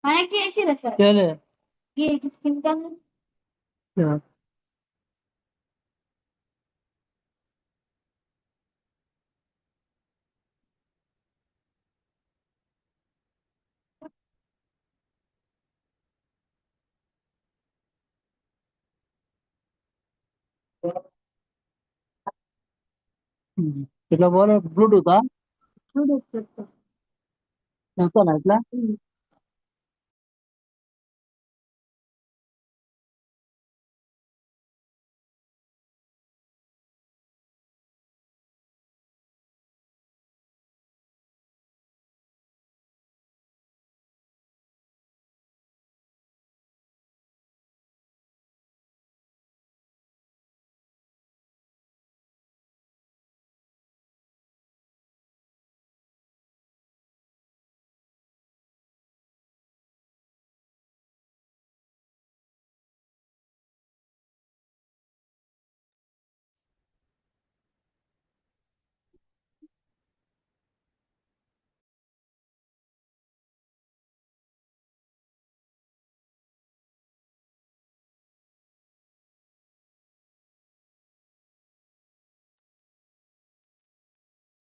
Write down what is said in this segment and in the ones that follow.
Connect చేసిరా sir SIM card ఇట్లా పోలే బ్లూటూత్ చెప్తా. చెప్తానా ఇట్లా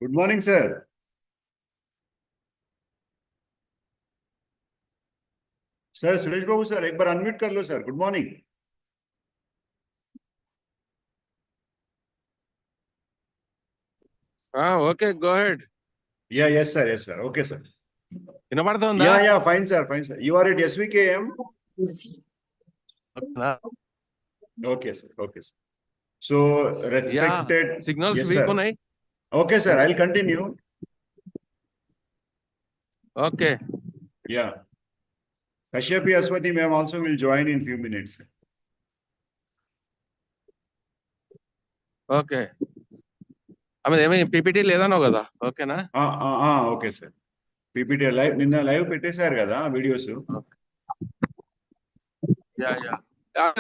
Good morning, sir. Sir, Suresh Babu sir, एक बार unmute कर लो sir. Good morning. Okay, go ahead. Yeah, yes sir, yes sir. Okay sir. వినపడుతుందా? Yeah, fine sir, fine sir. You are at SVKM? Okay sir, okay sir. So, respected... Yeah, signals yes, weak sir. ఉన్నాయి. Okay sir, I'll continue. Okay. Yeah. Kashyapi Aswati ma'am also will join in few minutes. Okay. ఆమె ఏమీ PPT లేదన్నావు కదా, ఓకేనా? Okay sir. PPT live, నిన్న live పెట్టేశారు కదా videos.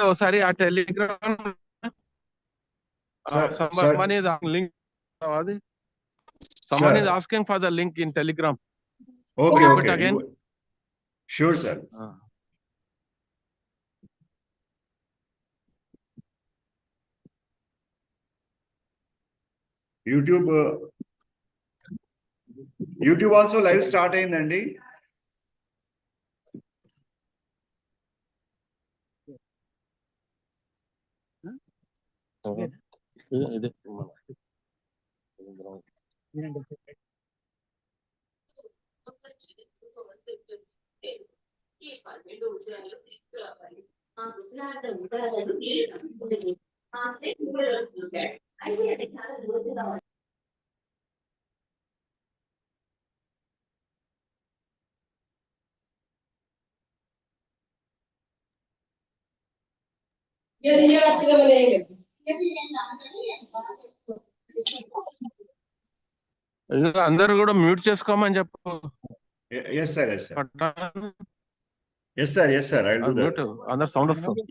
ఒకసారి ఆ టెలిగ్రామ్ someone is link అది someone is asking for the link in Telegram. Okay. Again. Sure sir. YouTube also live start అయిందండి. అందరూ కూడా మ్యూట్ చేసుకోమని చెప్పు. Yes sir. I'll do that. అందరు సౌండ్ వస్తుంది.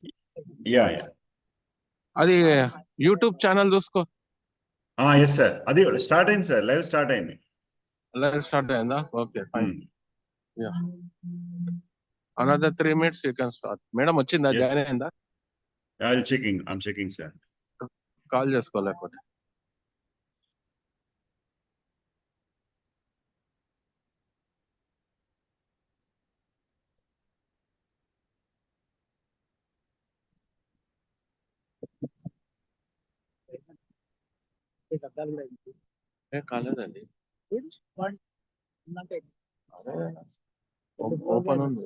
Yeah. అది యూట్యూబ్ ఛానల్ చూసుకో. Yes sir. అది స్టార్ట్ అయింది సార్, లైవ్ స్టార్ట్ అయింది. లైవ్ స్టార్ట్ అయిందా? Okay fine. Yeah. Another 3 minutes you can start. Madam వచ్చిందా? జాయిన్ అయిందా? I'm checking sir. కాల్ చేసుకోలేకపోతే. కాలేదండి. ఓపెన్ ఉంది.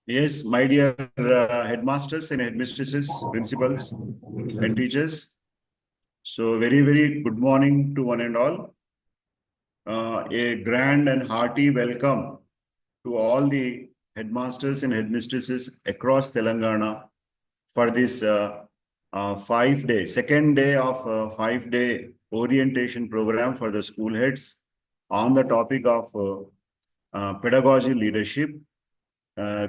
Yes, my dear headmasters and headmistresses, principals and teachers. So very, very good morning to one and all. A grand and hearty welcome to all the headmasters and headmistresses across Telangana for this 5-day, second day of 5-day orientation program for the school heads on the topic of pedagogy leadership,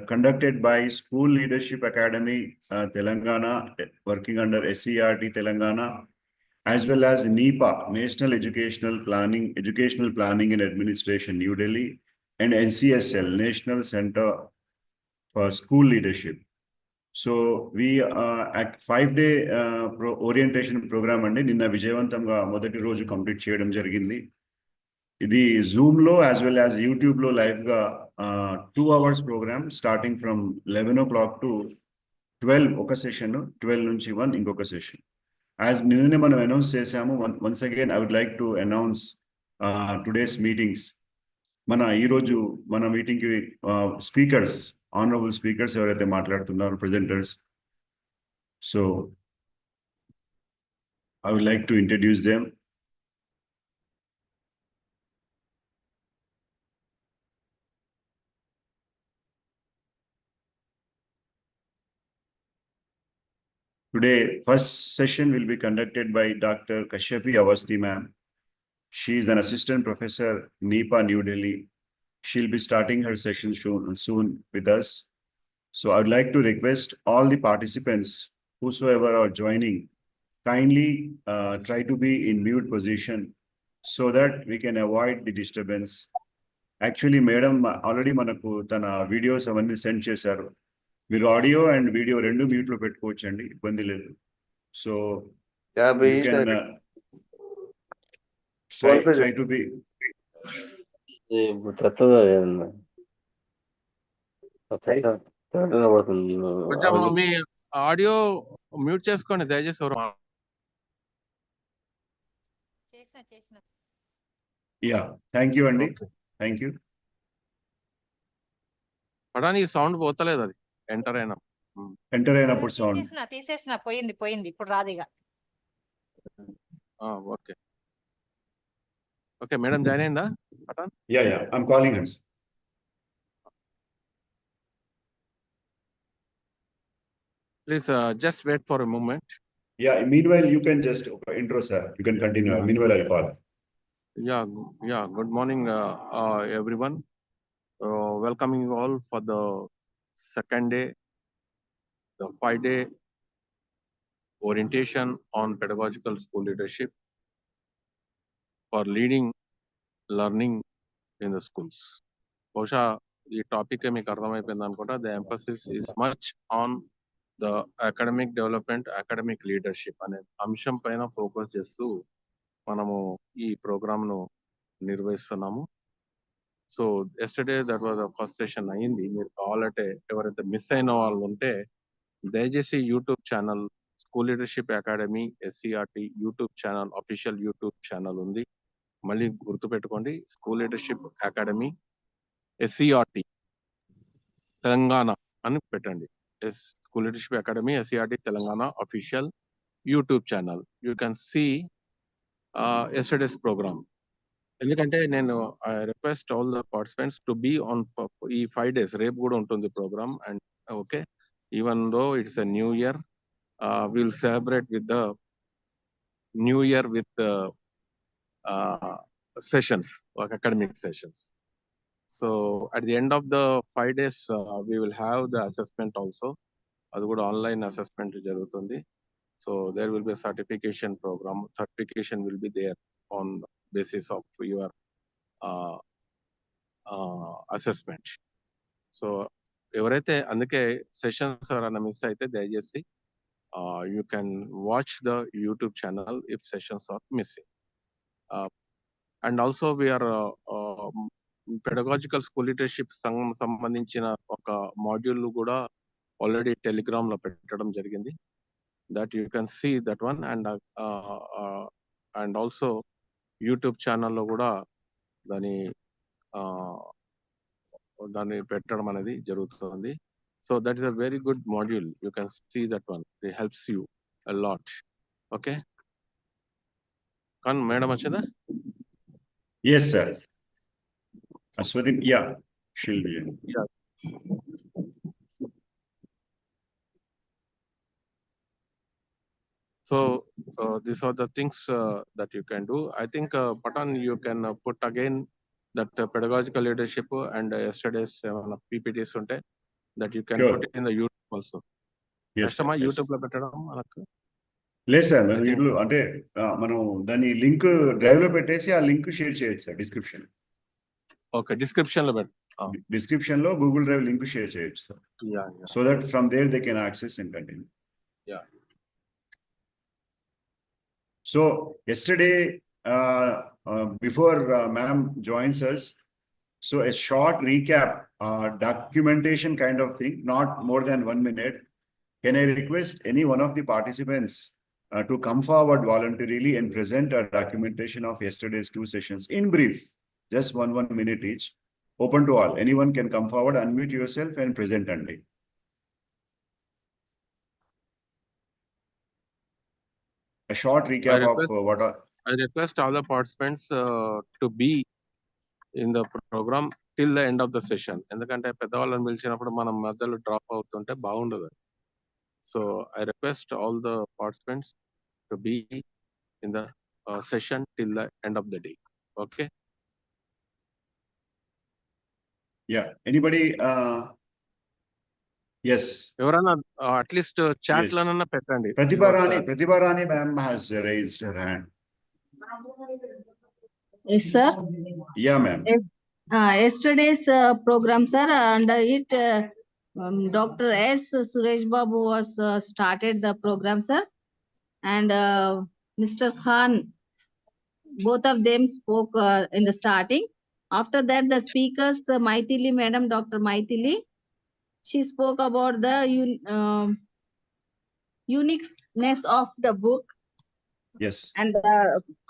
conducted by School Leadership Academy, Telangana, working under SCERT Telangana, as well as NEPA, National Educational Planning and Administration, New Delhi, and NCSL, National Center for School Leadership. So we at 5-day orientation program and ninna vijayavantamga modati roju complete cheyadam jarigindi. ఇది Zoom లో as well as YouTube లో live గా 2 hours program starting from 11 o'clock to 12 ఒక session, 12 నుంచి 1 ఇంకొక session. As నిన్ననే మనం announce చేశాము. Once again I would like to announce today's meetings. ఈరోజు మన మీటింగ్ కి స్పీకర్స్, ఆనరబుల్ స్పీకర్స్ ఎవరైతే మాట్లాడుతున్నారో, presenters, so I would like to introduce them. Today, first session will be conducted by Dr. Kashyapi Awasthi ma'am. She is an assistant professor, NEPA, New Delhi. She'll be starting her session soon with us. So I would like to request all the participants, whosoever are joining, kindly try to be in mute position so that we can avoid the disturbance. Actually, madam already manaku tana videos avanni send chesaru. మీరు audio and video రెండు mute లో పెట్టుకోవచ్చండి, ఇబ్బంది లేదు. So you can try to be. కొంచెం మీ audio mute చేసుకోండి దయచేసి. Yeah, thank you అండి, థ్యాంక్ యూ. పడానికి సౌండ్ పోతలేదు, అది ఎంటర్ అయినప్పుడు సౌండ్ తీసేసిన పోయింది ఇప్పుడు రాదిగా. ఓకే ఓకే మేడం, జాయిన్ అయిందా Pathan? Yeah I'm calling him. Please just wait for a moment. Yeah, meanwhile you can just intro, sir. You can continue. Meanwhile I'll call. Yeah. Good morning, everyone. Welcoming you all for the second day, the 5-day orientation on pedagogical school leadership for leading learning in the schools. బహుశా ఈ topic మీకు అర్థమైపోయింది అనుకుంటా. The emphasis is much on the academic development, academic leadership అనే అంశం పైన focus చేస్తూ మనము ఈ ప్రోగ్రామ్ ను నిర్వహిస్తున్నాము. So yesterday that was the first session అయింది. మీరు కావాలంటే ఎవరైతే మిస్ అయిన వాళ్ళు ఉంటే దయచేసి YouTube channel school leadership academy SCERT YouTube channel, official YouTube channel ఉంది. మళ్ళీ గుర్తుపెట్టుకోండి, school leadership academy SCERT Telangana అని పెట్టండి. School Leadership Academy SCERT Telangana official YouTube channel. You can see yesterday's program. ఎందుకంటే నేను request all the participants to be on ఈ 5 days. రేపు కూడా ఉంటుంది program. And okay, even though it's a new year, will celebrate with the new year with sessions, academic sessions. So at the end of the 5 days, we will have the assessment also. అది కూడా online assessment జరుగుతుంది. So there will be a certification program. Certification will be there on basis of your assessment. So ఎవరైతే అందుకే sessions ఎవరైనా miss అయితే దయచేసి you can watch the YouTube channel if sessions are missing. And also we are pedagogical school leadership సంబంధించిన ఒక module కూడా already Telegram లో పెట్టడం జరిగింది. that you can see that one. And also YouTube ఛానల్లో కూడా దాని దాన్ని పెట్టడం అనేది జరుగుతుంది. So that is a very good module. You can see that one. It helps you a lot. Okay, కానీ మేడం వచ్చిందా? Yes, sir. Aswadin, yeah, she'll be in. Yeah. So these are the things that you can do. I think Patan, you can put again that pedagogical leadership and yesterday's PPTs unte that you can Sure. put it in the YouTube also. Yes, sir. Yes. YouTube లో పెట్టడం మనకు లేదు sir, I think- ఇంట్లో అంటే మనం దాని link drive లో పెట్టేసి ఆ లింక్ షేర్ చేయొచ్చు సార్. ఓకే, డిస్క్రిప్షన్ లో పెట్టు. డిస్క్రిప్షన్ లో గూగుల్ డ్రైవ్ లింక్ షేర్ చేయొచ్చు sir. Yeah. So that from there they can access and continue. Yeah. So yesterday, before ma'am joins us, so a short recap, documentation kind of thing, not more than 1 minute. Can I request any one of the participants to come forward voluntarily and present a documentation of yesterday's 2 sessions in brief, just 1 minute each, open to all. Anyone can come forward, unmute yourself and present only. A short recap of what are. I request all the participants to be in the program till the end of the session. ఎందుకంటే పెద్దవాళ్ళని పిలిచినప్పుడు మనం మధ్యలో drop అవుతుంటే బాగుండదు. So I request all the participants to be in the session till the end of the day. Okay. Yeah, anybody, yes. ఎవరైనా at least chat Yes. లోనన్నా పెట్టండి. Pratibha Rani ma'am has raised her hand. Yes, sir. Yeah, ma'am. Yes. Yesterday's program, sir, under it, Dr. S. Suresh Babu was started the program, sir, and Mr. Khan, both of them spoke in the starting. After that, the speakers, Maithili Madam, Dr. Maithili, she spoke about the uniqueness of the book Yes. and the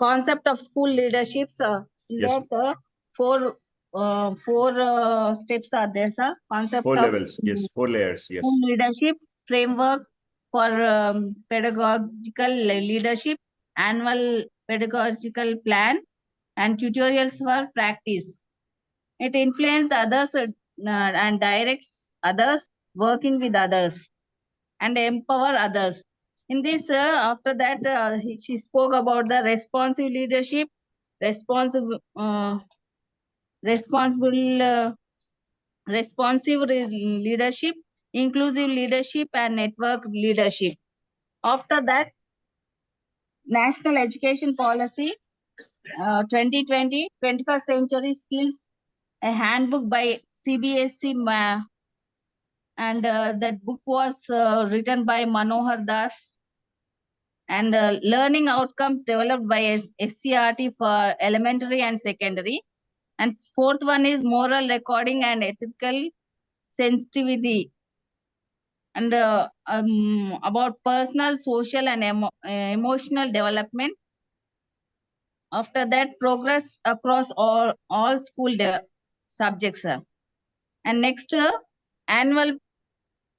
concept of school leaderships. In Yes. that, four steps are there, sir. Concept 4 of levels. Yes, 4 layers. Yes. school leadership, framework for pedagogical leadership, annual pedagogical plan, and tutorials for practice. It influences the others and directs others, working with others, and empower others. In this, after that, she spoke about the responsive leadership, responsive leadership, inclusive leadership, and network leadership. After that, National Education Policy 2020, 21st Century Skills, a handbook by CBSE, and that book was written by Manohar Das, and learning outcomes developed by SCRT for elementary and secondary. And 4th one is moral recording and ethical sensitivity, and about personal, social, and emotional development. After that, progress across all school subjects, sir. And next, annual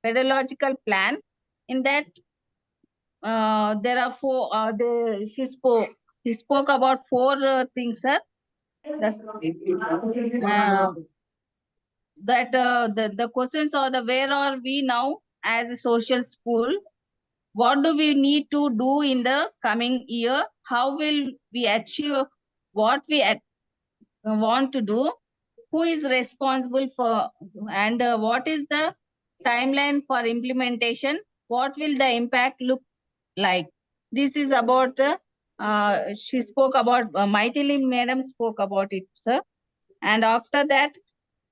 pedagogical plan. In that, there are 4. He spoke about 4 things, sir. The questions are where are we now as a social school? What do we need to do in the coming year? How will we achieve what we want to do? Who is responsible for, and what is the timeline for implementation? What will the impact look like? This is about, she spoke about, Maithili Madam spoke about it, sir. And after that,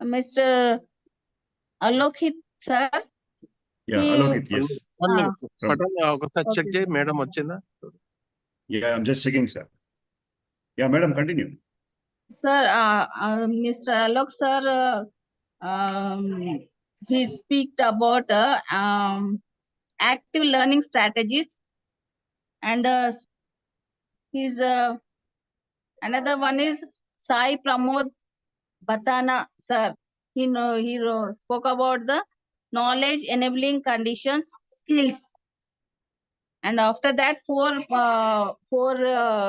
Mr. Alokit, sir. Yeah, Alokit, yes. పటన్ ఒకసారి check చేయి, madam వచ్చిందా? Yeah, I'm just checking, sir. Yeah, madam, continue. Sir, Mr. Alok, sir, he speak about active learning strategies, and his Another one is Sai Pramod Batana, sir. He spoke about the knowledge enabling conditions, skills. And after that, four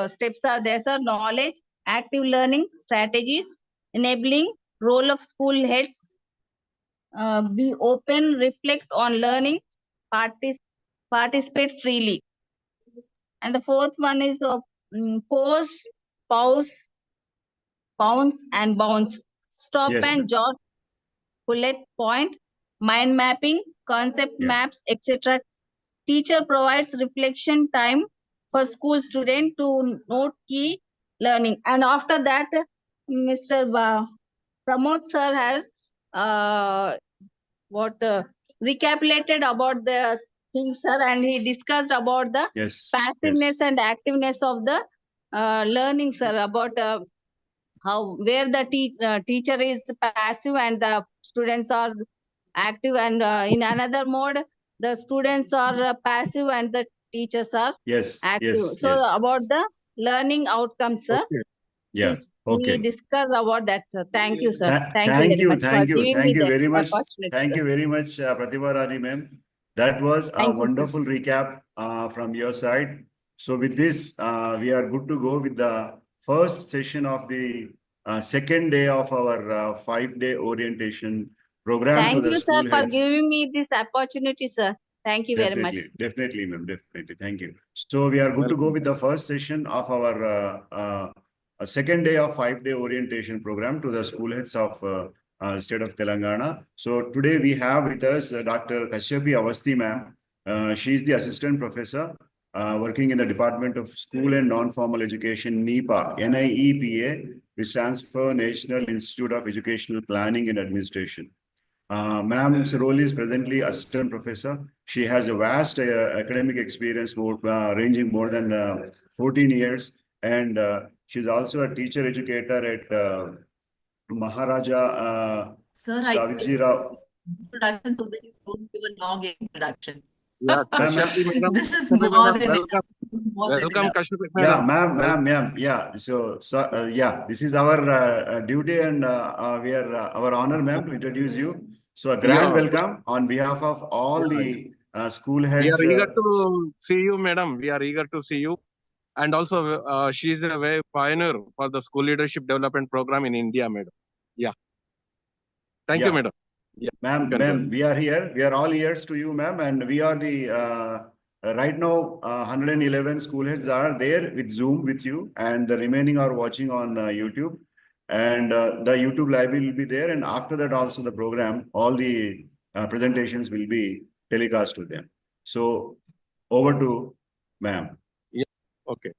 steps are there, sir. Knowledge, active learning, strategies, enabling, role of school heads, be open, reflect on learning, participate freely. And the fourth one is pause, pause, bounce and bounce. Stop Yes, and ma'am. jot, bullet point, mind mapping, concept Yeah. maps, etc. Teacher provides reflection time for school student to note key learning. And after that, Mr. Pramod sir has recapitulated about the things, sir, and he discussed about the Yes. passiveness and activeness of the learning, sir, about how where the teacher is passive and the students are active, and in another mode the students are passive and the teachers are Yes. active. Yes. So Yes. about the learning outcomes, sir, Okay. Yeah. we Okay. discuss about that, sir. Thank you, sir. Thank you Thank very you, much for thank you, giving thank me you the very much. opportunity, Thank sir. you very much, Pratibha Rani ma'am. That was a Thank you, sir. wonderful recap from your side. So with this, we are good to go with the first session of the second day of our 5-day orientation program to Thank the you, sir, school for heads. giving me this opportunity, sir. Thank you very much. Definitely, ma'am, definitely. Thank you. So we are good to go with the first session of our second day of 5-day orientation program to the school heads of state of Telangana. So today we have with us Dr. Kashyapi Avasthi, ma'am. She is the assistant professor working in the Department of School and Non-Formal Education, NIEPA, NIEPA, which stands for National Institute of Educational Planning and Administration. Ma'am's role is presently assistant professor. She has a vast academic experience, ranging more than 14 years. And she's also a teacher educator at Maharaja Sir, Savitji Rao. Introduction so that you don't give a long introduction. Yeah, Kashyapi madam. This is Kashyapi more madam, than welcome. more than Welcome, enough. Kashyapi Yeah, madam. ma'am. Yeah. So yeah, this is our duty and we are our honor, ma'am, to introduce you. So a grand Yeah. welcome on behalf of all the school We heads. are eager to see you, madam. We are eager to see you. And also, she is a very pioneer for the school leadership development program in India, madam. Yeah. Thank you, Yeah. madam. Yeah. Ma'am, we are here. We are all ears to you, ma'am. And we are the, right now, 111 school heads are there with Zoom with you. And the remaining are watching on YouTube. And the YouTube live will be there. And after that also the program, all the presentations will be telecast to them. So over to ma'am. Yeah. Okay.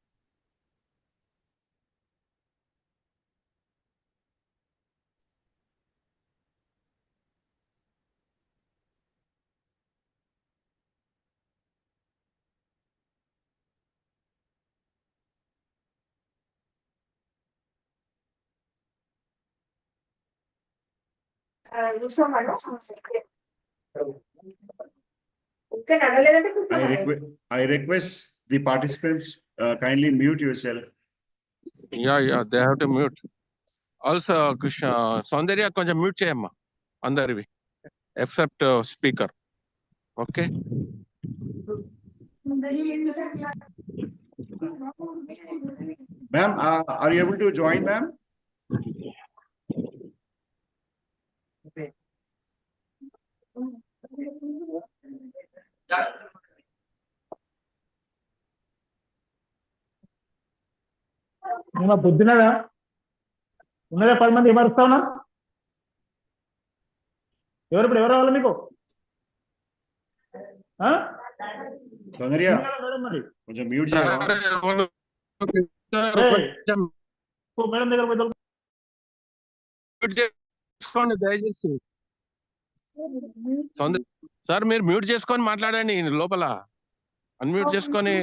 I request the participants kindly mute yourself. Yeah. They have to mute. Also, Saundarya, konja mute cheyamma. Andarivi. Except speaker. Okay. Ma'am, are you able to join, ma'am? పొద్దున్నదా ఉన్నదా 10 మంది ఏమరుస్తావునా ఎవరు రావాలి మీకు Saundarya, madam మరి కొంచెం mute చేయవా? Madam దగ్గర పోయి చేసుకోండి దయచేసి సార్ మీరు మ్యూట్ చేసుకొని మాట్లాడండి లోపల అన్మ్యూట్ చేసుకొని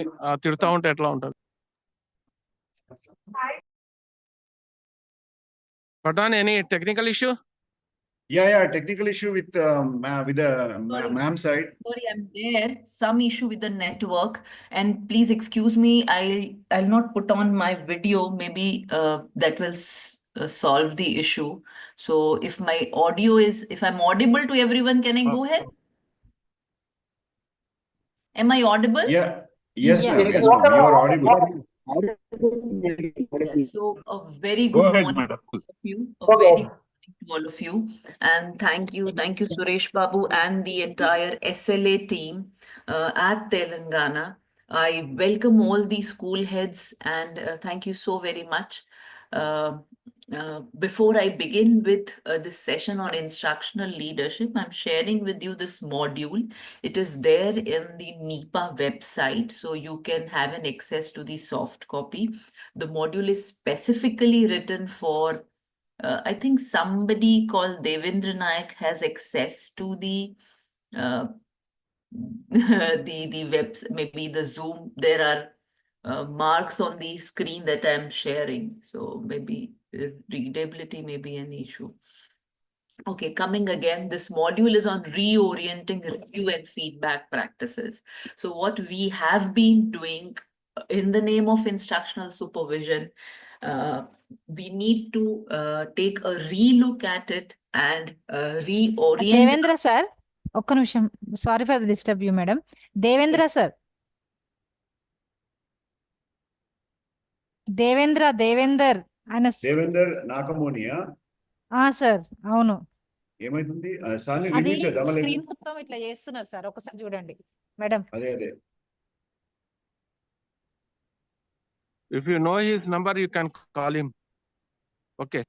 తిడతా ఉంటే ఎట్లా ఉంటుంది Pathan any technical issue Yeah, technical issue with the Sorry. ma'am side. Sorry, I'm there. Some issue with the network, and please excuse me. I'll not put on my video. Maybe that will solve the issue. So if my audio is, if I'm audible to everyone, can I go ahead? Am I audible? Yeah. Yes, Yeah. ma'am. Yes, ma'am. You are audible. Yes. So a very Go good ahead, morning madam. to all of you. A very good morning to all of you. And thank you, Suresh Babu and the entire SLA team at Telangana. I welcome all the school heads and thank you so very much. Before I begin with this session on instructional leadership, I'm sharing with you this module. It is there in the NEPA website, so you can have an access to the soft copy. The module is specifically written for, I think somebody called Devendra Nayak has access to the the webs, maybe the Zoom. There are marks on the screen that I'm sharing. So maybe readability may be an issue. Okay, coming again, this module is on reorienting review and feedback practices. So what we have been doing in the name of instructional supervision, we need to take a relook at it and reorient. Devendra sir ఒక్క నిమిషం, sorry for the disturb you madam. Devendra sir, Devender ఆయన Devender నాగమోనియా sir అవును. ఏమైతుంది సార్ని అది release చేద్దామా లేదా? Screen మొత్తం ఇట్లా చేస్తున్నారు సార్, ఒకసారి చూడండి మేడం. అదే If you know his number, you can call him. Okay.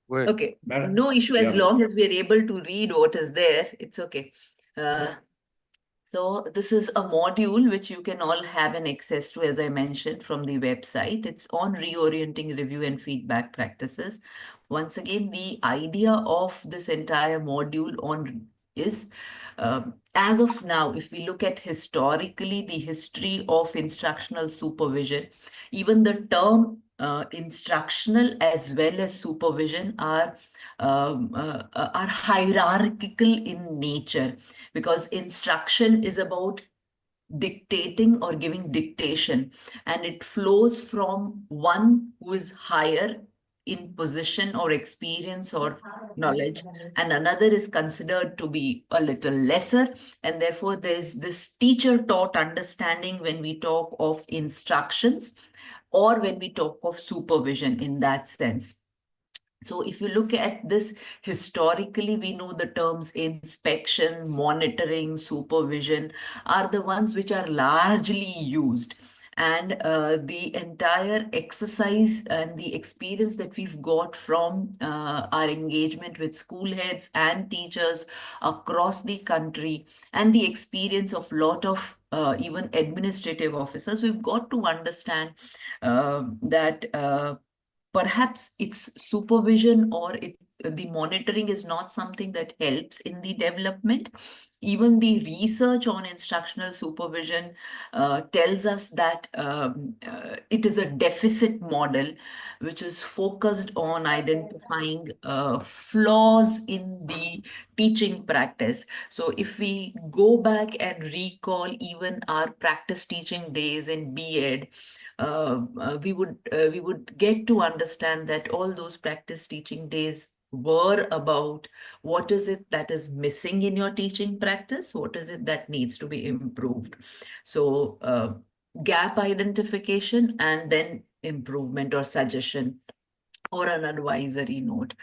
Go ahead. Okay, Madam. no issue as Yeah, long as we are able to read what is there, it's okay. So this is a module which you can all have an access to, as I mentioned, from the website. It's on reorienting review and feedback practices. Once again, the idea of this entire module on is, as of now, if we look at historically the history of instructional supervision, even the term instructional as well as supervision are hierarchical in nature, because instruction is about dictating or giving dictation, and it flows from one who is higher in position or experience or knowledge, and another is considered to be a little lesser, and therefore there's this teacher taught understanding when we talk of instructions or when we talk of supervision in that sense. So if you look at this historically, we know the terms inspection, monitoring, supervision are the ones which are largely used. And the entire exercise and the experience that we've got from our engagement with school heads and teachers across the country, and the experience of lot of even administrative officers, we've got to understand that perhaps it's supervision or the monitoring is not something that helps in the development. Even the research on instructional supervision tells us that it is a deficit model which is focused on identifying flaws in the teaching practice. So if we go back and recall even our practice teaching days in B.Ed, we would get to understand that all those practice teaching days were about what is it that is missing in your teaching practice, what is it that needs to be improved. So gap identification and then improvement or suggestion or an advisory note.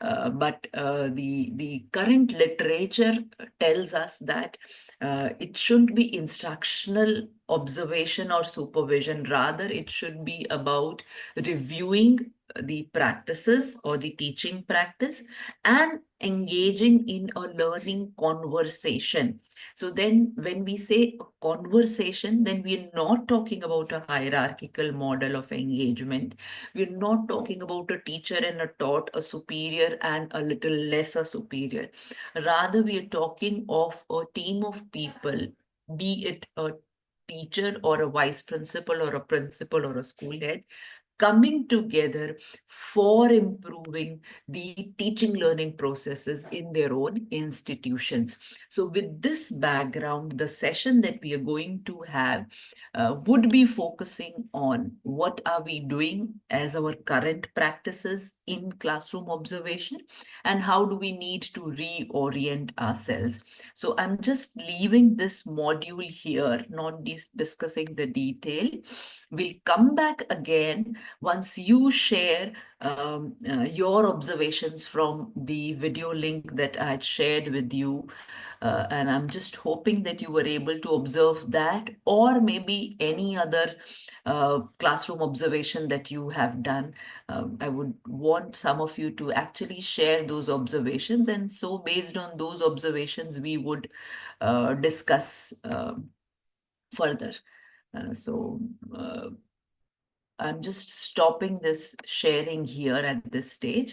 But the current literature tells us that it shouldn't be instructional observation or supervision. Rather, it should be about reviewing the practices or the teaching practice and engaging in a learning conversation. So then when we say conversation, then we're not talking about a hierarchical model of engagement. We're not talking about a teacher and a taught, a superior and a little lesser superior. Rather, we are talking of a team of people, be it a teacher or a vice principal or a principal or a school head, coming together for improving the teaching learning processes in their own institutions. So with this background, the session that we are going to have would be focusing on what are we doing as our current practices in classroom observation and how do we need to reorient ourselves. So I'm just leaving this module here, not discussing the detail. We'll come back again once you share your observations from the video link that I had shared with you. And I'm just hoping that you were able to observe that, or maybe any other classroom observation that you have done. I would want some of you to actually share those observations. And so based on those observations, we would discuss further. I'm just stopping this sharing here at this stage,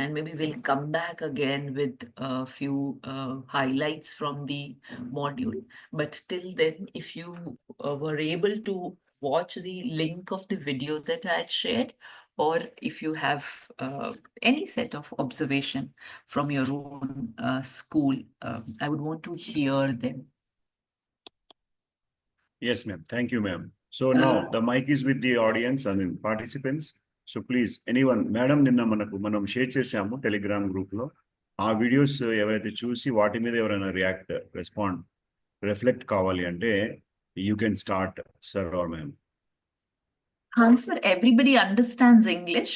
and maybe we'll come back again with a few highlights from the module. But till then, if you were able to watch the link of the video that I had shared, or if you have any set of observation from your own school, I would want to hear them. Yes, ma'am. Thank you, ma'am. So now the mic is with the audience and participants. So please, anyone, madam, నిన్న మనం share చేసాము Telegram group లో ఆ videos ఎవరైతే చూసి వాటి మీద ఎవరైనా రిఫ్లెక్ట్ కావాలి అంటే you can start, sir or ma'am. Answer, everybody understands English?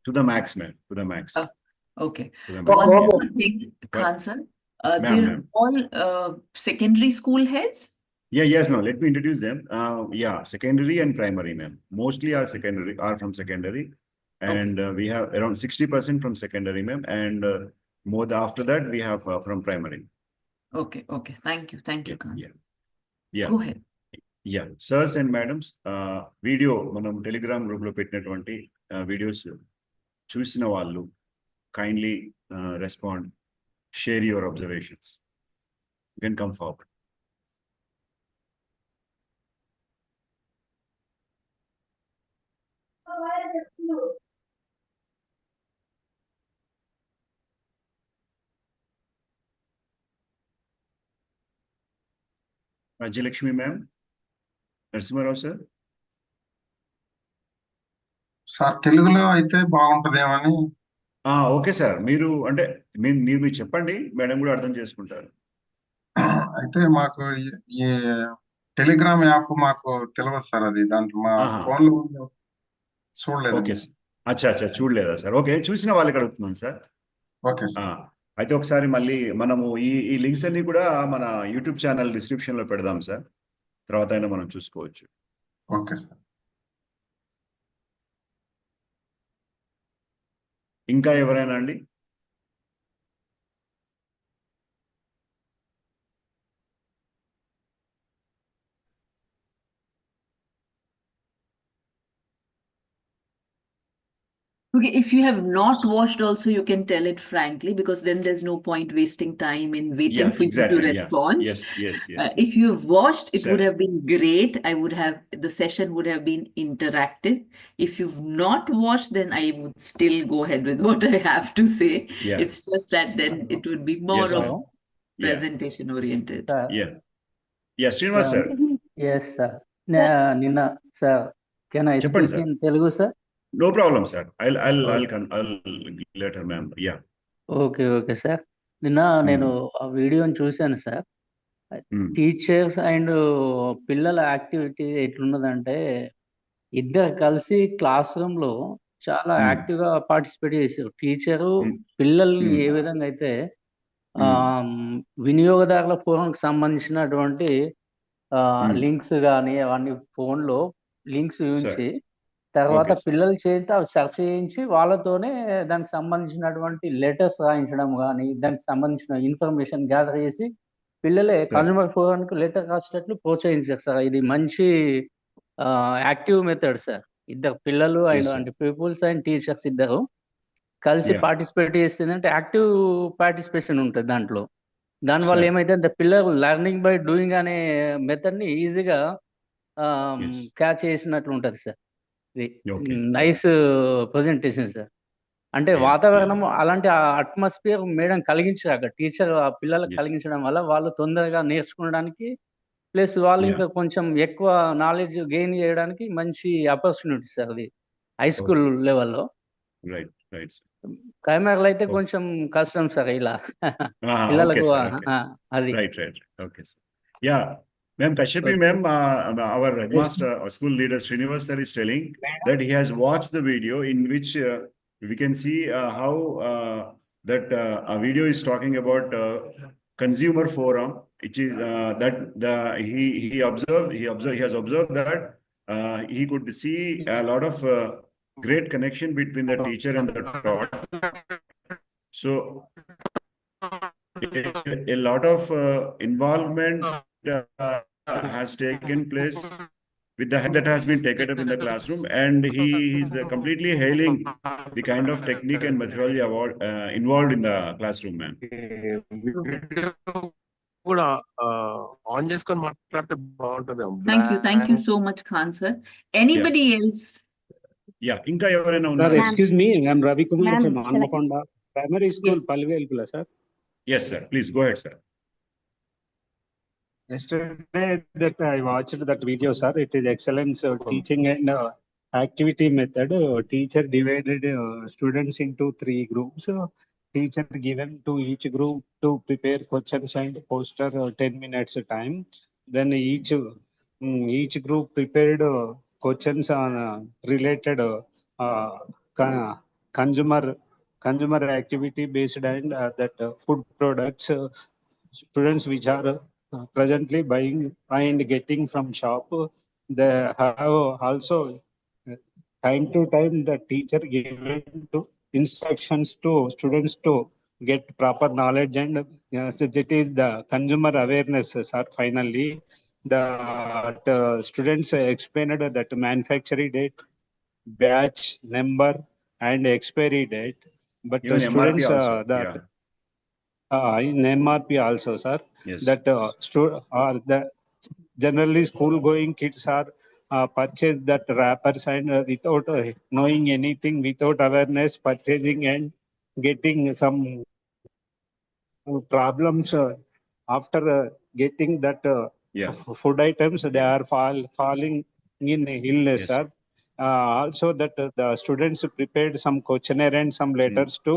To the max, ma'am. To the max. Okay. To the max. One more thing, Khan sir. They're all secondary school heads? Yeah, yes, ma'am. Let me introduce them. Yeah, secondary and primary, ma'am. Mostly are from secondary. And we have around 60% from secondary, ma'am. And more after that, we have from primary. Okay. Thank you, Khan sir. Yeah. Go ahead. Yeah, sirs and madams, video manam telegram group lo pettinatuvanti videos chusina vallu kindly respond, share your observations. You can come forward. Rajyalakshmi ma'am, Narasimharao sir. Sir తెలుగులో అయితే బాగుంటదేమని. Okay sir, మీరు అంటే మీరు చెప్పండి, madam కూడా అర్థం చేసుకుంటారు. అయితే మాకు ఈ టెలిగ్రామ్ యాప్ మాకు తెలియదు సార్, అది దాంట్లో మా ఫోన్ లో చూడలేదు. ఓకే సార్, అచ్చా చూడలేదా సార్? ఓకే, చూసిన వాళ్ళకి అడుగుతున్నాను సార్. Okay sir. అయితే ఒకసారి మళ్ళీ మనము ఈ లింక్స్ అన్ని కూడా మన యూట్యూబ్ ఛానల్ డిస్క్రిప్షన్ లో పెడదాం సార్, తర్వాత అయినా మనం చూసుకోవచ్చు. Okay sir. ఇంకా ఎవరైనా అండి? Okay, if you have not watched also, you can tell it frankly, because then there's no point wasting time in waiting for you to respond. Yes. If you've watched, it Sir. would have been great. The session would have been interactive. If you've not watched, then I would still go ahead with what I have to say. Yeah. It's just that then it would be more Yes, of ma'am. presentation oriented. Yeah, Srinivas sir. Yes, sir. Nina, sir, can I Chappan, speak sir. in Telugu, sir? No problem, sir. I'll let her, ma'am. Yeah. Okay sir. నిన్న నేను ఆ వీడియోని చూశాను sir. Teachers and పిల్లల activity ఎట్లున్నదంటే, ఇద్దరు కలిసి class room లో చాలా యాక్టివ్ గా పార్టిసిపేట్ చేశారు. టీచరు పిల్లల్ని ఏ విధంగా అయితే వినియోగదారుల ఫోన్ కి సంబంధించినటువంటి లింక్స్ కానీ అవన్నీ ఫోన్ లో లింక్స్ ఉంచి తర్వాత పిల్లల చేత సెర్చ్ చేయించి వాళ్ళతోనే దానికి సంబంధించినటువంటి లెటర్స్ రాయించడం కానీ, దానికి సంబంధించిన ఇన్ఫర్మేషన్ గ్యాదర్ చేసి పిల్లలే కన్జ్యూమర్ ఫోరానికి లెటర్ రాసేటట్లు ప్రోత్సహించారు సార్. ఇది మంచి యాక్టివ్ మెథడ్ సార్. ఇద్దరు పిల్లలు అండ్ పీపుల్స్ అండ్ టీచర్స్ ఇద్దరు కలిసి పార్టిసిపేట్ చేస్తుందంటే యాక్టివ్ పార్టిసిపేషన్ ఉంటుంది దాంట్లో. దానివల్ల ఏమైతే పిల్లలు లెర్నింగ్ బై డూయింగ్ అనే మెథడ్ ని ఈజీగా క్యాచ్ చేసినట్లు ఉంటది sir. Okay. Nice presentation sir. అంటే Yeah, వాతావరణం అలాంటి అట్మాస్ఫియర్ మేడం కలిగించాక టీచర్ ఆ పిల్లలకు Yes. కలిగించడం వల్ల వాళ్ళు తొందరగా నేర్చుకోవడానికి ప్లస్ వాళ్ళు Yeah. ఇంకా కొంచెం ఎక్కువ నాలెడ్జ్ గెయిన్ చేయడానికి మంచి ఆపర్చునిటీ సార్ అది హై స్కూల్ లెవెల్లో. Right, right. Sir. ప్రైమరీలో అయితే Oh. కొంచెం కష్టం సార్ ఇలా Okay, పిల్లలకు sir. Okay. అది. Right. Okay, sir. Yeah. Ma'am, Kashyapi ma'am, our headmaster, our school leader Srinivas sir is telling that he has watched the video in which we can see how that a video is talking about consumer forum, which is that he has observed that he could see a lot of great connection between the teacher and the taught. So a lot of involvement has taken place with the help that has been taken up in the classroom, and he is completely hailing the kind of technique and methodology involved in the classroom, ma'am. కూడా on చేసుకొని మాట్లాడితే బాగుంటుంది. Thank you so much, Khan sir. Anybody else? Yeah, ఇంకా ఎవరైనా Sir, ఉన్నారు? excuse me, I'm Ravi Kumar Ma'am, from shall I- Hanmakonda Primary School, Palvelpula, sir. Yes, sir. Please go ahead, sir. Yesterday that I watched that video, sir. It is excellent teaching and activity method. Teacher divided students into 3 groups. Teacher given to each group to prepare questions and poster 10 minutes time. Then each group prepared questions on related consumer activity based and that food products. Students which are presently buying and getting from shop, they have also time to time the teacher given to instructions to students to get proper knowledge, and that is the consumer awareness, sir. Finally, the students explained that manufacturing date, batch number and expiry date, but Even MRP students also. that in MRP also, sir. Yes. That generally school going kids are purchase that wrappers and without knowing anything, without awareness, purchasing and getting some problems after getting that Yeah. food items, they are falling in illness, Yes. sir. Also that the students prepared some questionnaire and some letters to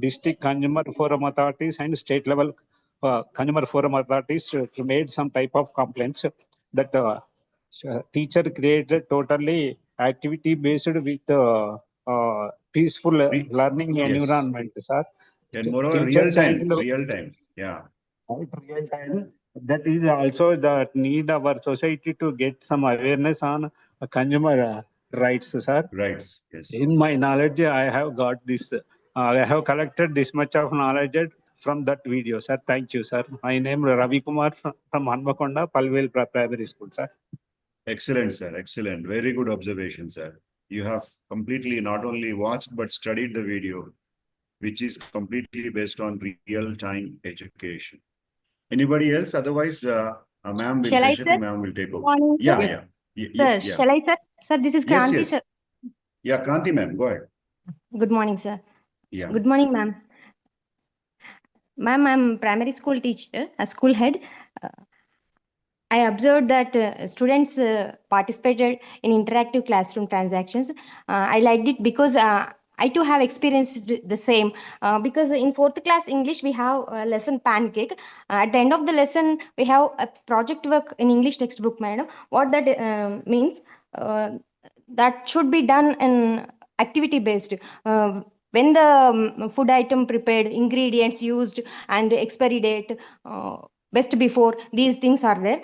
district consumer forum authorities and state level consumer forum authorities to made some type of complaints. That teacher created totally activity based with peaceful learning Yes. environment, sir. And moreover, Teachers real and time. Yeah. right, real time. That is also the need our society to get some awareness on consumer rights, sir. Rights. Yes. In my knowledge, I have got this. I have collected this much of knowledge from that video, sir. Thank you, sir. My name is Ravi Kumar from Hanmakonda, Palvel Primary School, sir. Excellent, sir. Excellent. Very good observation, sir. You have completely not only watched but studied the video, which is completely based on real-time education. Anybody else? Otherwise, ma'am will, Shall I, Kashyapi sir? ma'am will take over. Morning, sir. Yeah. Sir, Yeah. shall I, sir? Sir, this is Yes, Kranti, yes. sir. Yeah, Kranti ma'am, go ahead. Good morning, sir. Yeah. Good morning, ma'am. Ma'am, I'm primary school teacher, a school head. I observed that students participated in interactive classroom transactions. I liked it because I too have experienced the same. Because in 4th class English, we have a lesson pancake. At the end of the lesson, we have a project work in English textbook, madam. What that means, that should be done in activity based. When the food item prepared, ingredients used, and expiry date, best before, these things are there.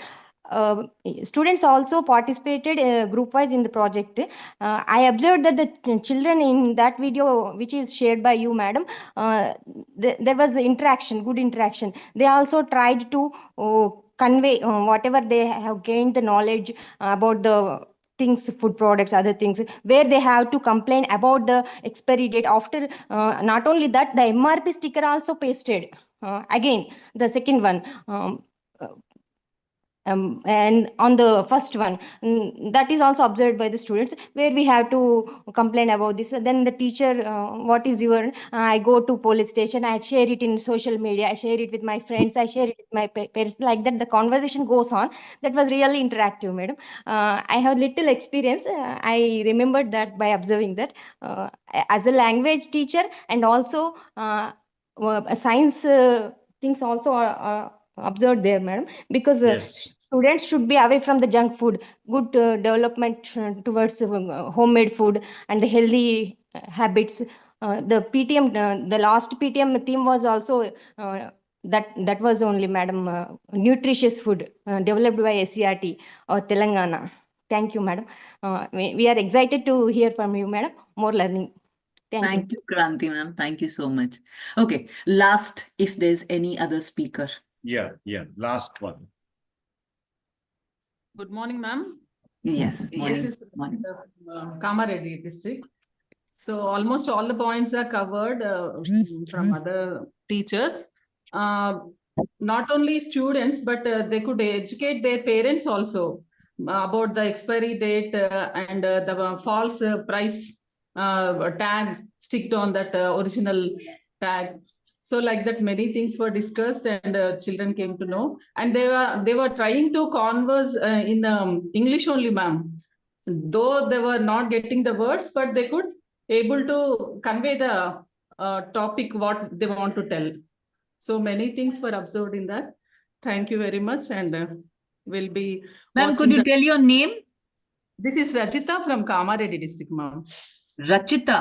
Students also participated group wise in the project. I observed that the children in that video, which is shared by you, madam, there was interaction, good interaction. They also tried to convey whatever they have gained the knowledge about the things, food products, other things, where they have to complain about the expiry date. After not only that, the MRP sticker also pasted. Again, the second one. And on the first one, that is also observed by the students, where we have to complain about this. Then the teacher, what is your, I go to police station, I share it in social media, I share it with my friends, I share it with my parents, like that the conversation goes on. That was really interactive, madam. I have little experience. I remembered that by observing that as a language teacher, and also science things also are observed there, madam, because Yes. students should be away from the junk food, good development towards homemade food and the healthy habits. The PTM, the last PTM theme was also that was only, madam, nutritious food developed by SCRT or Telangana. Thank you, madam. We are excited to hear from you, madam. More learning. Thank you. Thank you, Kranti, ma'am. Thank you so much. Okay, last, if there's any other speaker. Yeah, last one. Good morning, ma'am. Yes, morning. This is Morning. Kamareddy district. So almost all the points are covered from other teachers. Not only students, but they could educate their parents also about the expiry date and the false price tag sticked on that original tag. So like that, many things were discussed, and children came to know. And they were trying to converse in English only, ma'am. Though they were not getting the words, but they could able to convey the topic what they want to tell. So many things were observed in that. Thank you very much, and we'll be. Ma'am, could you tell your name? This is Rajita from Kamareddy district, ma'am. Rajita.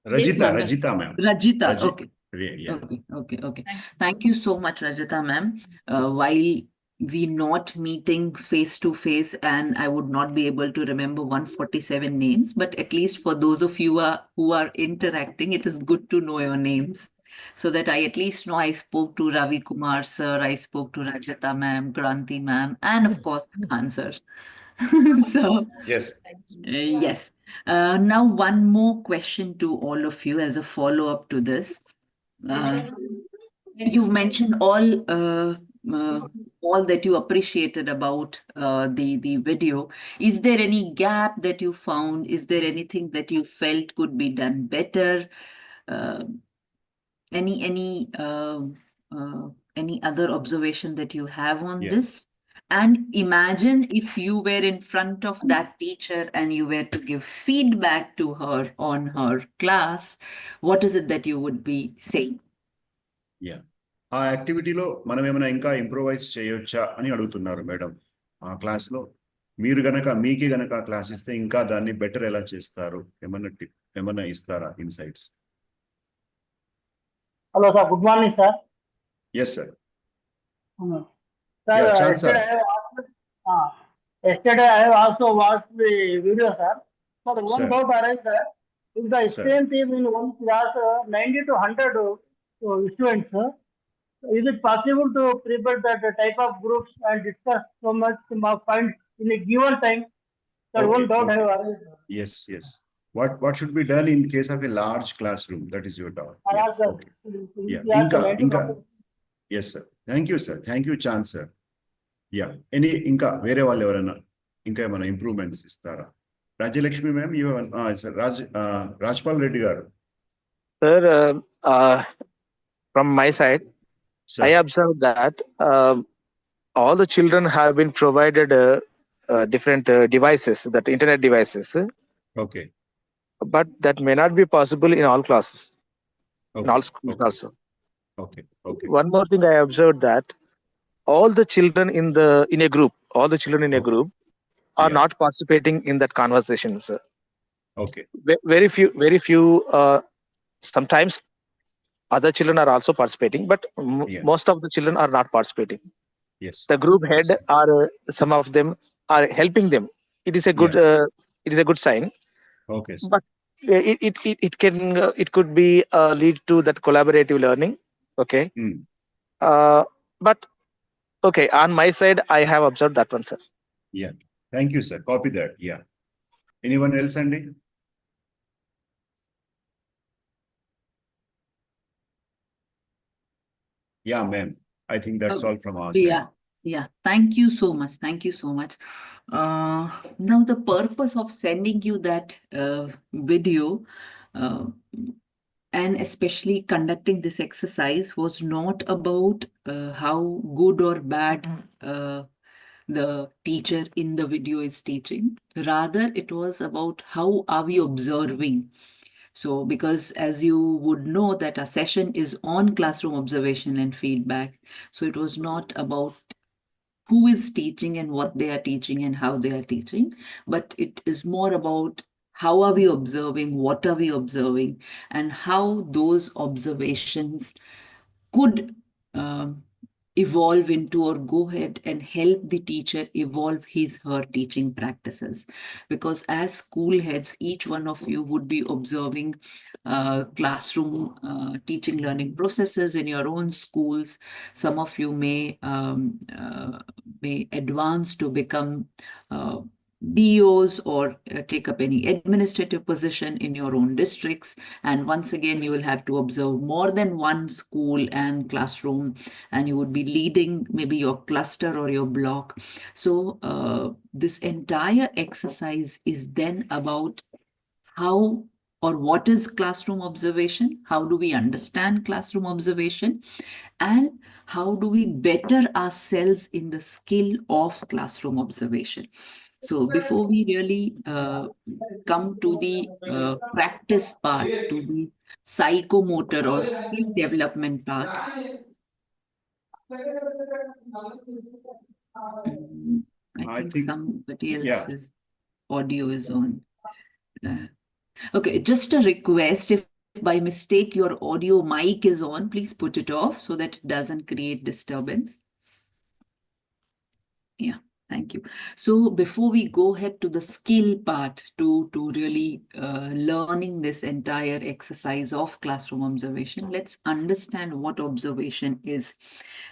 Rajita, ma'am. Rajita, okay. Yeah. Okay. Thank you so much, Rajita, ma'am. While we not meeting face to face, and I would not be able to remember 147 names, but at least for those of you who are interacting, it is good to know your names, so that I at least know I spoke to Ravi Kumar sir, I spoke to Rajita ma'am, Kranti ma'am, and of course, Khan sir. So, yes. Yes. Now, one more question to all of you as a follow-up to this. You've mentioned all that you appreciated about the video. Is there any gap that you found? Is there anything that you felt could be done better? Any other observation that you have on this? And imagine if you were in front of that teacher and you were to give feedback to her on her class, what is it that you would be saying? Yeah. ఆ యాక్టివిటీలో మనం ఏమైనా ఇంకా improvise చేయొచ్చా అని అడుగుతున్నారు madam. ఆ క్లాస్లో మీకే గనక క్లాస్ ఇస్తే ఇంకా దాన్ని బెటర్ ఎలా చేస్తారు? ఏమన్నా ఇస్తారా insights? Hello, sir. Good morning, sir. Yes, sir. Sir, Yeah, chance, sir. Yesterday I have also watched the video, sir. But one Sir. doubt arises, sir. If the strength is in one class 90 to 100 students, is it possible to prepare that type of groups and discuss so much points in a given time? That one doubt I have arisen. Yes. What should be done in case of a large classroom? That is your doubt. Yeah. Inka. Yes, sir. Thank you, sir. Thank you, Chance, sir. Yeah. Inka, వేరే వాళ్ళు ఎవరైనా ఇంకా ఏమైనా improvements ఇస్తారా? Rajalakshmi ma'am, you have sir, Rajpal Reddy garu. Sir, from my side, Sir. I observed that all the children have been provided different devices, that internet devices. Okay. But that may not be possible in all classes, in all schools also. Okay. One more thing I observed that all the children in a group are not participating in that conversation, sir. Okay. Very few. Sometimes other children are also participating, but most of the children are not participating. Yes. The group head or some of them are helping them. It is a good. It is a good sign. Okay. Sir. But it could be lead to that collaborative learning. Okay. But okay, on my side, I have observed that one, sir. Yeah. Thank you, sir. Copy that. Yeah. Anyone else, Andy? Yeah, ma'am. I think that's all from our side. Yeah. Yeah, thank you so much. Thank you so much. Now, the purpose of sending you that video uh, and especially conducting this exercise was not about how good or bad the teacher in the video is teaching. Rather, it was about how are we observing. So, because as you would know that a session is on classroom observation and feedback, so it was not about who is teaching and what they are teaching and how they are teaching, but it is more about how are we observing, what are we observing, and how those observations could evolve into or go ahead and help the teacher evolve her teaching practices. Because as school heads, each one of you would be observing classroom teaching learning processes in your own schools. Some of you may advance to become BOs or take up any administrative position in your own districts. And once again, you will have to observe more than one school and classroom, and you would be leading maybe your cluster or your block. So this entire exercise is then about how or what is classroom observation, how do we understand classroom observation, and how do we better ourselves in the skill of classroom observation. So before we really come to the practice part, to the psychomotor or skill development part, I think somebody else's audio is on. Okay, just a request, if by mistake your audio mic is on, please put it off so that it doesn't create disturbance. Yeah, thank you. So before we go ahead to the skill part, to really learning this entire exercise of classroom observation, let's understand what observation is.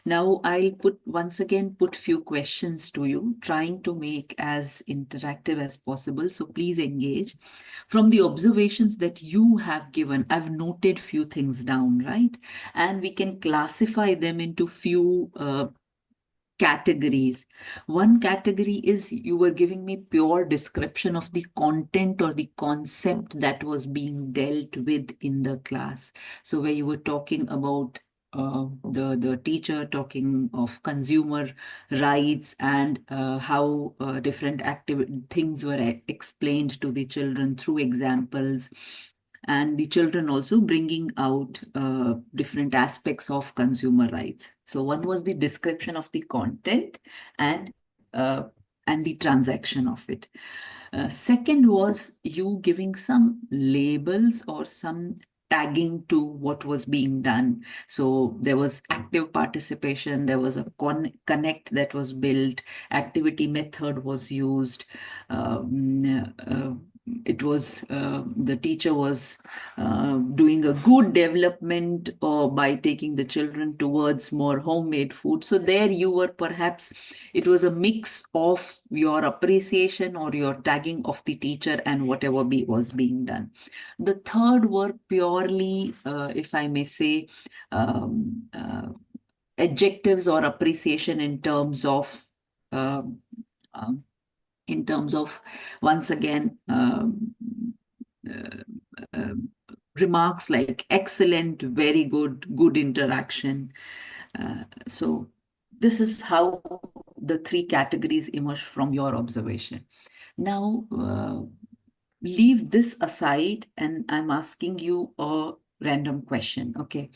Now, I'll once again put few questions to you, trying to make as interactive as possible. So please engage. From the observations that you have given, I've noted few things down, right? And we can classify them into few categories. One category is you were giving me pure description of the content or the concept that was being dealt with in the class. So where you were talking about the teacher talking of consumer rights and how different things were explained to the children through examples, and the children also bringing out different aspects of consumer rights. So one was the description of the content and the transaction of it. Second was you giving some labels or some tagging to what was being done. So there was active participation, there was a connect that was built, activity method was used. It was the teacher was doing a good development or by taking the children towards more homemade food. So there you were perhaps, it was a mix of your appreciation or your tagging of the teacher and whatever was being done. The third were purely, if I may say, adjectives or appreciation in terms of once again, remarks like excellent, very good, good interaction. So this is how the three categories emerge from your observation. Now, leave this aside and I'm asking you a random question, okay?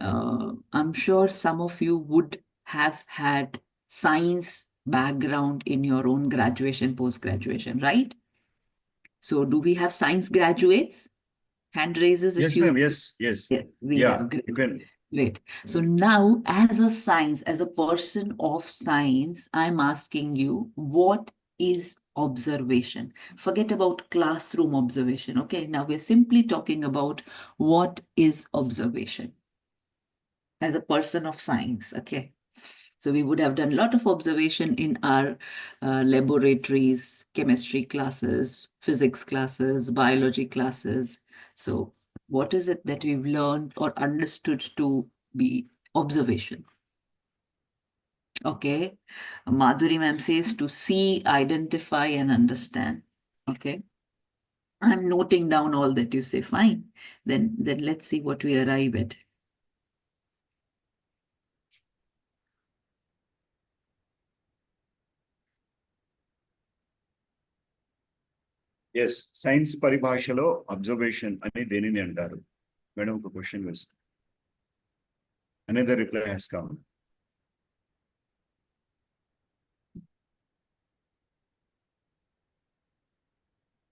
I'm sure some of you would have had science background in your own graduation, post-graduation, right? So do we have science graduates? Hand raises if Yes, ma'am. Yes. we have. Great. You can. Great. So now, as a person of science, I'm asking you, what is observation? Forget about classroom observation. Okay, now we're simply talking about what is observation as a person of science. Okay. So we would have done a lot of observation in our laboratories, chemistry classes, physics classes, biology classes. So what is it that we've learned or understood to be observation? Okay. Madhuri ma'am says to see, identify, and understand. Okay. I'm noting down all that you say. Fine. Then let's see what we arrive at. Yes, science paribhashalo observation ani denini antaru. Madam, oka question was. Another reply has come.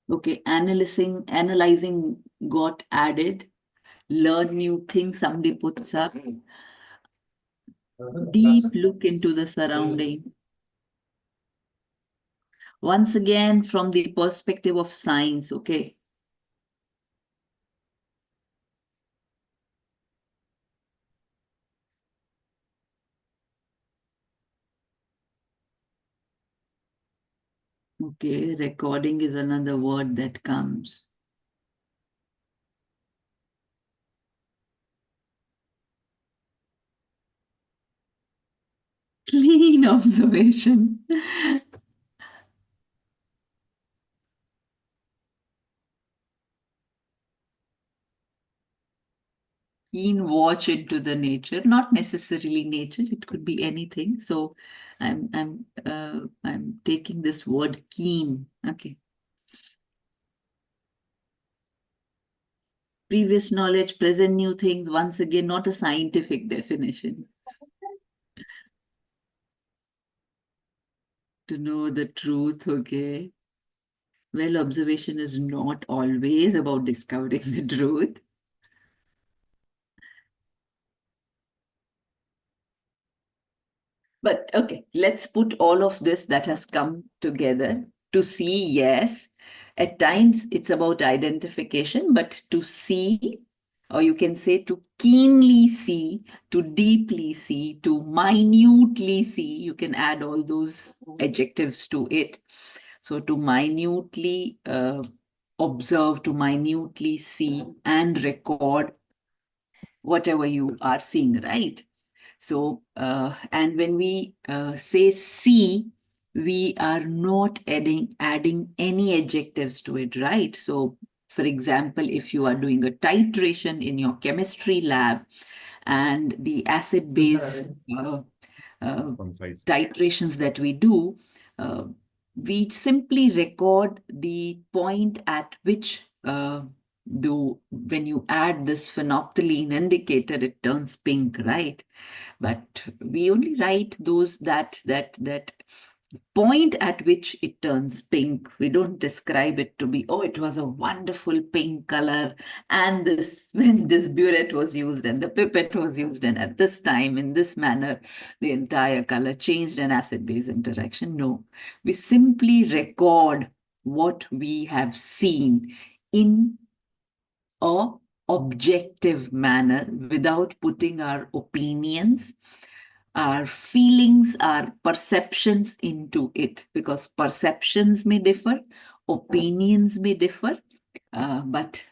Okay, analyzing got added. Learn new things, somebody puts up. Deep look into the surrounding. Once again, from the perspective of science, okay. Okay, recording is another word that comes. Clean observation. Keen watch into the nature, not necessarily nature, it could be anything. So I'm taking this word keen. Okay. Previous knowledge, present new things, once again, not a scientific definition. To know the truth, okay. Well, observation is not always about discovering the truth. But okay, let's put all of this that has come together. To see, yes. At times it's about identification, but to see, or you can say to keenly see, to deeply see, to minutely see, you can add all those adjectives to it. So to minutely observe, to minutely see and record whatever you are seeing, right? So, and when we say see, we are not adding any adjectives to it, right? So, for example, if you are doing a titration in your chemistry lab and the acid-base titrations that we do, we simply record the point at which when you add this phenolphthalein indicator, it turns pink, right? But we only write those that point at which it turns pink. We don't describe it to be, oh, it was a wonderful pink color, and this when this burette was used and the pipette was used, and at this time in this manner the entire color changed an acid-base interaction. No, we simply record what we have seen in a objective manner without putting our opinions, our feelings, our perceptions into it, because perceptions may differ, opinions may differ, but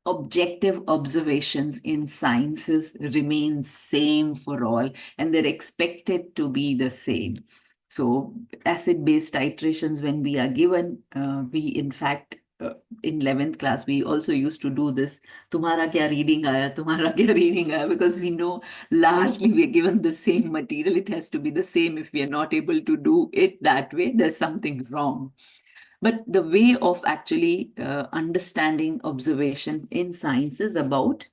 objective observations in sciences remain same for all, and they're expected to be the same. So acid-base titrations, when we are given, we in fact in 11th class, we also used to do this, tumhara kya reading aaya, tumhara kya reading aaya, because we know largely we're given the same material. It has to be the same. If we are not able to do it that way, there's something wrong. But the way of actually understanding observation in science is about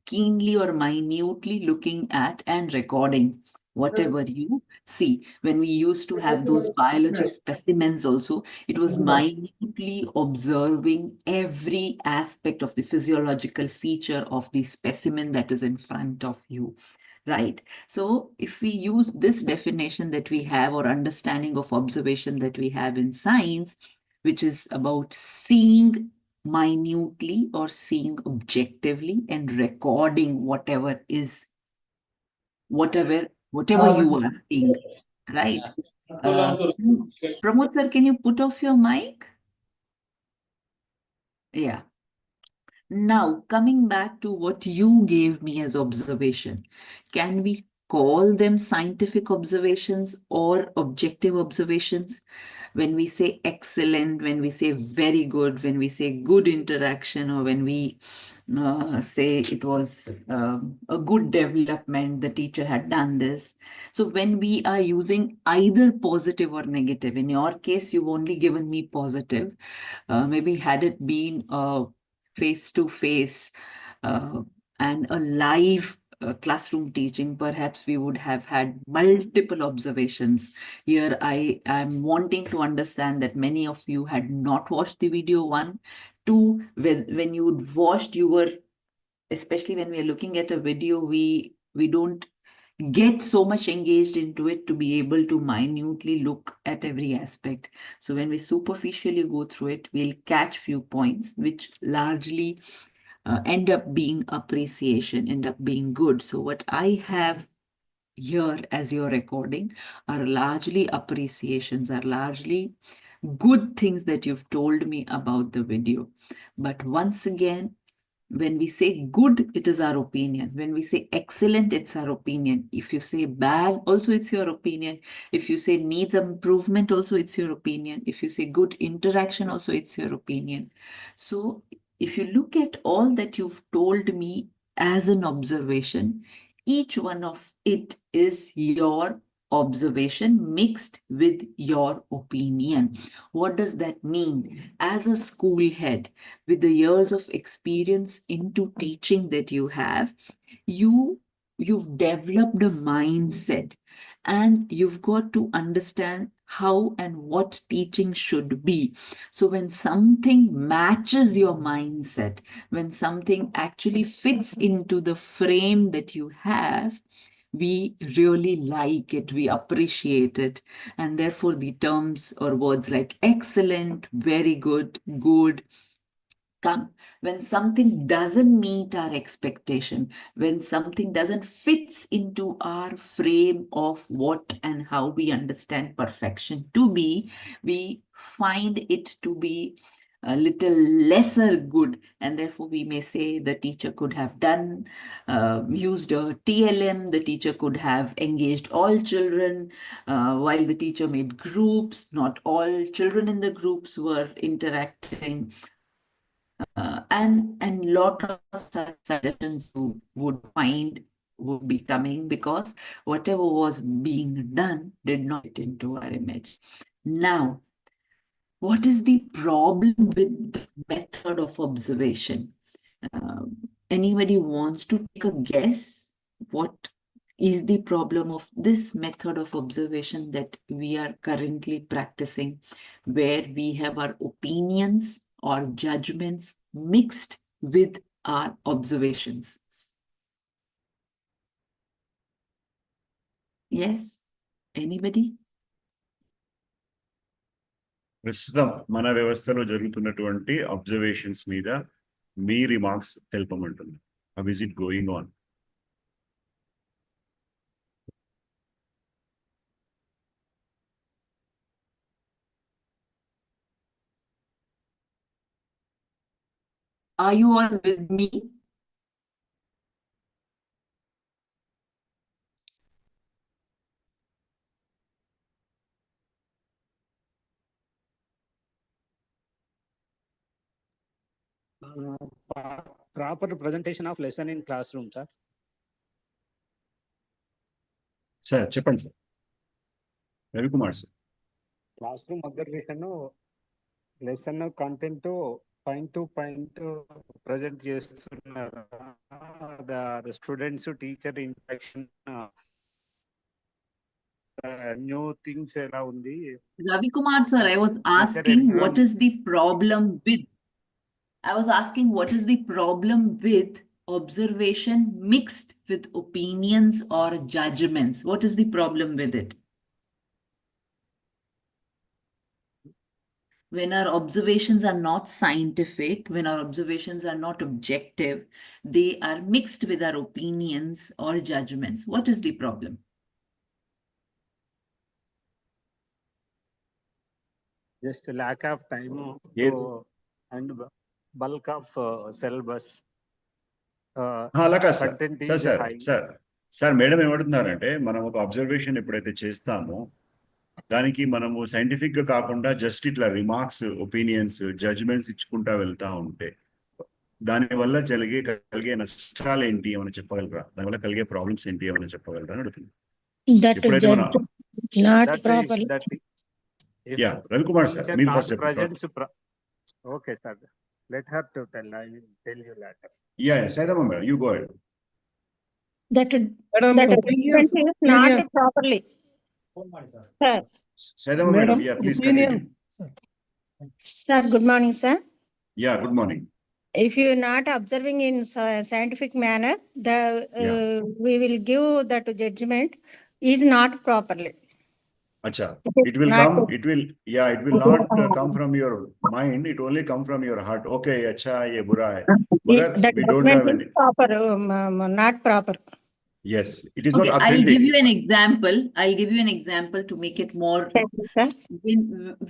keenly or minutely looking at and recording whatever you see. When we used to have those biology specimens also, it was minutely observing every aspect of the physiological feature of the specimen that is in front of you. Right. So if we use this definition that we have, or understanding of observation that we have in science, which is about seeing minutely or seeing objectively and recording whatever you are seeing, right? Pramod sir, can you put off your mic? Yeah. Now, coming back to what you gave me as observation, can we call them scientific observations or objective observations. When we say excellent, when we say very good, when we say good interaction, or when we say it was a good development, the teacher had done this. So when we are using either positive or negative, in your case, you've only given me positive. Maybe had it been a face-to-face and a live classroom teaching, perhaps we would have had multiple observations. Here, I am wanting to understand that many of you had not watched the video. One, two, when you would watched, you were, especially when we are looking at a video, we don't get so much engaged into it to be able to minutely look at every aspect. So when we superficially go through it, we'll catch few points which largely end up being appreciation, end up being good. So what I have here as your recording are largely appreciations, are largely good things that you've told me about the video. But once again, when we say good, it is our opinion. When we say excellent, it's our opinion. If you say bad, also it's your opinion. If you say needs improvement, also it's your opinion. If you say good interaction, also it's your opinion. So if you look at all that you've told me as an observation, each one of it is your observation mixed with your opinion. What does that mean? As a school head, with the years of experience into teaching that you have, you've developed a mindset, and you've got to understand how and what teaching should be. So when something matches your mindset, when something actually fits into the frame that you have, we really like it, we appreciate it. And therefore the terms or words like excellent, very good, good, come when something doesn't meet our expectation, when something doesn't fits into our frame of what and how we understand perfection to be, we find it to be a little lesser good, and therefore we may say the teacher could have done, used a TLM, the teacher could have engaged all children, while the teacher made groups, not all children in the groups were interacting. And lot of such suggestions you would find would be coming because whatever was being done did not fit into our image. Now, what is the problem with the method of observation? Anybody wants to take a guess? What is the problem of this method of observation that we are currently practicing, where we have our opinions or judgments mixed with our observations? Yes? Anybody? ప్రస్తుతం మన వ్యవస్థలో జరుగుతున్నటువంటి observations మీద మీ remarks తెలుపమంటుంది. How is it going on? Are you all with me? Proper presentation of lesson in classroom, sir. Sir చెప్పండి సార్. రవికుమార్ సార్. Classroom observation, lesson content point to point present చేస్తున్నారు. The students teacher interaction, new things ఎలా ఉంది? Ravikumar sir, I was asking what is the problem with? I was asking what is the problem with observation mixed with opinions or judgments? What is the problem with it? When our observations are not scientific, when our observations are not objective, they are mixed with our opinions or judgments. What is the problem? Just lack of time and bulk of syllabus. అలాగా sir. Content sir is sir high. Sir sir madam ఏమంటున్నారంటే మనం ఒక observation ఎప్పుడైతే చేస్తామో దానికి మనము scientific గా కాకుండా జస్ట్ ఇట్లా రిమార్క్స్ ఒపీనియన్స్ జడ్జ్మెంట్స్ ఇచ్చుకుంటా వెళ్తా ఉంటే దానివల్ల కలిగే నష్టాలు ఏంటి ఏమైనా చెప్పగలరా? దానివల్ల కలిగే ప్రాబ్లమ్స్ ఏంటి ఏమైనా చెప్పగలరా అని అడుగుతుంది. That ఎప్పుడైతే మన not properly. Yeah Ravikumar sir మీరు first Presence okay, sir. Let her to tell. I will tell you later. Yeah Saidamma madam you go ahead. That Madam, judgment is not properly. Sir. Saidamma madam yeah please continue. Sir, good morning, sir. Yeah good morning. If you are not observing in scientific manner, we will give that judgment is not properly. Acha, it will come, it will not come from your mind, it only come from your heart. Okay, acha, ye bura hai. But we don't have any. Proper, not proper. Yes, it is Okay, not authentic. I'll give you an example. I'll give you an example to make it more.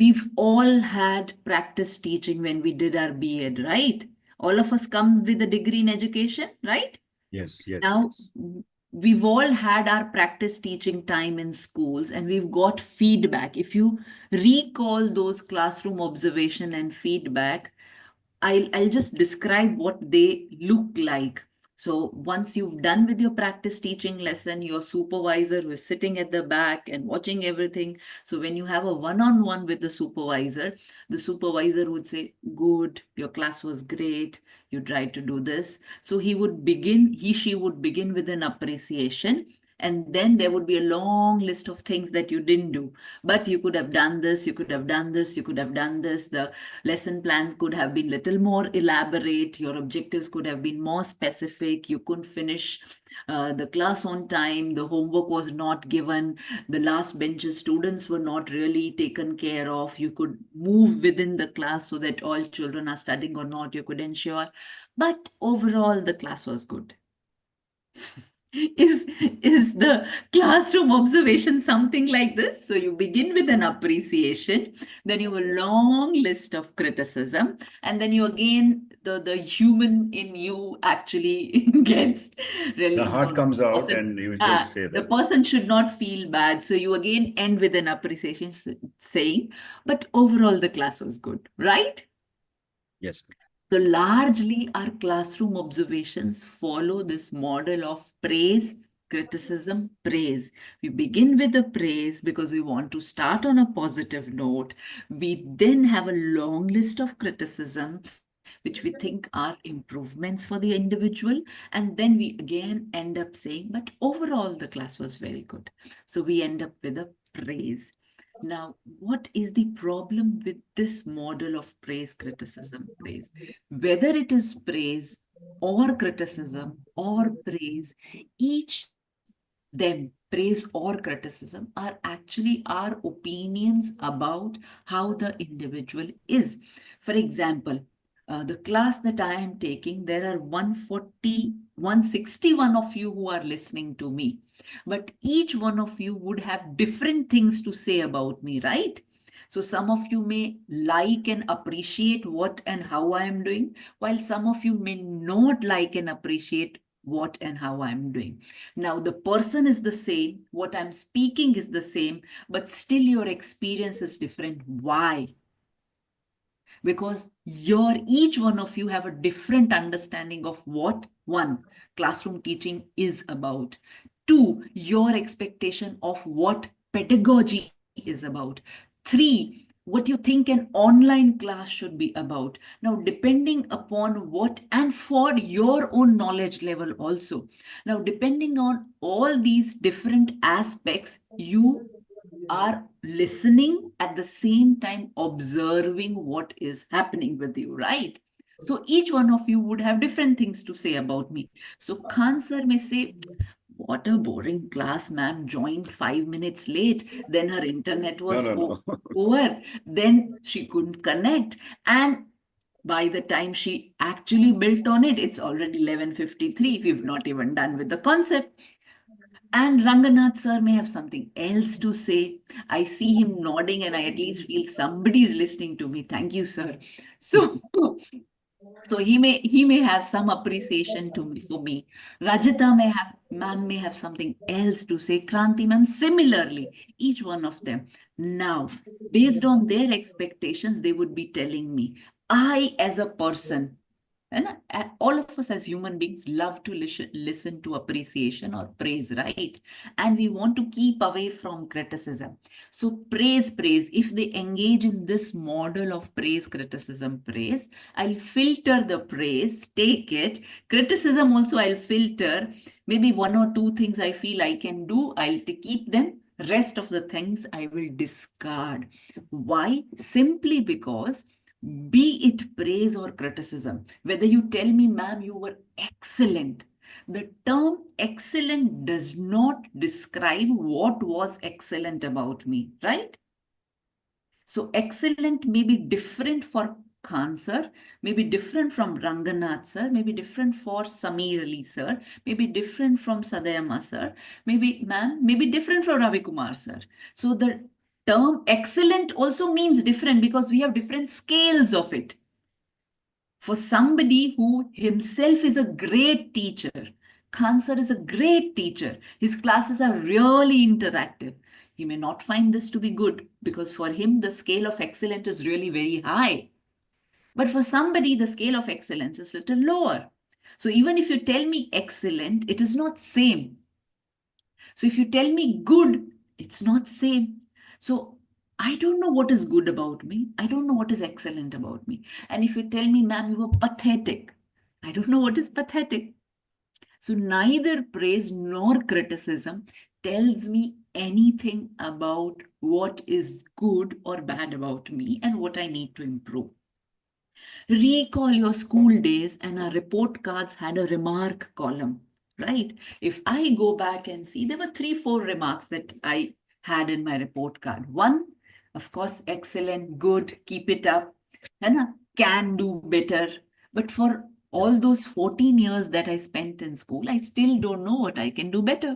We've all had practice teaching when we did our B.Ed, right? All of us come with a degree in education, right? Yes, yes. Now, yes. we've all had our practice teaching time in schools and we've got feedback. If you recall those classroom observation and feedback, I'll just describe what they look like. So once you've done with your practice teaching lesson, your supervisor who is sitting at the back and watching everything. So when you have a one-on-one with the supervisor would say, good, your class was great, you tried to do this. So she would begin with an appreciation. And then there would be a long list of things that you didn't do. But you could have done this, you could have done this, you could have done this. The lesson plans could have been little more elaborate. Your objectives could have been more specific. You couldn't finish the class on time. The homework was not given. The last benches students were not really taken care of. You could move within the class so that all children are studying or not. You could ensure. But overall, the class was good. Is the classroom observation something like this? So you begin with an appreciation, then you have a long list of criticism, and then you again, the human in you actually gets really. The heart comes out and you just say that. The person should not feel bad. So you again end with an appreciation saying, but overall the class was good, right? Yes. So largely our classroom observations follow this model of praise, criticism, praise. We begin with the praise because we want to start on a positive note. We then have a long list of criticism, which we think are improvements for the individual. And then we again end up saying, but overall the class was very good. So we end up with a praise. Now, what is the problem with this model of praise, criticism, praise? Whether it is praise or criticism or praise, each them, praise or criticism, are actually our opinions about how the individual is. For example, the class that I am taking, there are 161 of you who are listening to me. But each one of you would have different things to say about me, right? So some of you may like and appreciate what and how I am doing, while some of you may not like and appreciate what and how I'm doing. Now, the person is the same, what I'm speaking is the same, but still your experience is different. Why? Because each one of you have a different understanding of what, one, classroom teaching is about. Two, your expectation of what pedagogy is about. Three, what you think an online class should be about. Now, depending upon what, and for your own knowledge level also. Now, depending on all these different aspects, you are listening at the same time observing what is happening with you, right? So each one of you would have different things to say about me. So Khan sir may say, what a boring class, ma'am, joined 5 minutes late, then her internet was over, then she couldn't connect, and by the time she actually built on it, it's already 11:53. We've not even done with the concept. And Ranganath sir may have something else to say. I see him nodding and I at least feel somebody's listening to me. Thank you, sir. So So he may have some appreciation to me for me. Rajita ma'am may have something else to say. Kranti ma'am, similarly, each one of them. Now, based on their expectations, they would be telling me, I as a person, and all of us as human beings love to listen to appreciation or praise, right? And we want to keep away from criticism. So praise. If they engage in this model of praise, criticism, praise, I'll filter the praise, take it. Criticism also I'll filter. Maybe one or two things I feel I can do, I'll keep them. Rest of the things I will discard. Why? Simply because be it praise or criticism, whether you tell me, ma'am, you were excellent, the term excellent does not describe what was excellent about me, right? So excellent may be different for Khan sir, may be different from Ranganath sir, may be different for Samir Ali sir, may be different from Sadayama sir, maybe ma'am, may be different from Ravi Kumar sir. So the term excellent also means different because we have different scales of it. For somebody who himself is a great teacher, Khan sir is a great teacher. His classes are really interactive. He may not find this to be good because for him, the scale of excellence is really very high. But for somebody, the scale of excellence is a little lower. So even if you tell me excellent, it is not same. So if you tell me good, it's not same. So I don't know what is good about me. I don't know what is excellent about me. And if you tell me, ma'am, you were pathetic, I don't know what is pathetic. So neither praise nor criticism tells me anything about what is good or bad about me and what I need to improve. Recall your school days and our report cards had a remark column, right? If I go back and see, there were 3-4 remarks that I had in my report card. One, of course, excellent, good, keep it up, and can do better. But for all those 14 years that I spent in school, I still don't know what I can do better.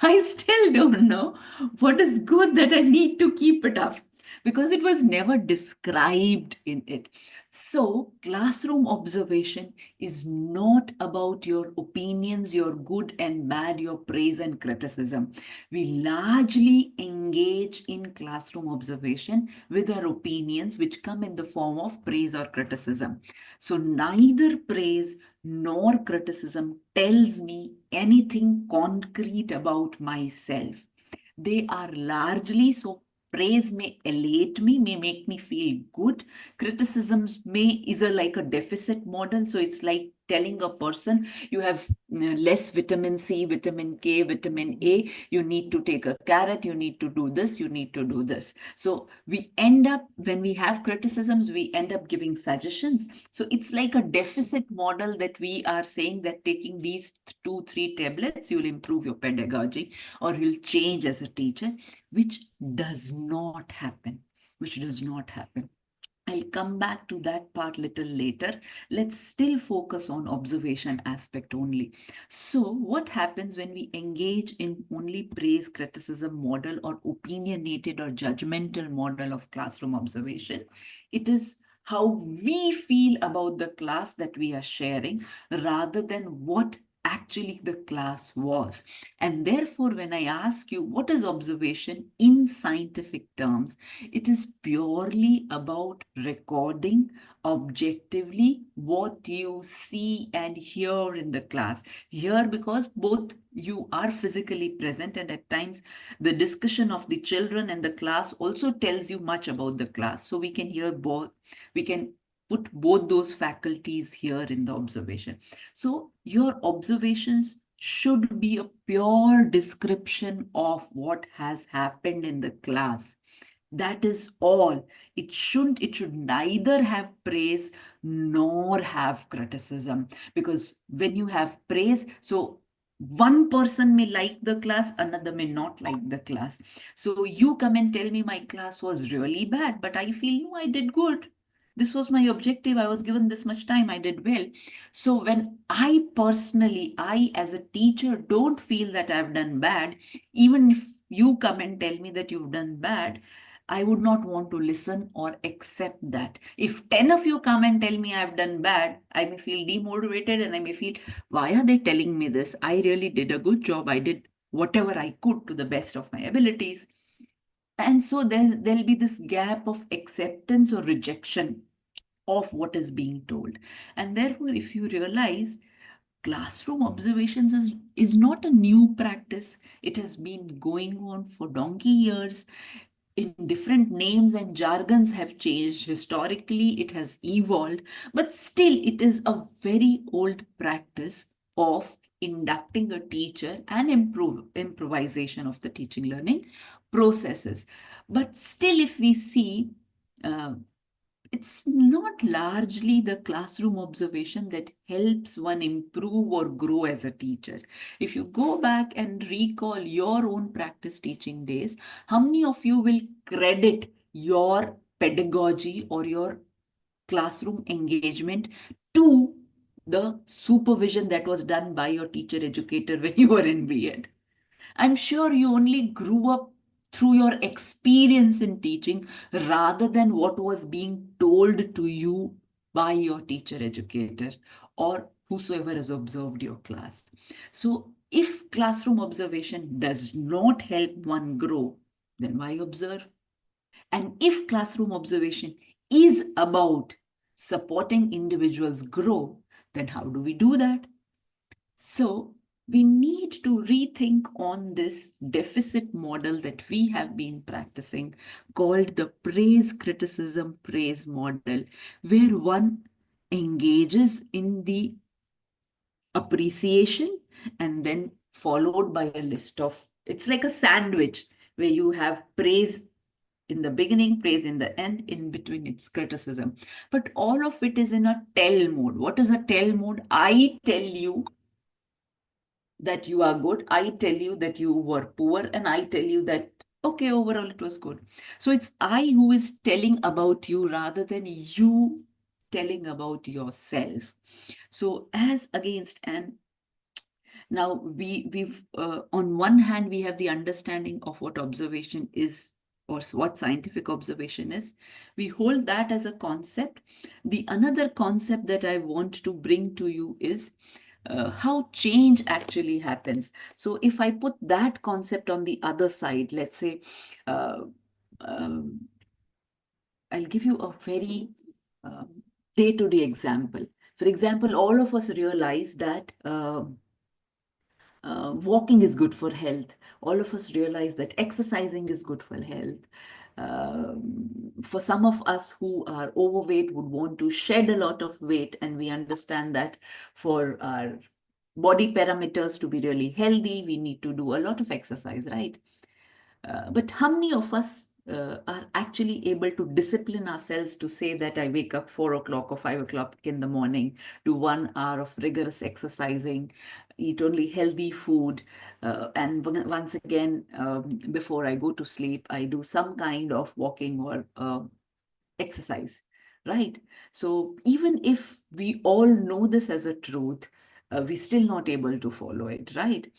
I still don't know what is good that I need to keep it up because it was never described in it. So, classroom observation is not about your opinions, your good and bad, your praise and criticism. We largely engage in classroom observation with our opinions, which come in the form of praise or criticism. So, neither praise nor criticism tells me anything concrete about myself. They are largely, so praise may elate me, may make me feel good. Criticisms is like a deficit model. So it's like telling a person you have less vitamin C, vitamin K, vitamin A, you need to take a carrot, you need to do this, you need to do this. So we end up, when we have criticisms, we end up giving suggestions. So it's like a deficit model that we are saying that taking these 2-3 tablets, you'll improve your pedagogy or you'll change as a teacher, which does not happen, I'll come back to that part little later. Let's still focus on observation aspect only. So what happens when we engage in only praise, criticism model or opinionated or judgmental model of classroom observation? It is how we feel about the class that we are sharing rather than what actually the class was. And therefore, when I ask you what is observation in scientific terms, it is purely about recording objectively what you see and hear in the class. Here, because both you are physically present and at times the discussion of the children and the class also tells you much about the class. So we can hear both, we can put both those faculties here in the observation. So your observations should be a pure description of what has happened in the class. That is all. It should neither have praise nor have criticism, because when you have praise, so one person may like the class, another may not like the class. So you come and tell me my class was really bad, but I feel no, I did good. This was my objective. I was given this much time. I did well. So when I personally, I as a teacher don't feel that I've done bad, even if you come and tell me that you've done bad, I would not want to listen or accept that. If 10 of you come and tell me I've done bad, I may feel demotivated and I may feel, why are they telling me this? I really did a good job. I did whatever I could to the best of my abilities. And so there'll be this gap of acceptance or rejection of what is being told. And therefore, if you realize classroom observations is not a new practice, it has been going on for donkey years. In different names and jargons have changed. Historically, it has evolved, but still it is a very old practice of inducting a teacher and improvisation of the teaching learning processes. But still, if we see, it's not largely the classroom observation that helps one improve or grow as a teacher. If you go back and recall your own practice teaching days, how many of you will credit your pedagogy or your classroom engagement to the supervision that was done by your teacher educator when you were in B.Ed? I'm sure you only grew up through your experience in teaching rather than what was being told to you by your teacher educator or whosoever has observed your class. So if classroom observation does not help one grow, then why observe? And if classroom observation is about supporting individuals grow, then how do we do that? So we need to rethink on this deficit model that we have been practicing called the praise, criticism, praise model, where one engages in the appreciation and then followed by a list of, it's like a sandwich where you have praise in the beginning, praise in the end, in between it's criticism. But all of it is in a tell mode. What is a tell mode? I tell you that you are good, I tell you that you were poor, and I tell you that, okay, overall it was good. So it's I who is telling about you rather than you telling about yourself. So as against, and now we've on one hand, we have the understanding of what observation is or what scientific observation is. We hold that as a concept. The another concept that I want to bring to you is how change actually happens. So if I put that concept on the other side, let's say, I'll give you a very day-to-day example. For example, all of us realize that walking is good for health. All of us realize that exercising is good for health. For some of us who are overweight would want to shed a lot of weight, and we understand that for our body parameters to be really healthy, we need to do a lot of exercise, right? But how many of us are actually able to discipline ourselves to say that I wake up 4 o'clock or 5 o'clock in the morning, do 1 hour of rigorous exercising, eat only healthy food, and once again, before I go to sleep, I do some kind of walking or exercise, right? So even if we all know this as a truth, we're still not able to follow it, right?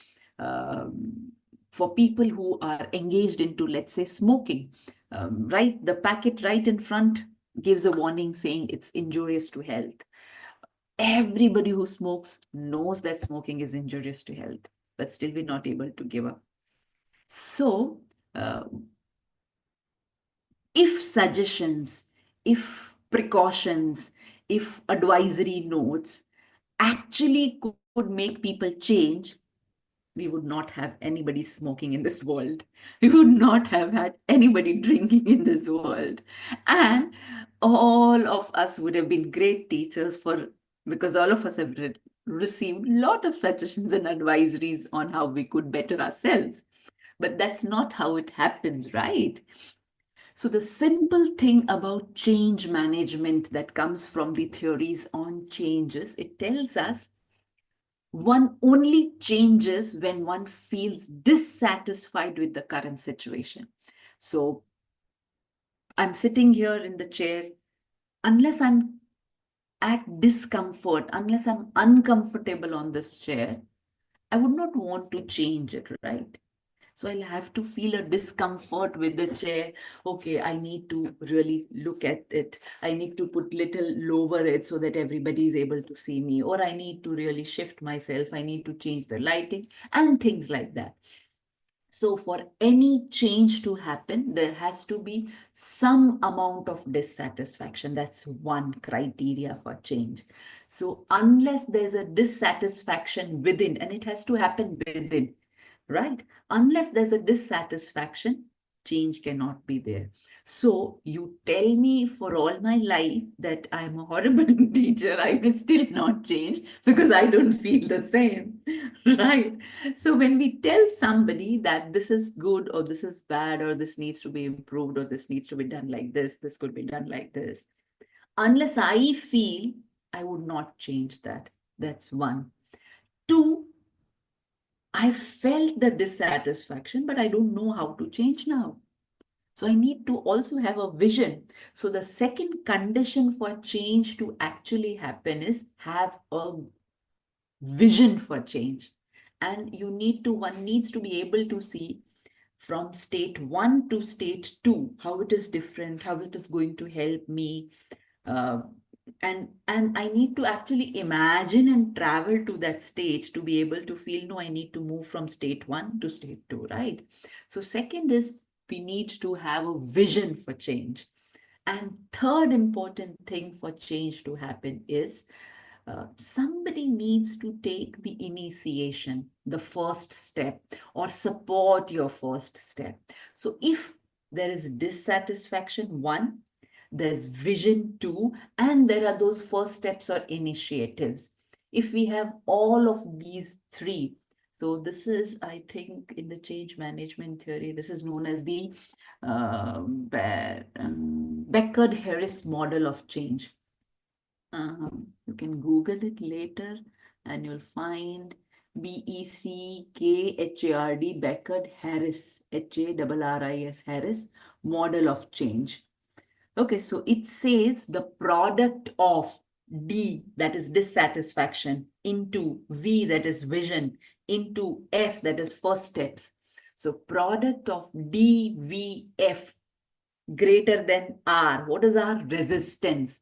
For people who are engaged into, let's say, smoking, right? The packet right in front gives a warning saying it's injurious to health. Everybody who smokes knows that smoking is injurious to health, but still we're not able to give up. So if suggestions, if precautions, if advisory notes actually could make people change, we would not have anybody smoking in this world. We would not have had anybody drinking in this world. And all of us would have been great teachers because all of us have received a lot of suggestions and advisories on how we could better ourselves. But that's not how it happens, right? So the simple thing about change management that comes from the theories on changes, it tells us one only changes when one feels dissatisfied with the current situation. So I'm sitting here in the chair, unless I'm at discomfort, unless I'm uncomfortable on this chair, I would not want to change it, right? So I'll have to feel a discomfort with the chair. Okay, I need to really look at it. I need to put little lower it so that everybody is able to see me, or I need to really shift myself. I need to change the lighting and things like that. So for any change to happen, there has to be some amount of dissatisfaction. That's one criteria for change. So unless there's a dissatisfaction within, and it has to happen within, right? Unless there's a dissatisfaction, change cannot be there. So you tell me for all my life that I'm a horrible teacher, I will still not change because I don't feel the same, right? So when we tell somebody that this is good or this is bad or this needs to be improved or this needs to be done like this could be done like this, unless I feel, I would not change that. That's one. Two, I felt the dissatisfaction, but I don't know how to change now. So I need to also have a vision. So the second condition for change to actually happen is have a vision for change. And one needs to be able to see from state 1 to state 2, how it is different, how it is going to help me. And I need to actually imagine and travel to that state to be able to feel, no, I need to move from state 1 to state 2, right? So second is we need to have a vision for change. And third important thing for change to happen is somebody needs to take the initiation, the first step, or support your first step. So if there is dissatisfaction, 1, there's vision, 2, and there are those first steps or initiatives. If we have all of these 3, so this is, I think, in the change management theory, this is known as the Beckard-Harris model of change. You can Google it later and you'll find BECKHARD, Beckard-Harris, HARRIS, Harris, model of change. Okay, so it says the product of D, that is dissatisfaction, into V, that is vision, into F, that is first steps. So product of D, V, F greater than R. What is our resistance?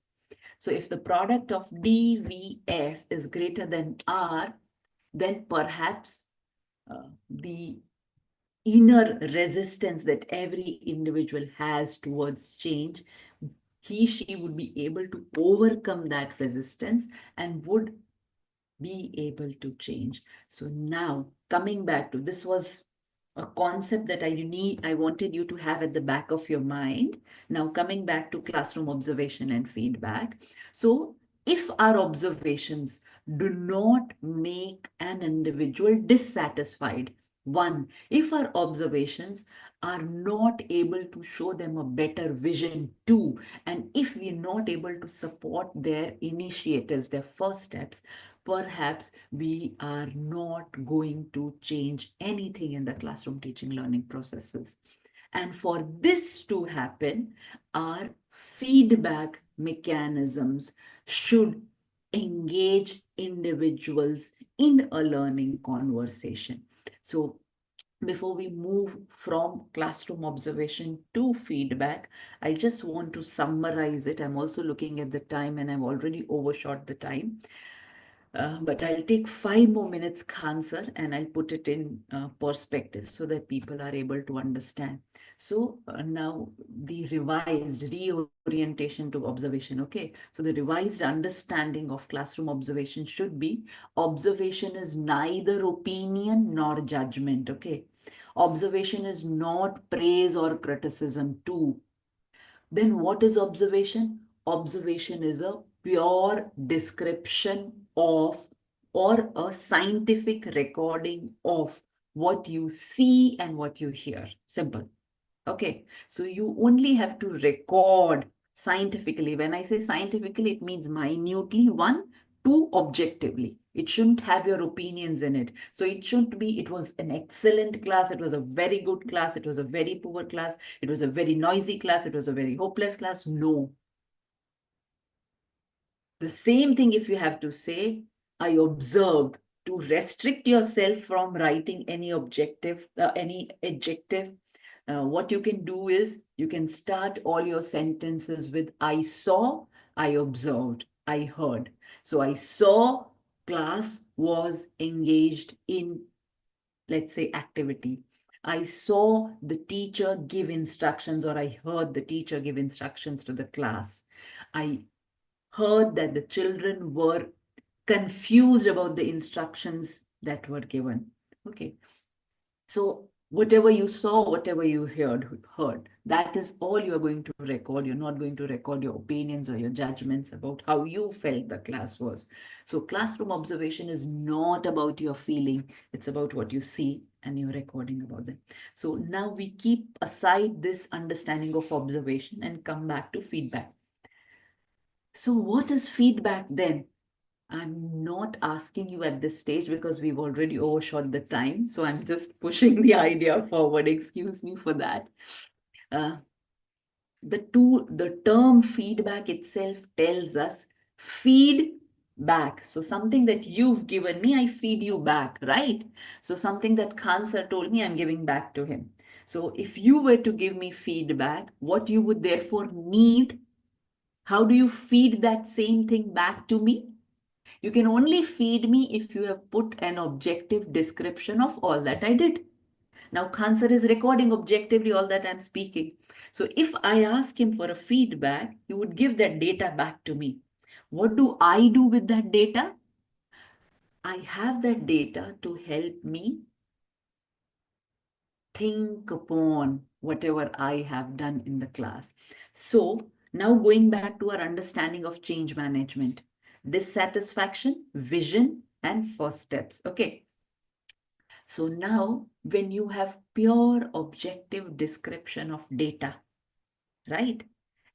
So if the product of D, V, F is greater than R, then perhaps the inner resistance that every individual has towards change, she would be able to overcome that resistance and would be able to change. So now coming back to, this was a concept that I wanted you to have at the back of your mind. Now coming back to classroom observation and feedback. So if our observations do not make an individual dissatisfied, 1, if our observations are not able to show them a better vision, 2, and if we're not able to support their initiatives, their first steps, perhaps we are not going to change anything in the classroom teaching learning processes. And for this to happen, our feedback mechanisms should engage individuals in a learning conversation. So before we move from classroom observation to feedback, I just want to summarize it. I'm also looking at the time and I've already overshot the time. But I'll take 5 more minutes, Khan sir, and I'll put it in perspective so that people are able to understand. So now the revised reorientation to observation, okay? So the revised understanding of classroom observation should be, observation is neither opinion nor judgment, okay? Observation is not praise or criticism too. Then what is observation? Observation is a pure description of or a scientific recording of what you see and what you hear. Simple. Okay. So you only have to record scientifically. When I say scientifically, it means minutely, 1, 2, objectively. It shouldn't have your opinions in it. So it shouldn't be, it was an excellent class, it was a very good class, it was a very poor class, it was a very noisy class, it was a very hopeless class. No. The same thing if you have to say, I observed to restrict yourself from writing any objective, any adjective, what you can do is you can start all your sentences with I saw, I observed, I heard. So I saw class was engaged in, let's say, activity. I saw the teacher give instructions, or I heard the teacher give instructions to the class. I heard that the children were confused about the instructions that were given. Okay. So whatever you saw, whatever you heard, that is all you're going to record. You're not going to record your opinions or your judgments about how you felt the class was. So classroom observation is not about your feeling. It's about what you see and you're recording about them. So now we keep aside this understanding of observation and come back to feedback. So what is feedback then? I'm not asking you at this stage because we've already overshot the time. So I'm just pushing the idea forward. Excuse me for that. The term feedback itself tells us feedback. So something that you've given me, I feed you back, right? So something that Khan sir told me, I'm giving back to him. So if you were to give me feedback, what you would therefore need, how do you feed that same thing back to me? You can only feed me if you have put an objective description of all that I did. Now, Khan sir is recording objectively all that I'm speaking. So if I ask him for a feedback, he would give that data back to me. What do I do with that data? I have that data to help me think upon whatever I have done in the class. So now going back to our understanding of change management, dissatisfaction, vision, and first steps. Okay. So now when you have pure objective description of data, right?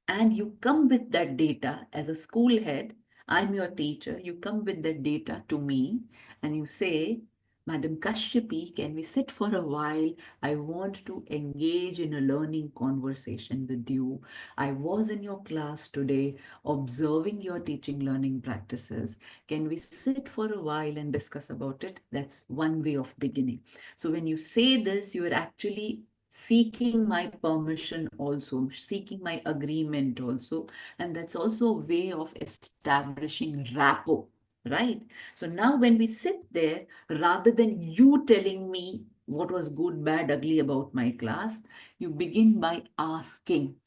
And you come with that data as a school head, I'm your teacher, you come with that data to me and you say, Madam Kashyapi, can we sit for a while? I want to engage in a learning conversation with you. I was in your class today observing your teaching learning practices. Can we sit for a while and discuss about it? That's one way of beginning. So when you say this, you are actually seeking my permission also, seeking my agreement also. And that's also a way of establishing rapport, right? So now when we sit there, rather than you telling me what was good, bad, ugly about my class, you begin by asking,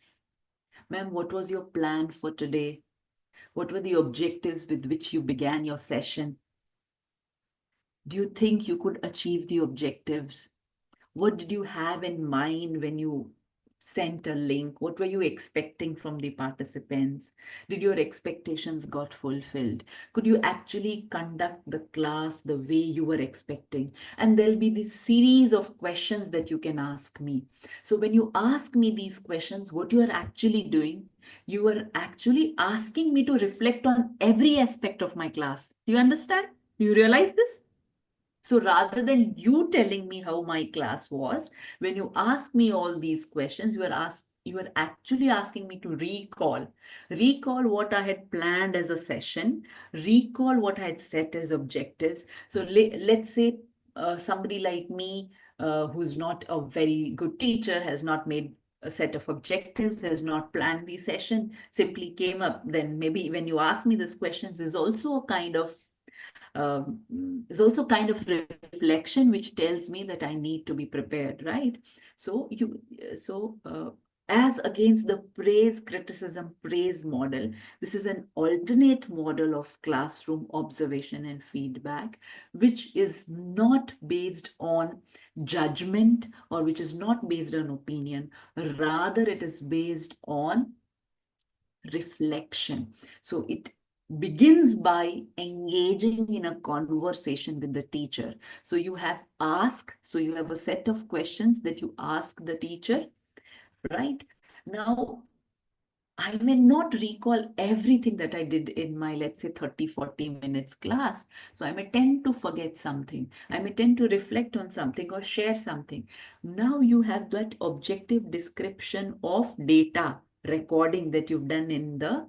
ma'am, what was your plan for today? What were the objectives with which you began your session? Do you think you could achieve the objectives? What did you have in mind when you sent a link? What were you expecting from the participants? Did your expectations got fulfilled? Could you actually conduct the class the way you were expecting? And there'll be this series of questions that you can ask me. So when you ask me these questions, what you are actually doing, you are actually asking me to reflect on every aspect of my class. Do you understand? Do you realize this? So rather than you telling me how my class was, when you ask me all these questions, you are actually asking me to recall what I had planned as a session, recall what I had set as objectives. So let's say somebody like me, who's not a very good teacher, has not made a set of objectives, has not planned the session, simply came up, then maybe when you ask me these questions, there's also a kind of reflection which tells me that I need to be prepared, right? So as against the praise, criticism, praise model, this is an alternate model of classroom observation and feedback, which is not based on judgment or which is not based on opinion. Rather, it is based on reflection. So it begins by engaging in a conversation with the teacher. So you have a set of questions that you ask the teacher, right? Now, I may not recall everything that I did in my, let's say, 30, 40 minutes class. So I may tend to forget something. I may tend to reflect on something or share something. Now you have that objective description of data recording that you've done in the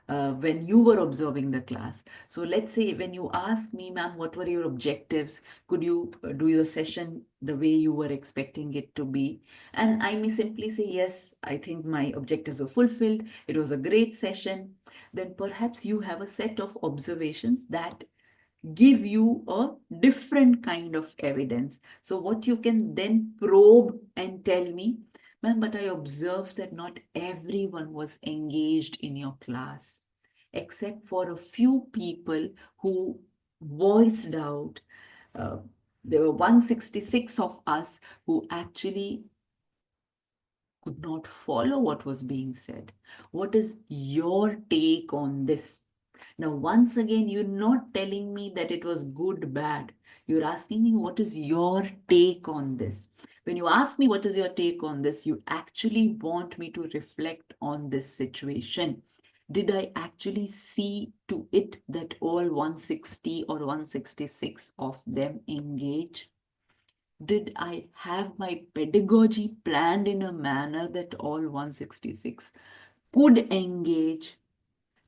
when you were observing the class. So let's say when you ask me, ma'am, what were your objectives? Could you do your session the way you were expecting it to be? And I may simply say, yes, I think my objectives were fulfilled. It was a great session. Then perhaps you have a set of observations that give you a different kind of evidence. So what you can then probe and tell me, ma'am, but I observed that not everyone was engaged in your class, except for a few people who voiced out. There were 166 of us who actually could not follow what was being said. What is your take on this? Now, once again, you're not telling me that it was good, bad. You're asking me, what is your take on this? When you ask me, what is your take on this, you actually want me to reflect on this situation. Did I actually see to it that all 160 or 166 of them engage? Did I have my pedagogy planned in a manner that all 166 could engage?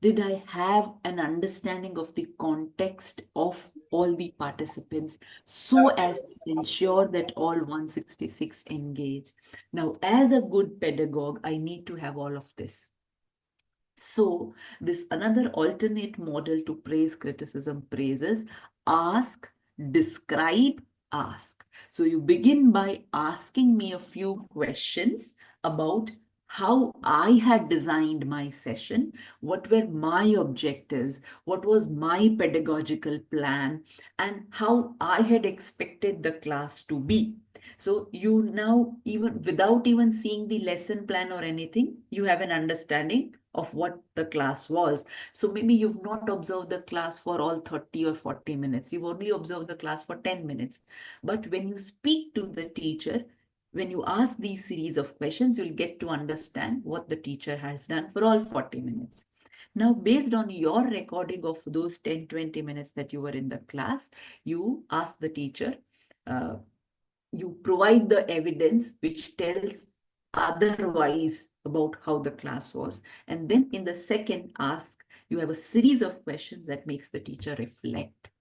Did I have an understanding of the context of all the participants so as to ensure that all 166 engage? Now, as a good pedagogue, I need to have all of this. So, this another alternate model to praise, criticism, praises, ask, describe, ask. So, you begin by asking me a few questions about how I had designed my session, what were my objectives, what was my pedagogical plan, and how I had expected the class to be. So you now, even without even seeing the lesson plan or anything, you have an understanding of what the class was. So maybe you've not observed the class for all 30 or 40 minutes. You've only observed the class for 10 minutes. But when you speak to the teacher, when you ask these series of questions, you'll get to understand what the teacher has done for all 40 minutes. Now, based on your recording of those 10, 20 minutes that you were in the class, you ask the teacher, you provide the evidence which tells otherwise about how the class was. And then in the second ask, you have a series of questions that makes the teacher reflect.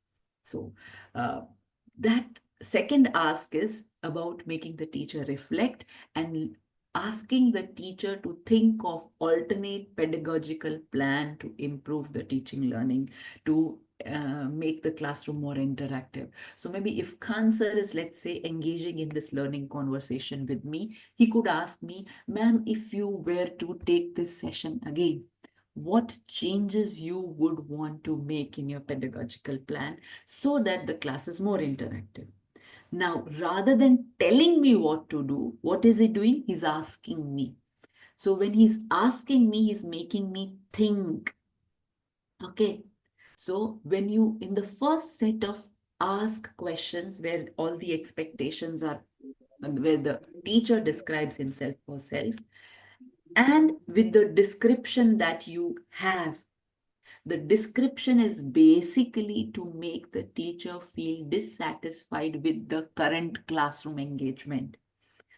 So that second ask is about making the teacher reflect and asking the teacher to think of alternate pedagogical plan to improve the teaching learning, to make the classroom more interactive. So maybe if Khan sir is, let's say, engaging in this learning conversation with me, he could ask me, ma'am, if you were to take this session again, what changes you would want to make in your pedagogical plan so that the class is more interactive. Now, rather than telling me what to do, what is he doing? He's asking me. So when he's asking me, he's making me think. Okay. So when you, in the first set of ask questions where all the expectations are, where the teacher describes himself or herself, and with the description that you have, the description is basically to make the teacher feel dissatisfied with the current classroom engagement.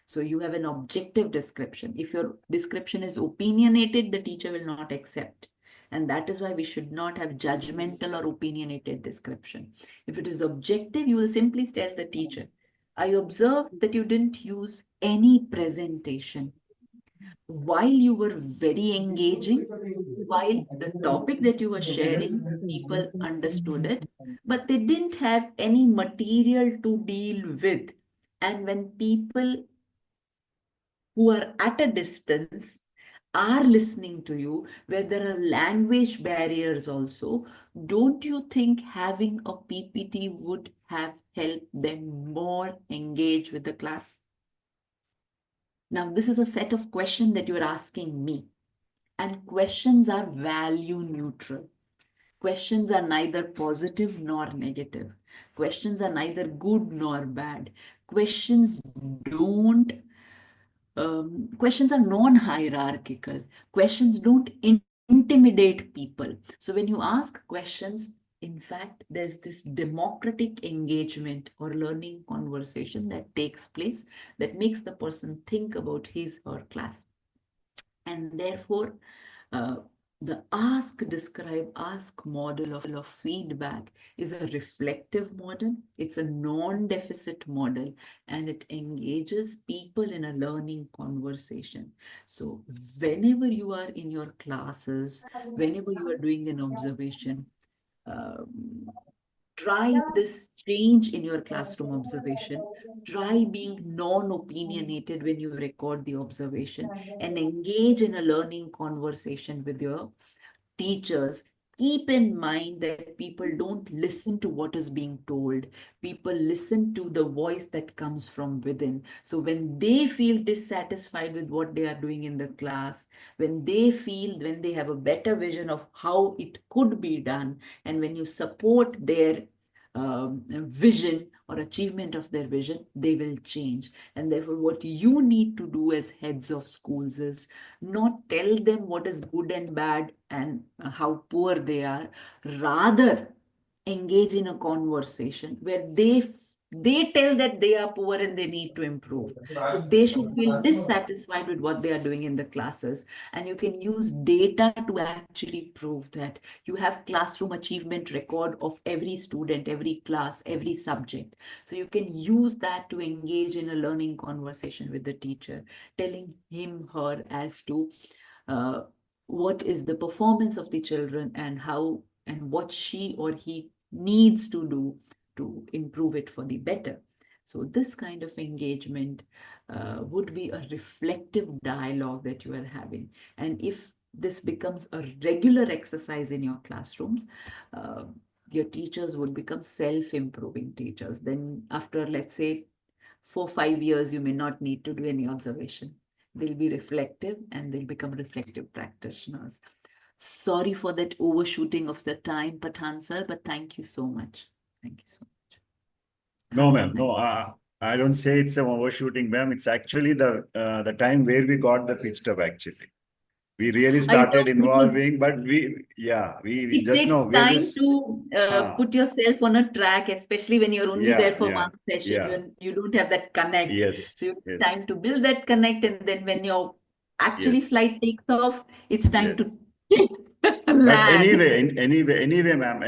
So you have an objective description. If your description is opinionated, the teacher will not accept. And that is why we should not have judgmental or opinionated description. If it is objective, you will simply tell the teacher, I observed that you didn't use any presentation. While you were very engaging, while the topic that you were sharing, people understood it, but they didn't have any material to deal with. And when people who are at a distance are listening to you, where there are language barriers also, don't you think having a PPT would have helped them more engage with the class? Now, this is a set of questions that you're asking me. And questions are value neutral. Questions are neither positive nor negative. Questions are neither good nor bad. Questions are non-hierarchical. Questions don't intimidate people. So when you ask questions, in fact, there's this democratic engagement or learning conversation that takes place that makes the person think about his or her class. And therefore, The ask, describe, ask model of feedback is a reflective model. It's a non-deficit model, and it engages people in a learning conversation. So whenever you are in your classes, whenever you are doing an observation, try this change in your classroom observation. Try being non-opinionated when you record the observation and engage in a learning conversation with your teachers. Keep in mind that people don't listen to what is being told. People listen to the voice that comes from within. So when they feel dissatisfied with what they are doing in the class, when they have a better vision of how it could be done, and when you support their vision or achievement of their vision, they will change. And therefore, what you need to do as heads of schools is not tell them what is good and bad and how poor they are, rather engage in a conversation where they tell that they are poor and they need to improve. So they should feel dissatisfied with what they are doing in the classes. And you can use data to actually prove that. You have classroom achievement record of every student, every class, every subject. So you can use that to engage in a learning conversation with the teacher, telling him, her as to what is the performance of the children and how and what she or he needs to do to improve it for the better. So this kind of engagement would be a reflective dialogue that you are having. And if this becomes a regular exercise in your classrooms, your teachers would become self-improving teachers. Then after, let's say, 4-5 years, you may not need to do any observation. They'll be reflective and they'll become reflective practitioners. Sorry for that overshooting of the time, Pathan sir, but thank you so much. Thank you so much. No, ma'am. No, I don't say it's an overshooting, ma'am. It's actually the time where we got the pitched up, actually. We really started involving, but we it just takes know we are time just to put yourself on a track, especially when you're only there for one session. You don't have that connect. Yes. So you time to build that connect, and then when your actually Yes. flight takes off, it's time to But land. anyway, ma'am,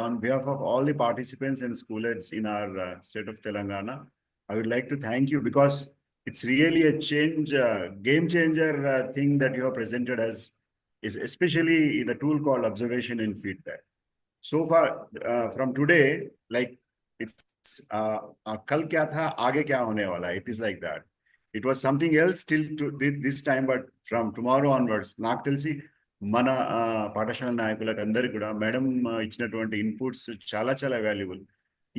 on behalf of all the participants and schoolers in our state of Telangana, I would like to thank you, because it's really a game changer thing that you have presented as, is especially in the tool called observation and feedback. So far, from today, like it's kal kya tha, aage kya hone wala. It is like that. It was something else till to this time, but from tomorrow onwards, నాకు తెలిసి మన పాఠశాల నాయకులకు అందరికీ కూడా madam ఇచ్చినటువంటి inputs చాలా చాలా వాల్యుబుల్.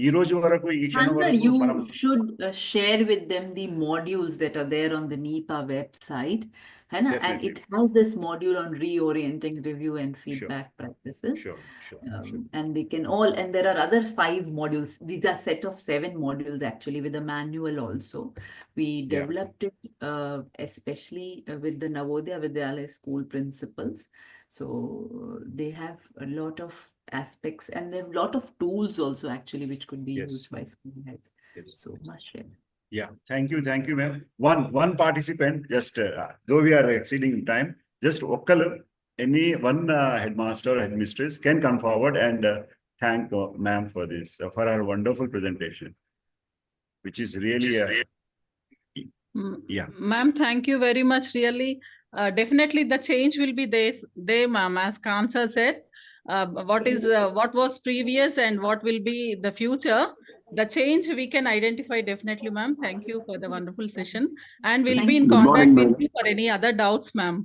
ఈ రోజు వరకు ఈ క్షణం వరకు మనం You should share with them the modules that are there on the NEPA website. And it has this module on reorienting, review, and feedback practices. And they can all, and there are other 5 modules. These are set of 7 modules actually, with a manual also. We developed it especially with the Navodaya Vidyalaya school principals. So they have a lot of aspects, and they have a lot of tools also actually, which could be used by school heads. So must share. Yeah, thank you, ma'am. One participant, just though we are exceeding time, just any one headmaster or headmistress can come forward and thank ma'am for this, for her wonderful presentation, which is really Ma'am, thank you very much. Really, definitely the change will be there, ma'am. As Kansa said, what was previous and what will be the future. The change we can identify definitely, ma'am. Thank you for the wonderful session, and we'll be in contact with you for any other doubts, ma'am.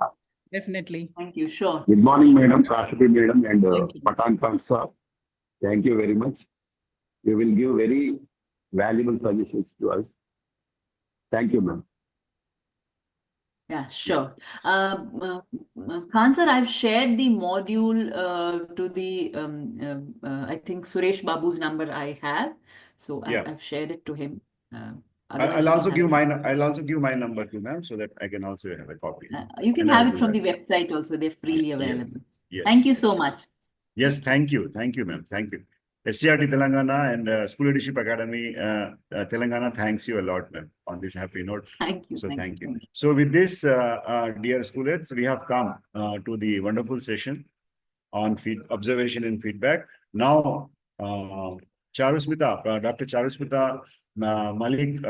Definitely. Thank you. Sure. Good morning, madam, Kashati madam, and Patan Kansa. Thank you very much. You will give very valuable suggestions to us. Thank you, ma'am. Yeah, sure. Khan sir, I've shared the module to the, I think Suresh Babu's number I have. So I've shared it to him. I'll also give my number to ma'am, so that I can also have a copy. You can have it from the website also. They're freely available. Yes. Thank you so much. Yes, thank you, ma'am. Thank you. SCRT Telangana and School Leadership Academy Telangana thanks you a lot, ma'am, on this happy note. Thank you. So thank you. Thank you. So with this, dear schoolmates, we have come to the wonderful session on observation and feedback. Now, Charusmita, Dr. Charusmita Malik,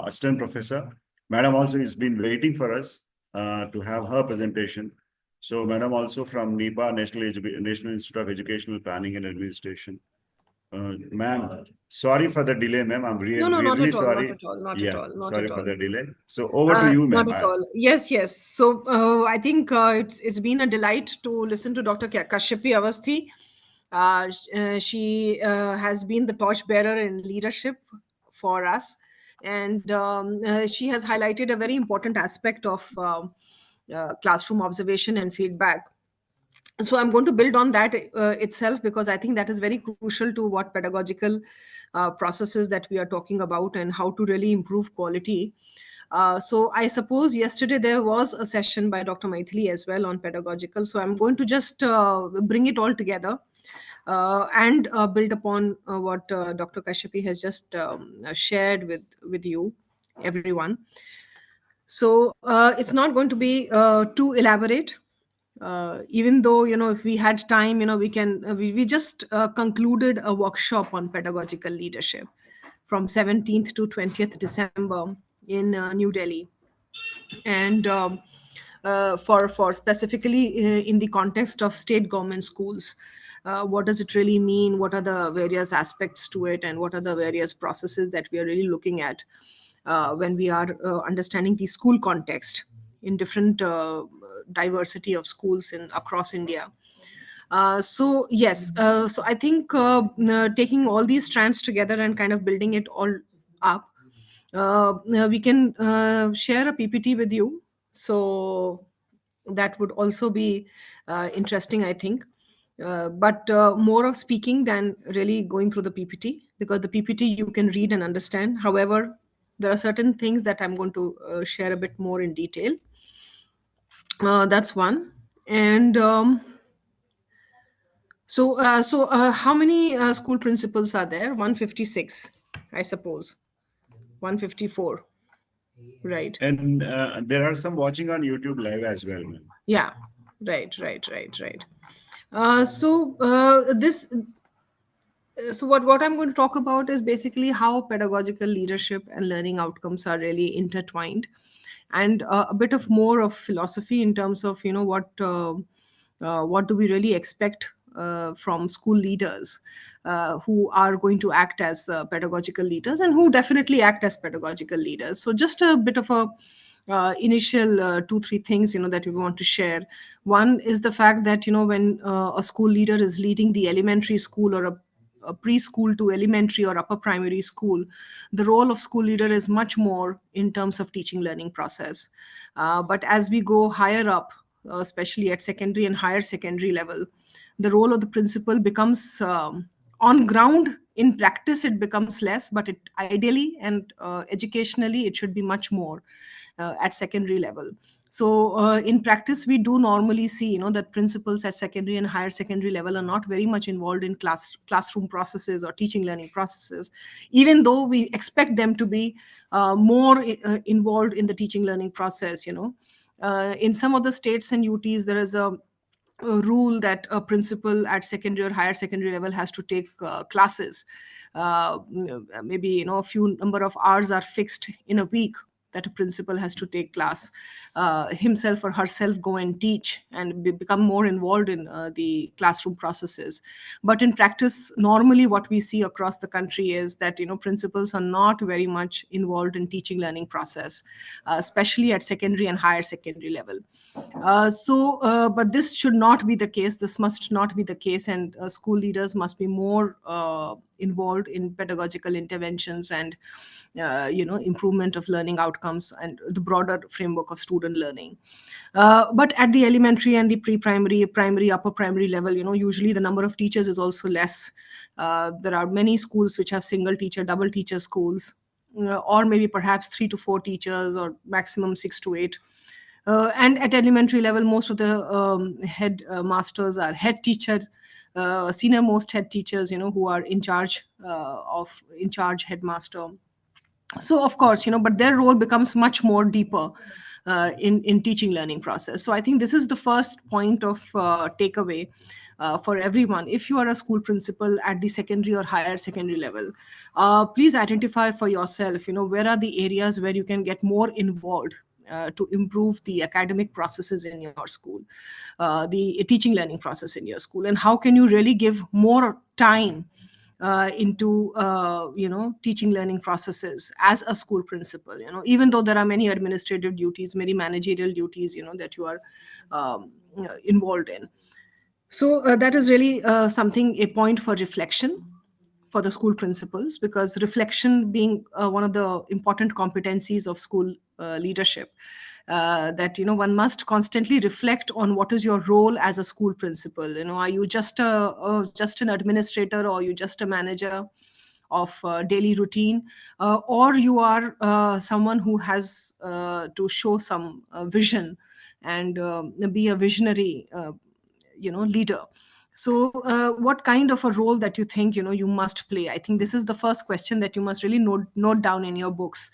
Assistant Professor, Madam also has been waiting for us to have her presentation. So, Madam also from NIPA, National Institute of Educational Planning and Administration. Ma'am, sorry for the delay, ma'am. I'm really, really sorry. Not at all, not Yeah, at all, not sorry at for all. the delay. So over to you, ma'am. Not at all. Yes, yes. So I think it's been a delight to listen to Dr. Kashyapi Avasthi. She has been the torchbearer in leadership for us, and she has highlighted a very important aspect of classroom observation and feedback. So I'm going to build on that itself, because I think that is very crucial to what pedagogical processes that we are talking about and how to really improve quality. So I suppose yesterday there was a session by Dr. Maithili as well on pedagogical. So I'm going to just bring it all together and build upon what Dr. Kashyapi has just shared with you, everyone. So it's not going to be too elaborate. Even though, if we had time, we just concluded a workshop on pedagogical leadership from 17th to 20th December in New Delhi. And for specifically in the context of state government schools, what does it really mean? What are the various aspects to it? And what are the various processes that we are really looking at when we are understanding the school context in different diversity of schools across India. So yes, so I think taking all these strands together and kind of building it all up, we can share a PPT with you. So that would also be interesting, I think. But more of speaking than really going through the PPT, because the PPT you can read and understand. However, there are certain things that I'm going to share a bit more in detail. That's one. And how many school principals are there? 156, I suppose. 154. Right. And there are some watching on YouTube live as well, ma'am. Yeah. Right. So what I'm going to talk about is basically how pedagogical leadership and learning outcomes are really intertwined, and a bit of more of philosophy in terms of what do we really expect from school leaders who are going to act as pedagogical leaders, and who definitely act as pedagogical leaders. So just a bit of a initial 2-3 things that we want to share. One is the fact that when a school leader is leading the elementary school or a preschool to elementary or upper primary school, the role of school leader is much more in terms of teaching learning process. But as we go higher up, especially at secondary and higher secondary level, the role of the principal becomes on ground. In practice, it becomes less, but it ideally and educationally, it should be much more at secondary level. So in practice, we do normally see, that principals at secondary and higher secondary level are not very much involved in classroom processes or teaching learning processes, even though we expect them to be more involved in the teaching learning process. In some of the states and UTs, there is a rule that a principal at secondary or higher secondary level has to take classes. Maybe a few number of hours are fixed in a week that a principal has to take class, himself or herself go and teach and become more involved in the classroom processes. But in practice, normally what we see across the country is that principals are not very much involved in teaching learning process, especially at secondary and higher secondary level. But this should not be the case. This must not be the case, and school leaders must be more involved in pedagogical interventions and improvement of learning outcomes and the broader framework of student learning. But at the elementary and the pre-primary, primary, upper primary level, usually the number of teachers is also less. There are many schools which have single teacher, double teacher schools, or maybe perhaps 3 to 4 teachers, or maximum 6 to 8. And at elementary level, most of the head masters are head teacher senior most head teachers, who are in charge headmaster. So of course, but their role becomes much more deeper in teaching learning process. So I think this is the first point of takeaway for everyone. If you are a school principal at the secondary or higher secondary level, please identify for yourself, where are the areas where you can get more involved to improve the academic processes in your school, the teaching learning process in your school, and how can you really give more time into teaching learning processes as a school principal, even though there are many administrative duties, many managerial duties, that you are involved in. So that is really a point for reflection for the school principals, because reflection being one of the important competencies of school leadership, that one must constantly reflect on what is your role as a school principal. Are you just an administrator, or are you just a manager of daily routine, or you are someone who has to show some vision and be a visionary leader. So what kind of a role that you think you must play? I think this is the first question that you must really note down in your books,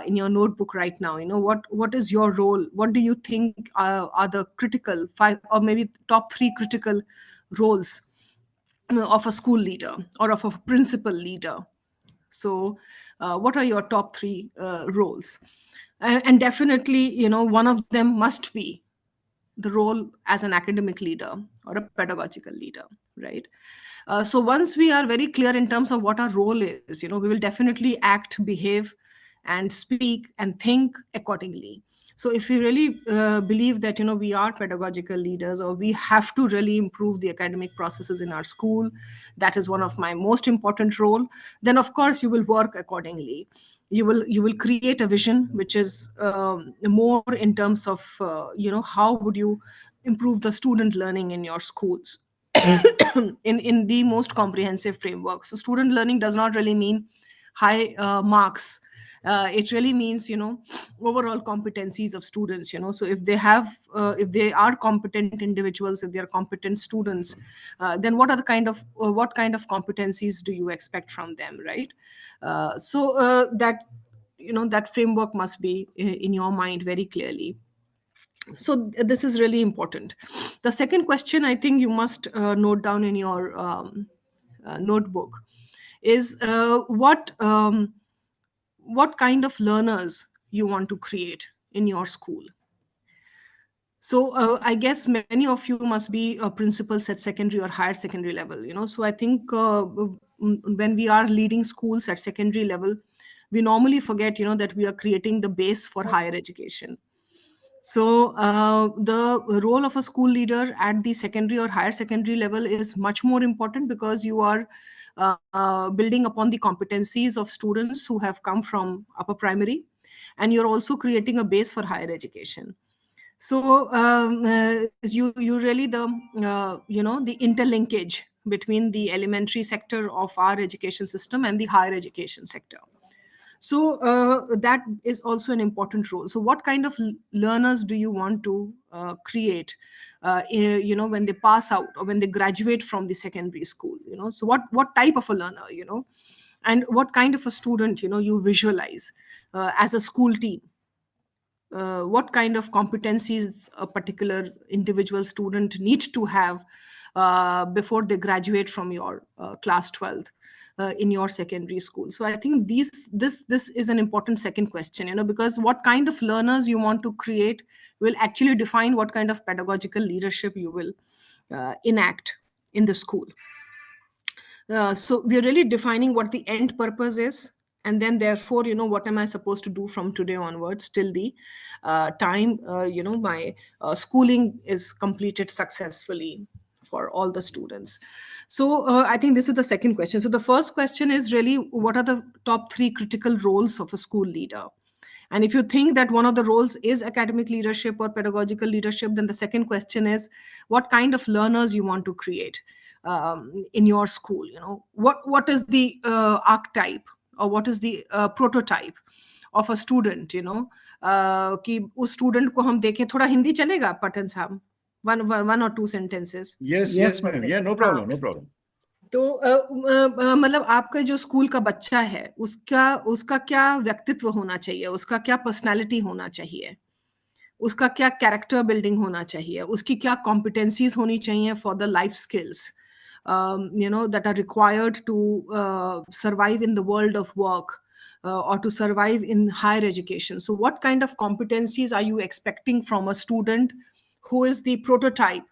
in your notebook right now. What is your role? What do you think are the critical 5 or maybe top 3 critical roles of a school leader or of a principal leader? So what are your top 3 roles? And definitely, one of them must be the role as an academic leader or a pedagogical leader, right? So once we are very clear in terms of what our role is, we will definitely act, behave, and speak and think accordingly. So if we really believe that we are pedagogical leaders, or we have to really improve the academic processes in our school, that is one of my most important role, then of course you will work accordingly. You will create a vision which is more in terms of how would you improve the student learning in your schools in the most comprehensive framework. So student learning does not really mean high marks. It really means overall competencies of students. So if they are competent individuals, if they are competent students, then what kind of competencies do you expect from them, right? So that framework must be in your mind very clearly. So this is really important. The second question I think you must note down in your notebook is what kind of learners you want to create in your school. So I guess many of you must be principals at secondary or higher secondary level. So I think when we are leading schools at secondary level, we normally forget that we are creating the base for higher education. So the role of a school leader at the secondary or higher secondary level is much more important, because you are building upon the competencies of students who have come from upper primary, and you're also creating a base for higher education. So you really the the interlinkage between the elementary sector of our education system and the higher education sector. So that is also an important role. So what kind of learners do you want to create when they pass out or when they graduate from the secondary school? So what type of a learner, and what kind of a student you visualize as a school team? What kind of competencies a particular individual student needs to have before they graduate from your class 12th in your secondary school. So I think this is an important second question, because what kind of learners you want to create will actually define what kind of pedagogical leadership you will enact in the school. So we're really defining what the end purpose is, and then therefore what am I supposed to do from today onwards till the time my schooling is completed successfully for all the students. So I think this is the second question. So the first question is really, what are the top 3 critical roles of a school leader? And if you think that one of the roles is academic leadership or pedagogical leadership, then the second question is, what kind of learners you want to create in your school? What is the archetype, or what is the prototype of a student? कि उस student को हम देखें, थोड़ा हिंदी चलेगा पठन साहब, one or two sentences. Yes, ma'am. Yeah, no problem, no problem. तो मतलब आपका जो स्कूल का बच्चा है उसका क्या व्यक्तित्व होना चाहिए, उसका क्या पर्सनालिटी होना चाहिए, उसका क्या कैरेक्टर बिल्डिंग होना चाहिए, उसकी क्या कॉम्पिटेंसीज होनी चाहिए for the life skills that are required to survive in the world of work or to survive in higher education. So what kind of competencies are you expecting from a student who is the prototype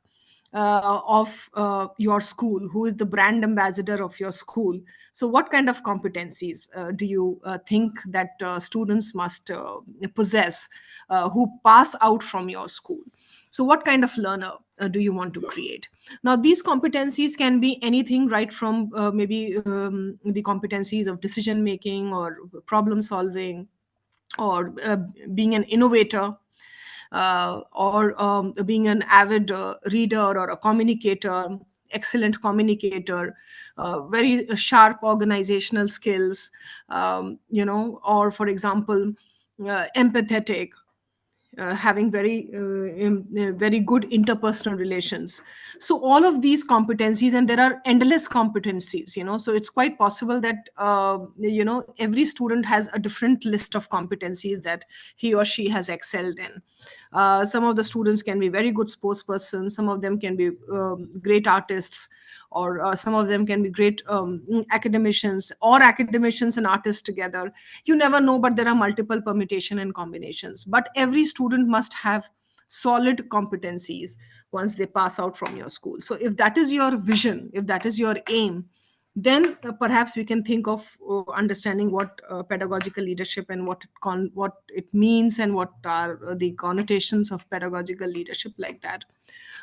of your school, who is the brand ambassador of your school? So what kind of competencies do you think that students must possess who pass out from your school? So what kind of learner do you want to create? Now, these competencies can be anything, right from maybe the competencies of decision making or problem solving, or being an innovator, or being an avid reader or a communicator, excellent communicator, very sharp organizational skills, or for example, empathetic, having very good interpersonal relations. So all of these competencies, and there are endless competencies, so it's quite possible that every student has a different list of competencies that he or she has excelled in. Some of the students can be very good sports persons, some of them can be great artists, or some of them can be great academicians, or academicians and artists together. You never know, but there are multiple permutation and combinations. But every student must have solid competencies once they pass out from your school. So if that is your vision, if that is your aim, then perhaps we can think of understanding what pedagogical leadership and what it means, and what are the connotations of pedagogical leadership like that.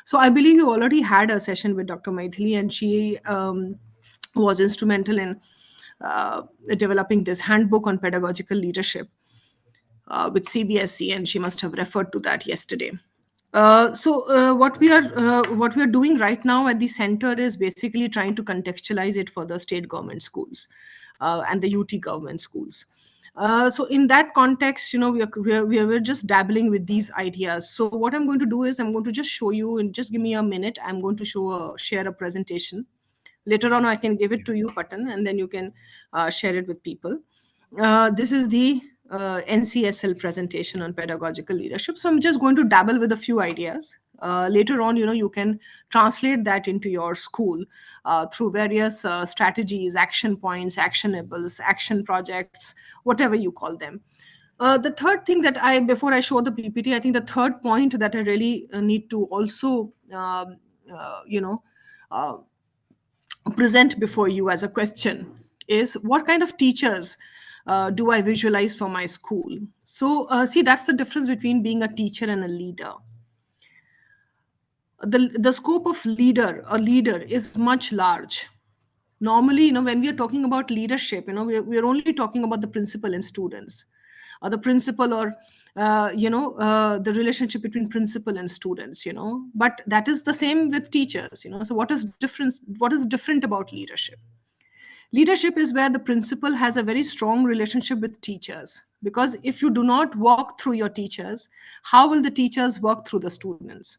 So I believe you already had a session with Dr. Maithili, and she was instrumental in developing this handbook on pedagogical leadership with CBSE, and she must have referred to that yesterday. So what we are doing right now at the center is basically trying to contextualize it for the state government schools and the UT government schools. So in that context, we're just dabbling with these ideas. So what I'm going to do is I'm going to just show you, and just give me a minute. I'm going to share a presentation. Later on, I can give it to you, Patan, and then you can share it with people. This is the NCSL presentation on pedagogical leadership. So I'm just going to dabble with a few ideas. Later on, you can translate that into your school through various strategies, action points, actionables, action projects, whatever you call them. The third thing that before I show the PPT, I think the third point that I really need to also, present before you as a question is, what kind of teachers do I visualize for my school? So see, that's the difference between being a teacher and a leader. The scope of a leader is much large. Normally, when we are talking about leadership, we are only talking about the principal and students, or the principal, or the relationship between principal and students, but that is the same with teachers. So what is different about leadership? Leadership is where the principal has a very strong relationship with teachers, because if you do not walk through your teachers, how will the teachers work through the students,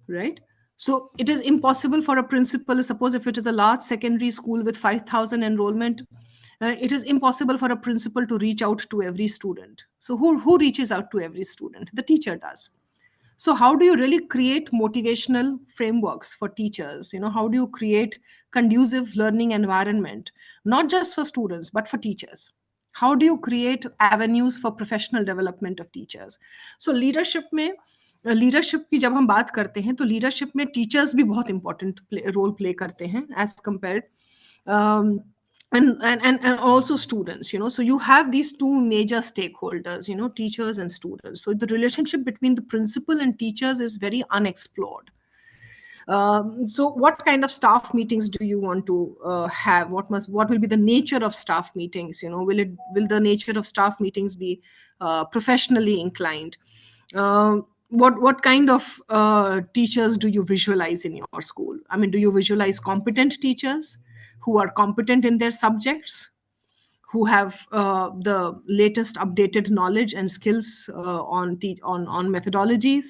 right? So it is impossible for a principal, suppose if it is a large secondary school with 5,000 enrollment, it is impossible for a principal to reach out to every student. So who reaches out to every student? The teacher does. So how do you really create motivational frameworks for teachers? How do you create conducive learning environment, not just for students, but for teachers? How do you create avenues for professional development of teachers? So leadership की जब हम बात करते हैं, तो leadership में teachers भी बहुत इंपॉर्टेंट रोल प्ले करते हैं as compared, and also students. So you have these two major stakeholders, teachers and students. So the relationship between the principal and teachers is very unexplored. So what kind of staff meetings do you want to have? What will be the nature of staff meetings? Will the nature of staff meetings be professionally inclined? What kind of teachers do you visualize in your school? I mean, do you visualize competent teachers who are competent in their subjects, who have the latest updated knowledge and skills on methodologies?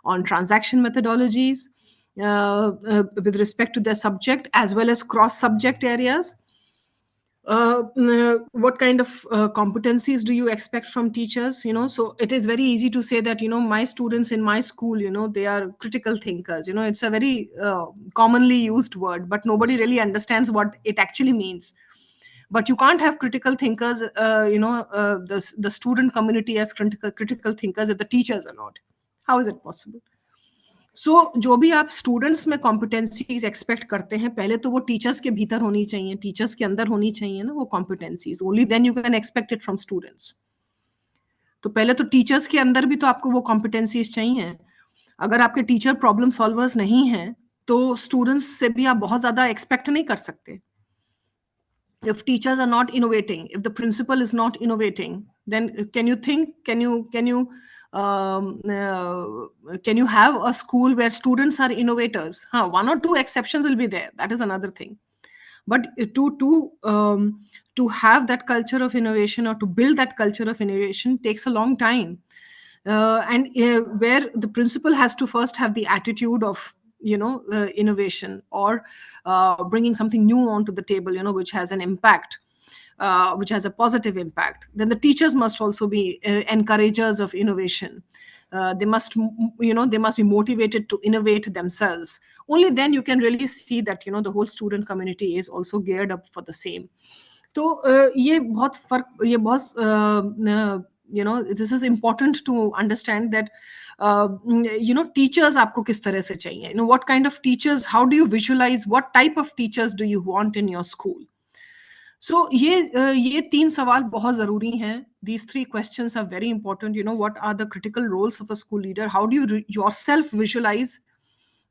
on transaction methodologies with respect to their subject as well as cross subject areas. What kind of competencies do you expect from teachers? So it is very easy to say that my students in my school, they are critical thinkers. It's a very commonly used word, but nobody really understands what it actually means. But you can't have critical thinkers, the student community as critical thinkers if the teachers are not. How is it possible? सो जो भी आप students में competencies expect करते हैं, पहले तो वो teachers के भीतर होनी चाहिए, टीचर्स के अंदर होनी चाहिए ना वो competencies. Only then you can expect it from students. तो पहले तो टीचर्स के अंदर भी तो आपको वो कॉम्पिटेंसीज चाहिए. अगर आपके टीचर प्रॉब्लम सॉल्वर्स नहीं हैं तो स्टूडेंट्स से भी आप बहुत ज्यादा एक्सपेक्ट नहीं कर सकते. If teachers are not innovating, if the principal is not innovating, then can you have a school where students are innovators? One or two exceptions will be there. That is another thing. But to have that culture of innovation or to build that culture of innovation takes a long time. And where the principal has to first have the attitude of innovation or bringing something new onto the table, which has an impact, which has a positive impact. Then the teachers must also be encouragers of innovation. They must be motivated to innovate themselves. Only then you can really see that the whole student community is also geared up for the same. So this is important to understand that teachers आपको किस तरह से चाहिए, what kind of teachers, how do you visualize, what type of teachers do you want in your school? So ये तीन सवाल बहुत जरूरी हैं. These three questions are very important. What are the critical roles of a school leader? How do you yourself visualize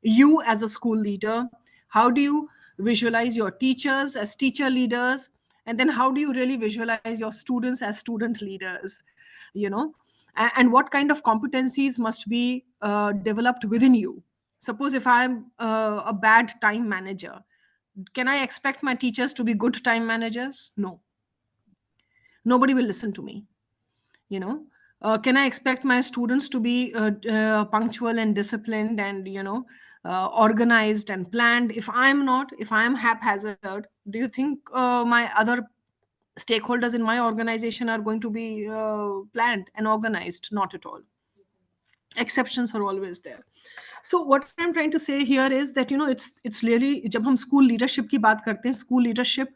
you as a school leader? How do you visualize your teachers as teacher leaders? And then how do you really visualize your students as student leaders? And what kind of competencies must be developed within you? Suppose if I'm a bad time manager, can I expect my teachers to be good time managers? No. Nobody will listen to me. Can I expect my students to be punctual and disciplined and organized and planned? If I'm not, if I'm haphazard, do you think my other stakeholders in my organization are going to be planned and organized? Not at all. Exceptions are always there. So what I'm trying to say here is that it's really, जब हम school leadership की बात करते हैं, school leadership,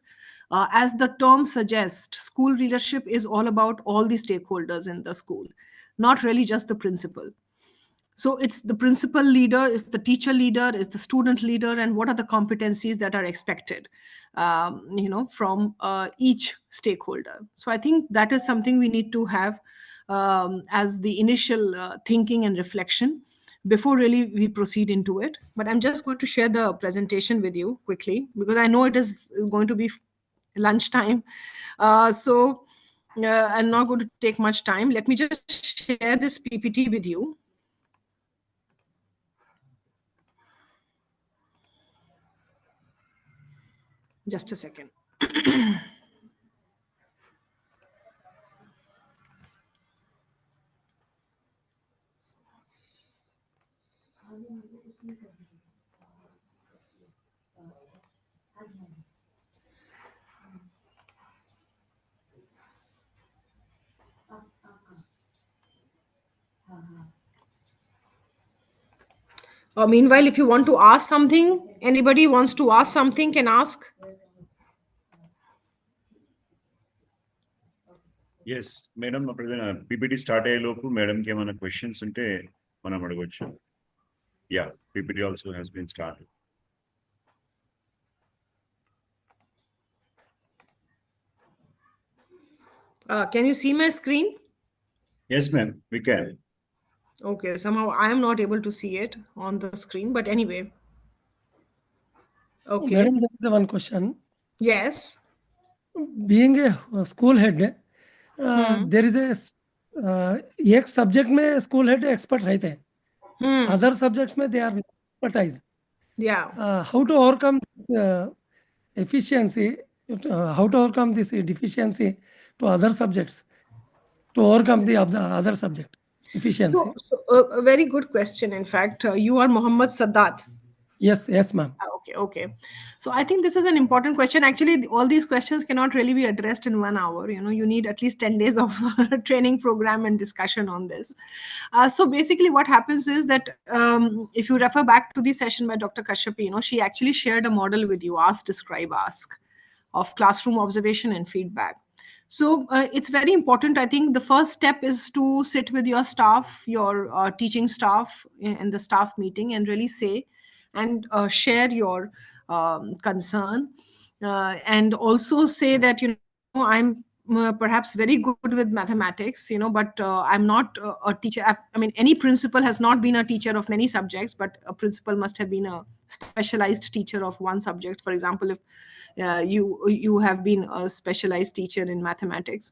as the term suggests, school leadership is all about all the stakeholders in the school, not really just the principal. So it's the principal leader, is the teacher leader, is the student leader, and what are the competencies that are expected, from each stakeholder. So I think that is something we need to have as the initial thinking and reflection before really we proceed into it. But I'm just going to share the presentation with you quickly because I know it is going to be lunchtime. So I'm not going to take much time. Let me just share this PPT with you. Just a second. Meanwhile, if you want to ask something, anybody wants to ask something can ask. Yes, Madam, PPT start ayalopu Madam ki emana questions unte manam adagachu. Yeah, PPT also has been started. Can you see my screen? Yes, ma'am, we can. Okay, somehow I am not able to see it on the screen, but anyway. Okay. Madam, there is one question. Yes. Being a school head, there is a एक subject में school head expert रहते हैं. Other subjects में they are expertise. Yeah. How to overcome efficiency? How to overcome this deficiency to other subjects? To overcome the other subject. efficiency. So a very good question. In fact, you are Muhammad Sadat. Yes, ma'am. Okay. So I think this is an important question. Actually, all these questions cannot really be addressed in 1 hour. You need at least 10 days of training program and discussion on this. So basically what happens is that if you refer back to the session by Dr. Kashyap, she actually shared a model with you, ask, describe, ask, of classroom observation and feedback. So it's very important. I think the first step is to sit with your staff, your teaching staff in the staff meeting, and really say and share your concern, and also say that I'm perhaps very good with mathematics, but I'm not a teacher. I mean, any principal has not been a teacher of many subjects, but a principal must have been a specialized teacher of one subject. For example, if you have been a specialized teacher in mathematics,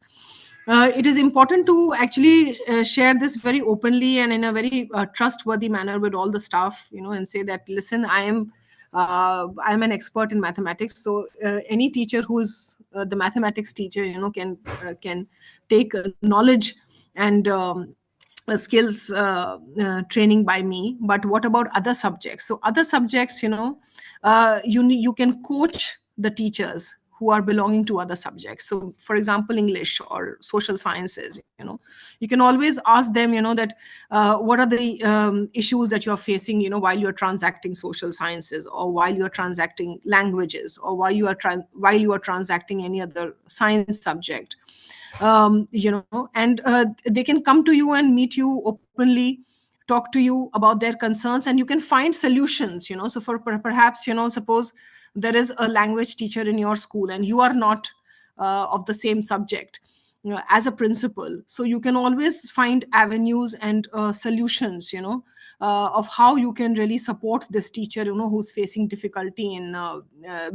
it is important to actually share this very openly and in a very trustworthy manner with all the staff, and say that, listen, I'm an expert in mathematics. So any teacher who's the mathematics teacher, can take knowledge and skills training by me. But what about other subjects? So other subjects, you can coach the teachers who are belonging to other subjects. So for example, English or social sciences, you can always ask them, that what are the issues that you're facing, while you're transacting social sciences, or while you're transacting languages, or while you are transacting any other science subject. And they can come to you and meet you openly, talk to you about their concerns, and you can find solutions. So for perhaps, suppose there is a language teacher in your school and you are not of the same subject as a principal. So you can always find avenues and solutions, of how you can really support this teacher, who's facing difficulty in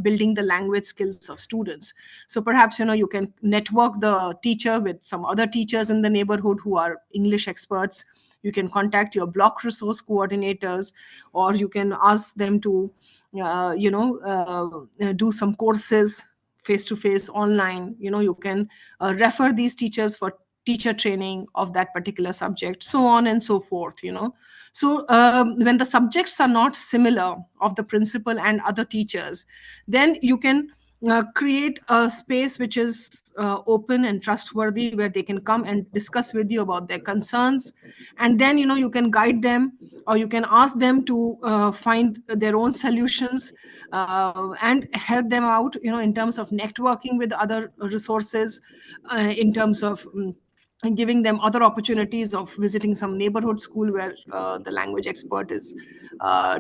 building the language skills of students. So perhaps, you can network the teacher with some other teachers in the neighborhood who are English experts. You can contact your block resource coordinators, or you can ask them to do some courses face-to-face online. You can refer these teachers for teacher training of that particular subject, so on and so forth. So when the subjects are not similar of the principal and other teachers, then you can create a space which is open and trustworthy, where they can come and discuss with you about their concerns. And then you can guide them, or you can ask them to find their own solutions, and help them out, in terms of networking with other resources, in terms of and giving them other opportunities of visiting some neighborhood school where the language expert is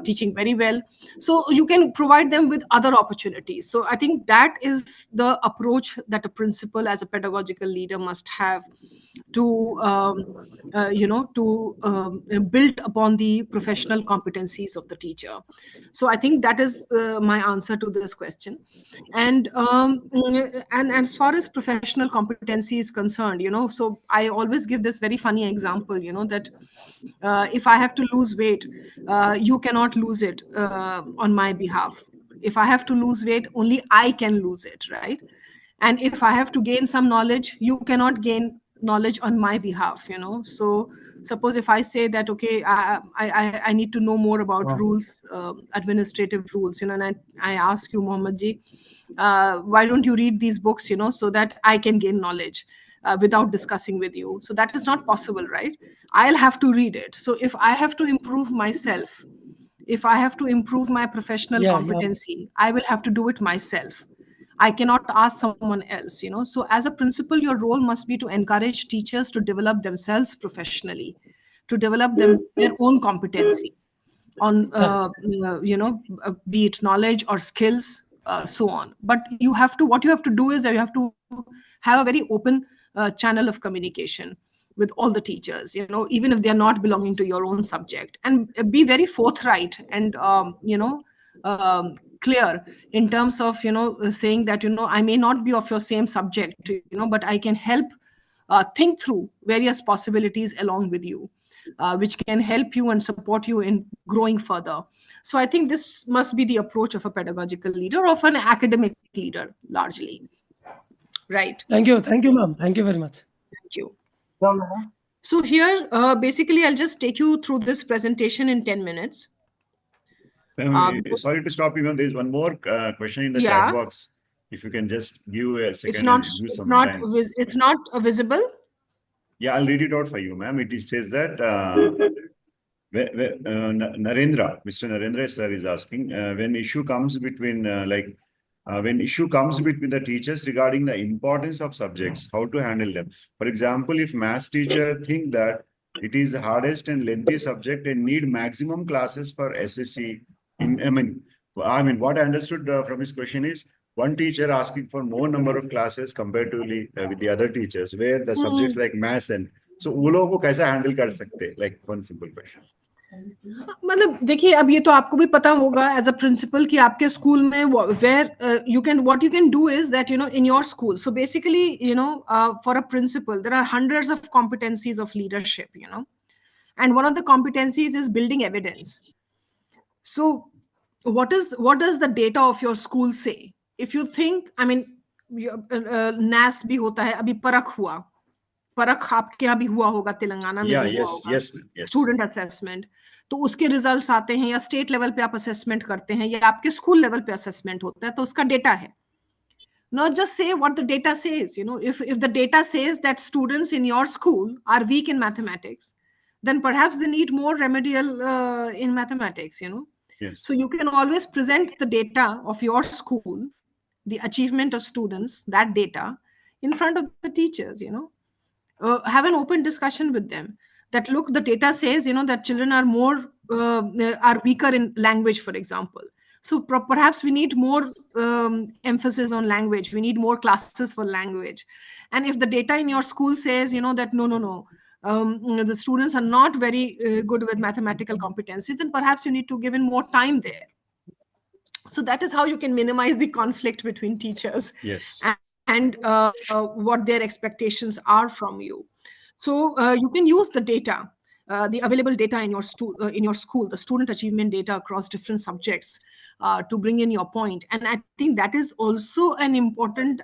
teaching very well. So you can provide them with other opportunities. So I think that is the approach that a principal as a pedagogical leader must have to build upon the professional competencies of the teacher. So I think that is my answer to this question. And as far as professional competency is concerned, so I always give this very funny example, that if I have to lose weight, you cannot lose it on my behalf. If I have to lose weight, only I can lose it, right? And if I have to gain some knowledge, you cannot gain knowledge on my behalf. So suppose if I say that, okay, I need to know more about rules, administrative rules, and I ask you, Mohammed ji, why don't you read these books, so that I can gain knowledge without discussing with you? So that is not possible, right? I'll have to read it. So if I have to improve myself, if I have to improve my professional competency, I will have to do it myself. I cannot ask someone else. So as a principal, your role must be to encourage teachers to develop themselves professionally, to develop their own competencies on, be it knowledge or skills, so on. But what you have to do is that you have to have a very open channel of communication with all the teachers, even if they're not belonging to your own subject, and be very forthright and, clear in terms of, saying that, I may not be of your same subject, but I can help think through various possibilities along with you, which can help you and support you in growing further. So I think this must be the approach of a pedagogical leader, of an academic leader, largely. Right. Thank you, ma'am. Thank you very much. Thank you. So here, basically, I'll just take you through this presentation in 10 minutes. Sorry to stop you, ma'am. There's one more question in the chat box. If you can just give a second and give some time. It's not visible. Yeah, I'll read it out for you, ma'am. It says that Narendra, Mr. Narendra sir is asking, when issue comes between when issue comes between the teachers regarding the importance of subjects, how to handle them. For example, if maths teacher think that it is the hardest and lengthy subject and need maximum classes for SSC. I mean, what I understood from his question is one teacher asking for more number of classes comparatively with the other teachers, where the subjects like maths and so वो लोगों को कैसे handle कर सकते हैं? Like one simple question. मतलब देखिए अब ये तो आपको भी पता होगा एज अ प्रिंसिपल कि आपके स्कूल में where you can what you can do is that you know in your school so basically you know for a principal there are hundreds of competencies of leadership you know and one of the competencies is building evidence. So what does the data of your school say? If you think, I mean, NAS भी होता है, अभी परख हुआ, परख आपके यहाँ भी हुआ होगा, तेलंगाना में भी हुआ होगा, स्टूडेंट असेसमेंट, तो उसके रिजल्ट्स आते हैं, या स्टेट लेवल पे आप असेसमेंट करते हैं, या आपके स्कूल लेवल पे असेसमेंट होता है, तो उसका डेटा है. Not just say what the data says, you know, if the data says that students in your school are weak in mathematics, then perhaps they need more remedial in mathematics, you know. Yes. So you can always present the data of your school, the achievement of students, that data in front of the teachers, you know. Have an open discussion with them that look, the data says, you know, that children are more are weaker in language, for example. So perhaps we need more emphasis on language. We need more classes for language. And if the data in your school says, you know, that no, the students are not very good with mathematical competencies, then perhaps you need to give in more time there. So that is how you can minimize the conflict between teachers. Yes. And what their expectations are from you. So you can use the data, the available data in your school, the student achievement data across different subjects to bring in your point. And I think that is also an important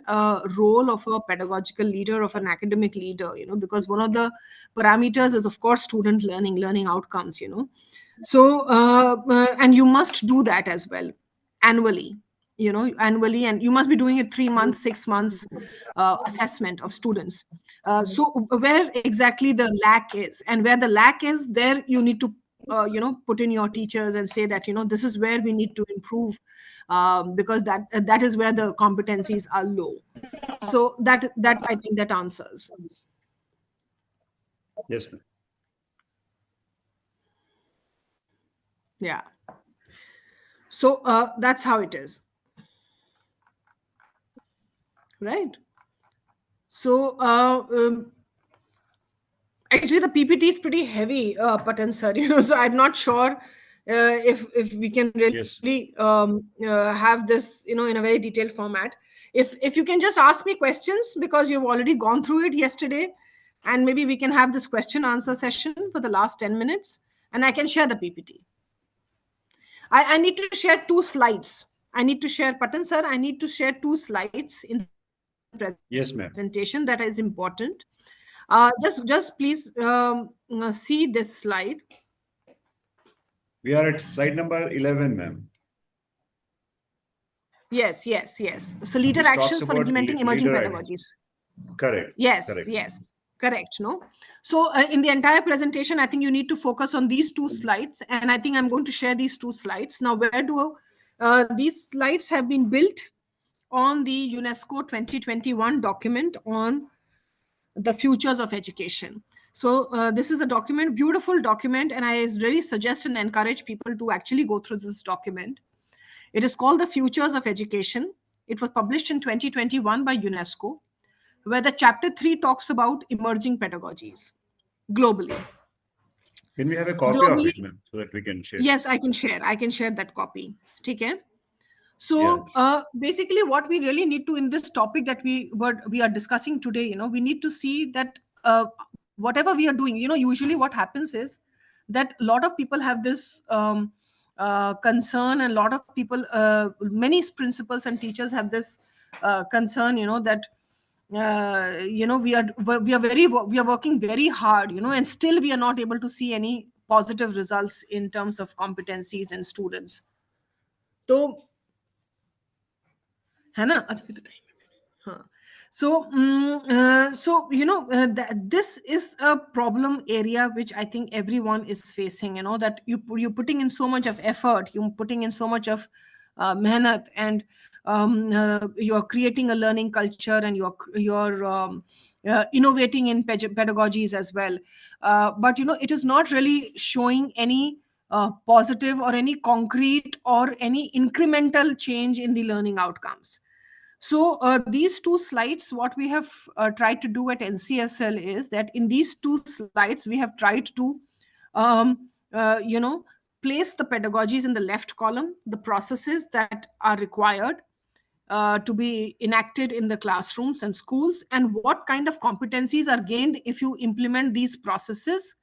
role of a pedagogical leader, of an academic leader, you know, because one of the parameters is, of course, student learning outcomes, you know. So, and you must do that as well annually, you know, and you must be doing it 3 months, 6 months assessment of students. So where exactly the lack is, and where the lack is, there you need to you know, put in your teachers and say that, you know, this is where we need to improve, because that is where the competencies are low. So that I think that answers. Yes, ma'am. Yeah. So that's how it is. Right. So actually the PPT is pretty heavy, Patan sir, you know, so I'm not sure if we can really have this, you know, in a very detailed format. If you can just ask me questions, because you've already gone through it yesterday, and maybe we can have this question answer session for the last 10 minutes, and I can share the PPT. I need to share 2 slides. I need to share, Patan sir, I need to share 2 slides in the presentation. That is important. Just please see this slide. We are at slide number 11, ma'am. Yes. So leader actions for implementing emerging pedagogies. Correct. Yes. Correct. No. So in the entire presentation, I think you need to focus on these 2 slides, and I think I'm going to share these 2 slides. Now, where do these slides have been built on the UNESCO 2021 document on the futures of education. So this is a document, beautiful document, and I really suggest and encourage people to actually go through this document. It is called The Futures of Education. It was published in 2021 by UNESCO, where the chapter 3 talks about emerging pedagogies globally. Can we have a copy of it, ma'am, so that we can share? Yes, I can share that copy. Okay. So basically what we really need to, in this topic that we are discussing today, you know, we need to see that whatever we are doing, you know, usually what happens is that a lot of people have this concern, and a lot of people, many principals and teachers have this concern, you know, that we are working very hard, and still we are not able to see any positive results in terms of competencies in students. So, है ना? हाँ. So, this is a problem area which I think everyone is facing, that you're putting in so much of effort, you're putting in so much of mehnat, and you're creating a learning culture, and you're innovating in pedagogies as well. But, it is not really showing any positive or any concrete or any incremental change in the learning outcomes. So these two slides, what we have tried to do at NCSL is that in these two slides, we have tried to, place the pedagogies in the left column, the processes that are required to be enacted in the classrooms and schools, and what kind of competencies are gained if you implement these processes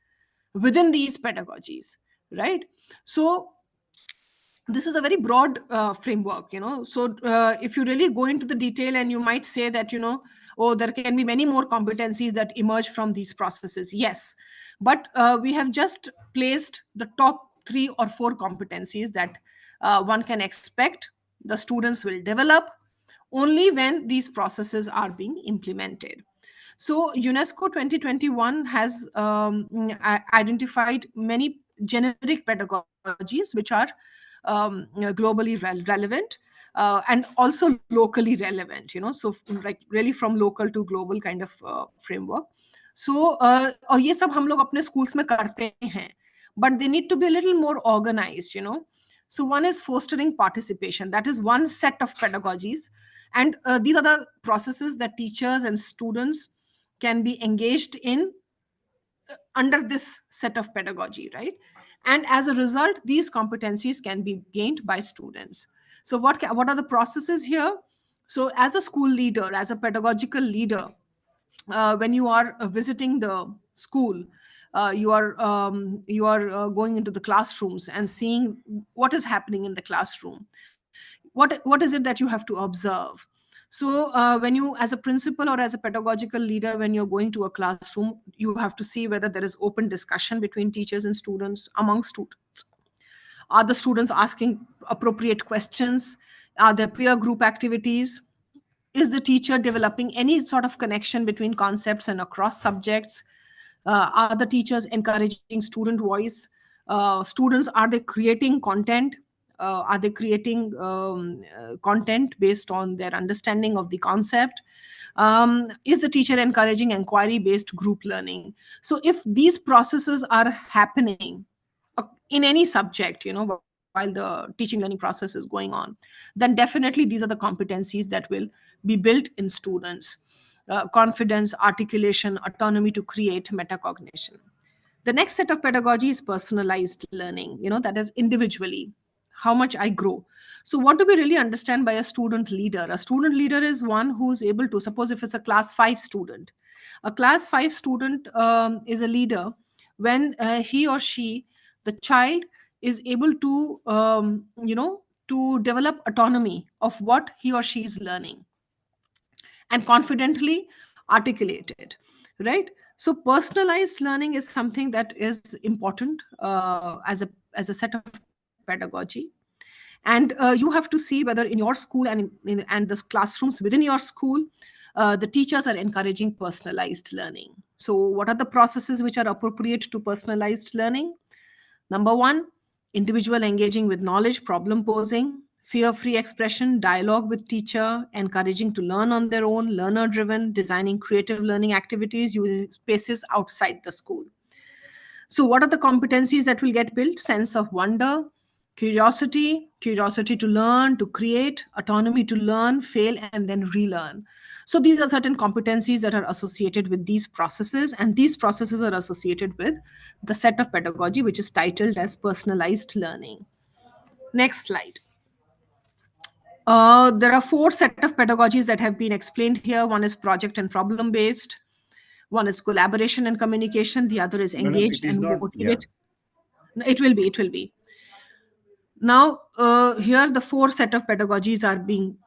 within these pedagogies, right? So this is a very broad framework, so if you really go into the detail, and you might say that, oh, there can be many more competencies that emerge from these processes. Yes, but we have just placed the top 3 or 4 competencies that one can expect the students will develop only when these processes are being implemented. So UNESCO 2021 has identified many generic pedagogies which are globally relevant and also locally relevant, so like really from local to global kind of framework. So और ये सब हम लोग अपने schools में करते हैं, but they need to be a little more organized, So one is fostering participation. That is one set of pedagogies, and these are the processes that teachers and students can be engaged in under this set of pedagogy, right? And as a result, these competencies can be gained by students. So what are the processes here? So as a school leader, as a pedagogical leader, when you are visiting the school, you are going into the classrooms and seeing what is happening in the classroom. What is it that you have to observe? So when you, as a principal or as a pedagogical leader, when you're going to a classroom, you have to see whether there is open discussion between teachers and students, among students. Are the students asking appropriate questions? Are there peer group activities? Is the teacher developing any sort of connection between concepts and across subjects? Are the teachers encouraging student voice? Students, are they creating content? Are they creating content based on their understanding of the concept? Is the teacher encouraging inquiry-based group learning? So if these processes are happening in any subject, while the teaching learning process is going on, then definitely these are the competencies that will be built in students. Confidence, articulation, autonomy to create, metacognition. The next set of pedagogy is personalized learning, that is individually, how much I grow. So what do we really understand by a student leader? A student leader is one who's able to, suppose if it's a class 5 student, a class 5 student is a leader when he or she, the child, is able to, to develop autonomy of what he or she is learning and confidently articulate it, right? So personalized learning is something that is important as a set of pedagogy. And you have to see whether in your school and and the classrooms within your school, the teachers are encouraging personalized learning. So what are the processes which are appropriate to personalized learning? Number 1, individual engaging with knowledge, problem posing, fear-free expression, dialogue with teacher, encouraging to learn on their own, learner-driven, designing creative learning activities using spaces outside the school. So what are the competencies that will get built? Sense of wonder, curiosity to learn, to create, autonomy to learn, fail, and then relearn. So these are certain competencies that are associated with these processes, and these processes are associated with the set of pedagogy which is titled as personalized learning. Next slide. There are 4 set of pedagogies that have been explained here. One is project and problem based. One is collaboration and communication. The other is engage and motivate. It will be. Now, here the 4 set of pedagogies are being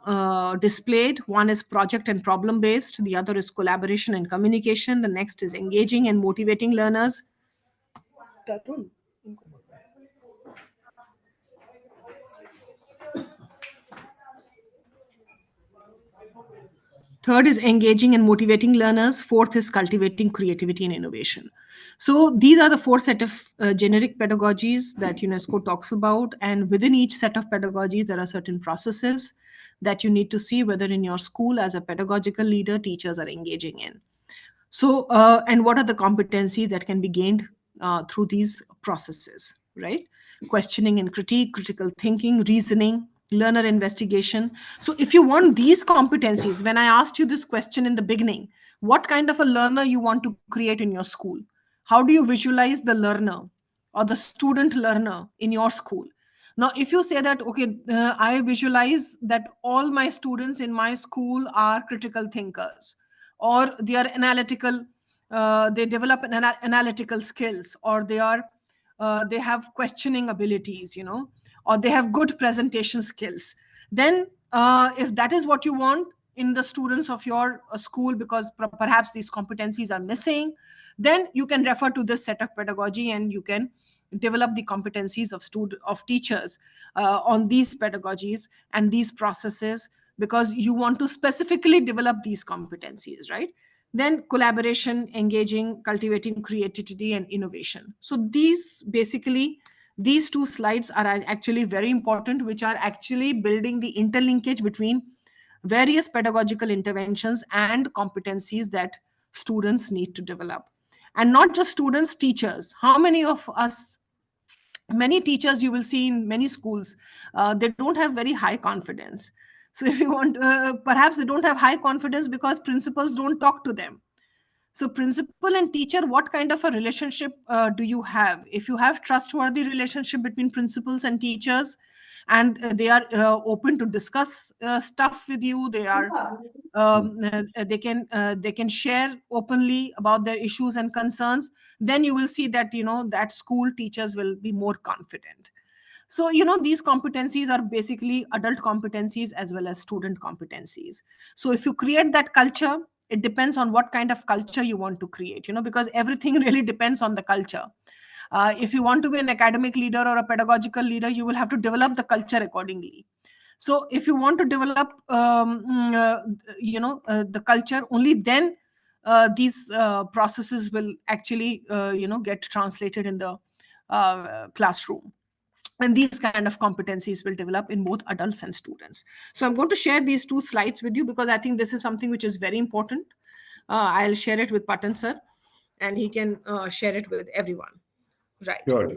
displayed. One is project and problem based. The other is collaboration and communication. The next is engaging and motivating learners. That one. Third is engaging and motivating learners. Fourth is cultivating creativity and innovation. So these are the 4 set of generic pedagogies that UNESCO talks about. And within each set of pedagogies, there are certain processes that you need to see whether in your school as a pedagogical leader, teachers are engaging in. So, and what are the competencies that can be gained through these processes, right? Questioning and critique, critical thinking, reasoning, learner investigation. So if you want these competencies, when I asked you this question in the beginning, what kind of a learner you want to create in your school? How do you visualize the learner or the student learner in your school? Now, if you say that, okay, I visualize that all my students in my school are critical thinkers, or they are analytical, they develop analytical skills, or they have questioning abilities, or they have good presentation skills. Then if that is what you want in the students of your school, because perhaps these competencies are missing, then you can refer to this set of pedagogy and you can develop the competencies of teachers on these pedagogies and these processes, because you want to specifically develop these competencies, right? Then collaboration, engaging, cultivating creativity and innovation. So these 2 slides are actually very important, which are actually building the interlinkage between various pedagogical interventions and competencies that students need to develop. And not just students, teachers. How many of us, many teachers you will see in many schools, they don't have very high confidence. So if you want, perhaps they don't have high confidence because principals don't talk to them. So principal and teacher, what kind of a relationship do you have? If you have trustworthy relationship between principals and teachers, and they are open to discuss stuff with you, they are they can share openly about their issues and concerns, then you will see that that school teachers will be more confident. So these competencies are basically adult competencies as well as student competencies. So if you create that culture, it depends on what kind of culture you want to create, because everything really depends on the culture. If you want to be an academic leader or a pedagogical leader, you will have to develop the culture accordingly. So if you want to develop the culture, only then these processes will actually get translated in the classroom, and these kind of competencies will develop in both adults and students. So I'm going to share these 2 slides with you because I think this is something which is very important. I'll share it with Patan sir, and he can share it with everyone. Right. Sure.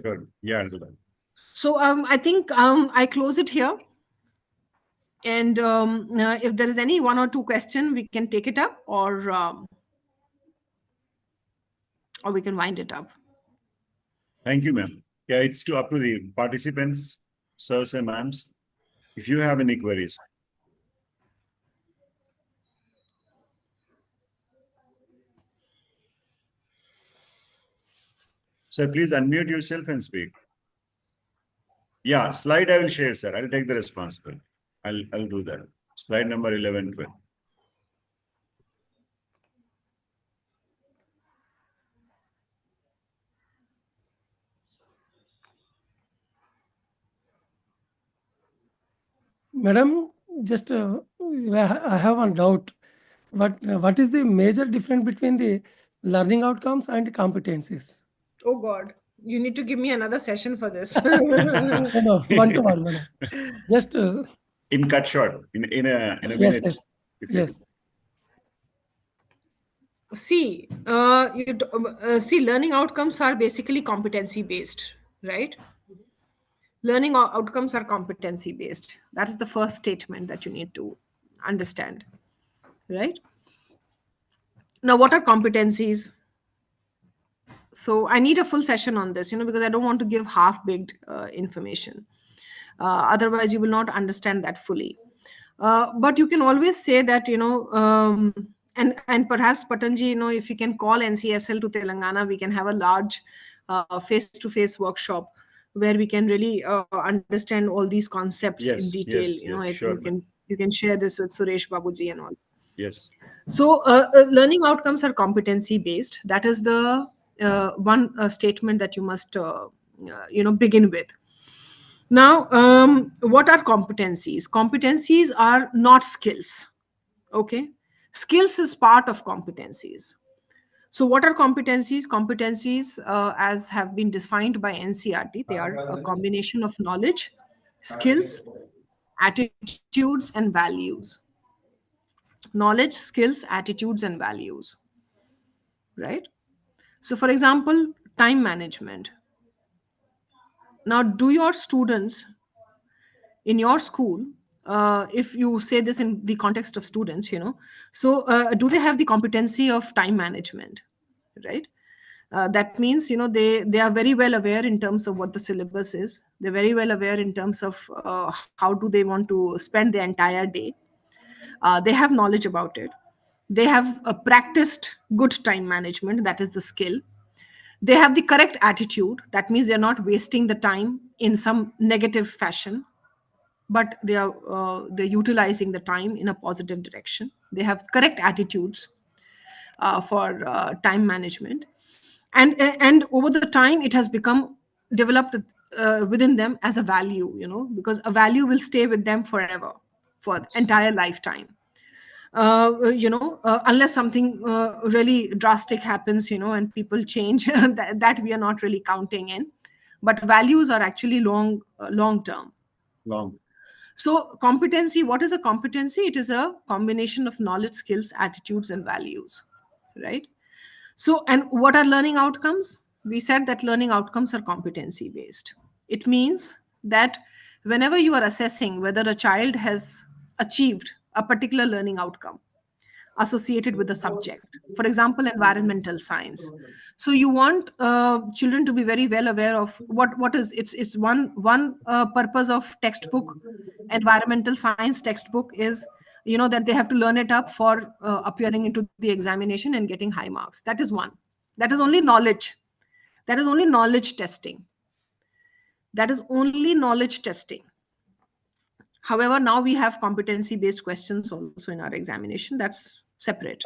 Yeah, I'll do that. So I think I close it here. And if there is any 1 or 2 question, we can take it up, or we can wind it up. Thank you, ma'am. Yeah, it's up to the participants, sirs and ma'ams, if you have any queries. Sir, please unmute yourself and speak. Yeah, slide I will share, sir. I'll take the responsibility. I'll do that. Slide number 11, 12. Madam, just I have one doubt. What is the major difference between the learning outcomes and competencies? Oh God, you need to give me another session for this. No, 1 to 1, madam. Just in cut short, in a yes, minute. Yes. See, see, learning outcomes are basically competency based, right? Learning outcomes are competency based. That is the first statement that you need to understand, right? Now, what are competencies? So I need a full session on this, because I don't want to give half-baked information. Otherwise, you will not understand that fully. But you can always say that, and perhaps Patanji, if you can call NCSL to Telangana, we can have a large face-to-face workshop where we can really understand all these concepts in Yes, detail. yes, You know, yes, I sure, think you can share this with Suresh Babuji and all. yes. So learning outcomes are competency based. That is the one statement that you must begin with. Now, what are competencies? Competencies are not skills. Okay, skills is part of competencies. So what are competencies? Competencies, as have been defined by NCERT, they are a combination of knowledge, skills, attitudes, and values. Knowledge, skills, attitudes, and values. Right? So, for example, time management. Now, do your students in your school, if you say this in the context of students, so do they have the competency of time management? Right? That means they are very well aware in terms of what the syllabus is. They're very well aware in terms of how do they want to spend the entire day. They have knowledge about it. They have practiced good time management, that is the skill. They have the correct attitude, that means they're not wasting the time in some negative fashion, but they're utilizing the time in a positive direction. They have correct attitudes for time management, and over the time it has become developed within them as a value, because a value will stay with them forever, for the entire lifetime. Unless something really drastic happens, and people change, that we are not really counting in, but values are actually long term. Long. So competency, what is a competency? It is a combination of knowledge, skills, attitudes, and values, right? So, and what are learning outcomes? We said that learning outcomes are competency based. It means that whenever you are assessing whether a child has achieved a particular learning outcome associated with the subject, for example, environmental science, so you want children to be very well aware of what is it's one purpose of textbook. Environmental science textbook is, that they have to learn it up for appearing into the examination and getting high marks. That is one. That is only knowledge. That is only knowledge testing. That is only knowledge testing. However, now we have competency based questions also in our examination. That's separate.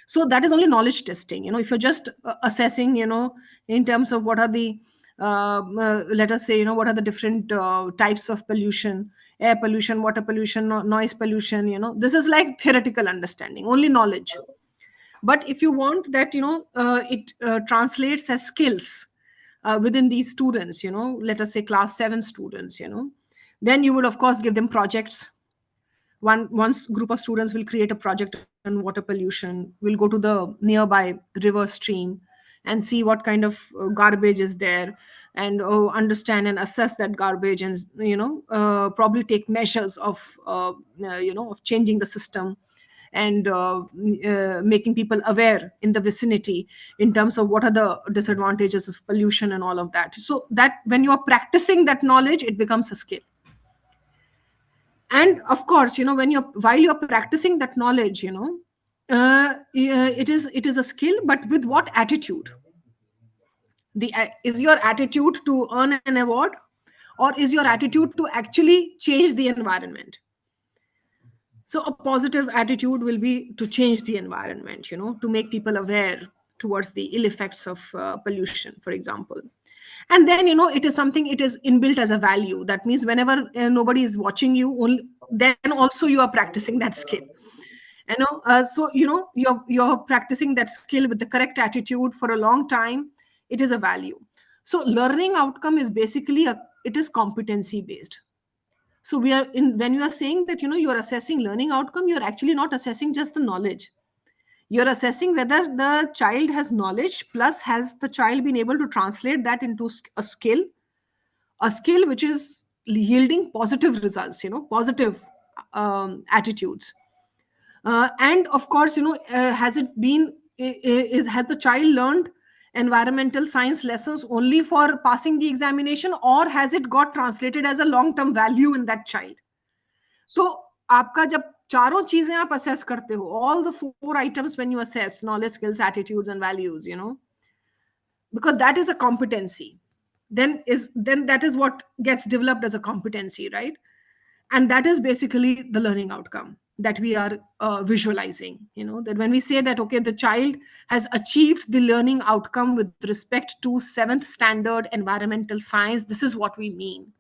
So that is only knowledge testing. If you're just assessing, in terms of what are the let us say, what are the different types of pollution: air pollution, water pollution, noise pollution. This is like theoretical understanding, only knowledge. But if you want that, it translates as skills within these students, let us say class 7 students, then you will of course give them projects. One group of students will create a project on water pollution, will go to the nearby river stream and see what kind of garbage is there, and understand and assess that garbage, and probably take measures of of changing the system, and making people aware in the vicinity in terms of what are the disadvantages of pollution and all of that. So that when you are practicing that knowledge, it becomes a skill. And of course, while you're practicing that knowledge, it is a skill, but with what attitude? Is your attitude to earn an award, or is your attitude to actually change the environment? So a positive attitude will be to change the environment, to make people aware towards the ill effects of pollution, for example. And then, it is something, it is inbuilt as a value. That means whenever nobody is watching you, then also you are practicing that skill. So you're practicing that skill with the correct attitude for a long time. It is a value. So learning outcome is basically it is competency based. So when you are saying that you are assessing learning outcome, you are actually not assessing just the knowledge. You're assessing whether the child has knowledge, plus has the child been able to translate that into a skill which is yielding positive results, positive attitudes. And of course, has the child learned environmental science lessons only for passing the examination, or has it got translated as a long term value in that child? So आपका जब चारों चीजें आप assess करते हो, all the 4 items when you assess knowledge, skills, attitudes, and values, because that is a competency. then that is what gets developed as a competency, right? And that is basically the learning outcome that we are visualizing. That when we say that, okay, the child has achieved the learning outcome with respect to 7th standard environmental science, this is what we mean.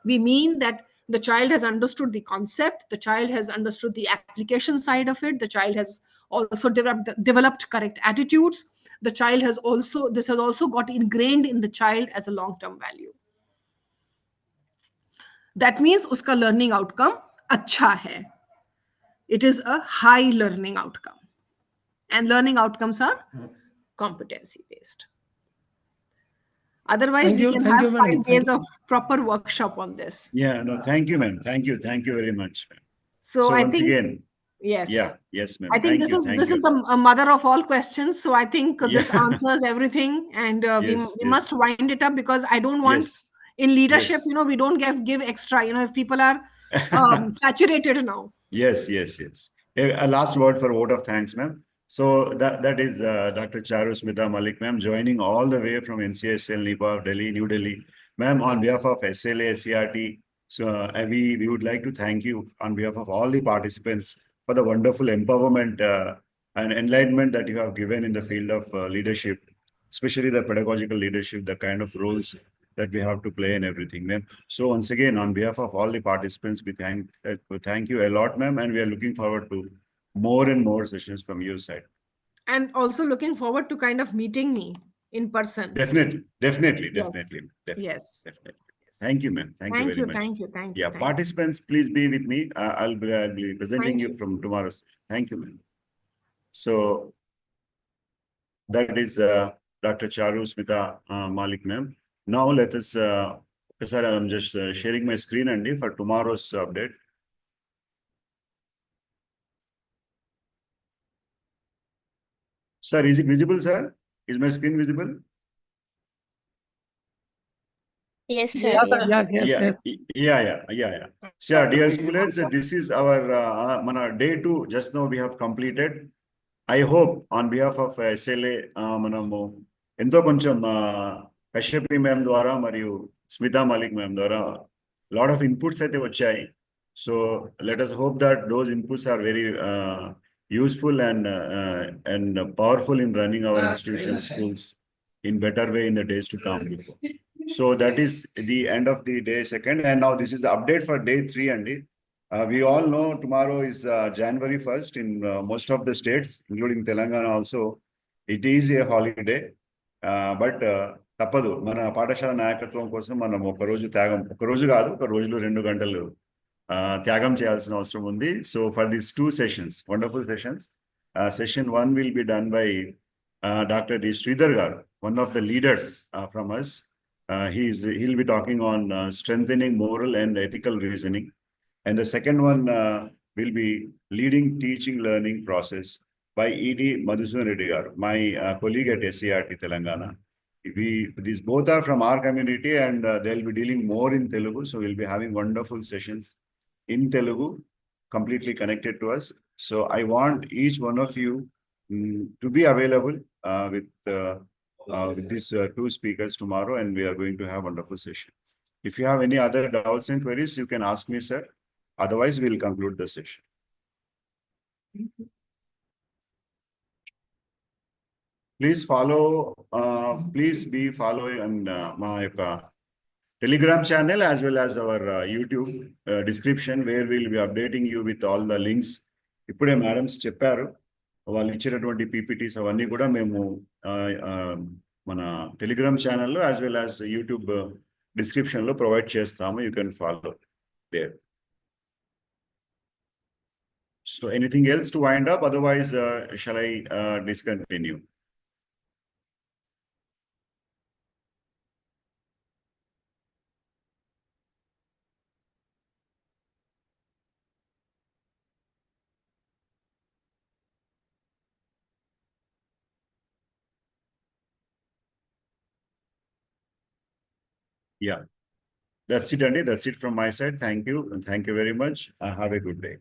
We mean that the child has understood the concept, the child has understood the application side of it, the child has also developed correct attitudes, the child has also, this has also got ingrained in the child as a long-term value. That means uska learning outcome अच्छा है. It is a high learning outcome. And learning outcomes are competency based. Otherwise, we can have 5 days of proper workshop on this. Yeah, no, thank you, ma'am. Thank you. Thank you very much. So I once think, again, yes. Yeah, yes, ma'am. I think this is the mother of all questions. So I think this answers everything, and we must wind it up, because I don't want in leadership, we don't give extra, if people are saturated now. Yes. A last word for vote of thanks, ma'am. So that is Dr. Charu Smita Malik, ma'am, joining all the way from NCSL, Nipa, Delhi, New Delhi. Ma'am, on behalf of SLA, SCRT, so we would like to thank you on behalf of all the participants for the wonderful empowerment and enlightenment that you have given in the field of leadership, especially the pedagogical leadership, the kind of roles that we have to play and everything, ma'am. So once again, on behalf of all the participants, we thank you a lot, ma'am, and we are looking forward to more and more sessions from your side. And also looking forward to kind of meeting me in person. Definitely. Yes. Thank you, ma'am. Thank you very much. Thank you. Yeah, participants, please be with me. I'll be presenting you from tomorrow. Thank you, ma'am. So that is Dr. Charu Smita Malik, ma'am. Now let us, sir, I'm just sharing my screen, Andy, for tomorrow's update. Sir, is it visible, sir? Is my screen visible? Yes, sir. Yeah. Sir, dear students, this is our day 2. Just now we have completed. I hope on behalf of SLA, manamu ento koncham Kashyapi ma'am dwara mariyu Smita Malik ma'am dwara lot of inputs aithe vachayi. So let us hope that those inputs are very useful and powerful in running our institutional schools in better way in the days to come. So that is the end of the day 2nd, and now this is the update for day 3, Andy. We all know tomorrow is January 1st in most of the states, including Telangana also. It is a holiday, but tapadu mana పాఠశాల నాయకత్వం కోసం మనం ఒక రోజు కాదు, ఒక రోజులో 2 గంటలు త్యాగం చేయాల్సిన అవసరం ఉంది. So for these 2 sessions, wonderful sessions, session 1 will be done by Dr. D. Sridhar garu, one of the leaders from us. He'll be talking on strengthening moral and ethical reasoning. And the second one will be leading teaching learning process by E.D. Madhusudan Reddy garu, my colleague at SCRT Telangana. These both are from our community, and they'll be dealing more in Telugu. So we'll be having wonderful sessions in Telugu, completely connected to us. So I want each one of you to be available with these 2 speakers tomorrow, and we are going to have a wonderful session. If you have any other doubts and queries, you can ask me, sir. Otherwise, we'll conclude the session. Please be following my Telegram channel as well as our YouTube description, where we'll be updating you with all the links. Ippude madams chepparu వాళ్ళు ఇచ్చినటువంటి PPTs అవన్నీ కూడా మేము మన Telegram channel as well as YouTube description లో provide చేస్తాము. You can follow there. So anything else to wind up? Otherwise, shall I discontinue? Yeah, that's it, Andy. That's it from my side. Thank you. And thank you very much. Have a good day.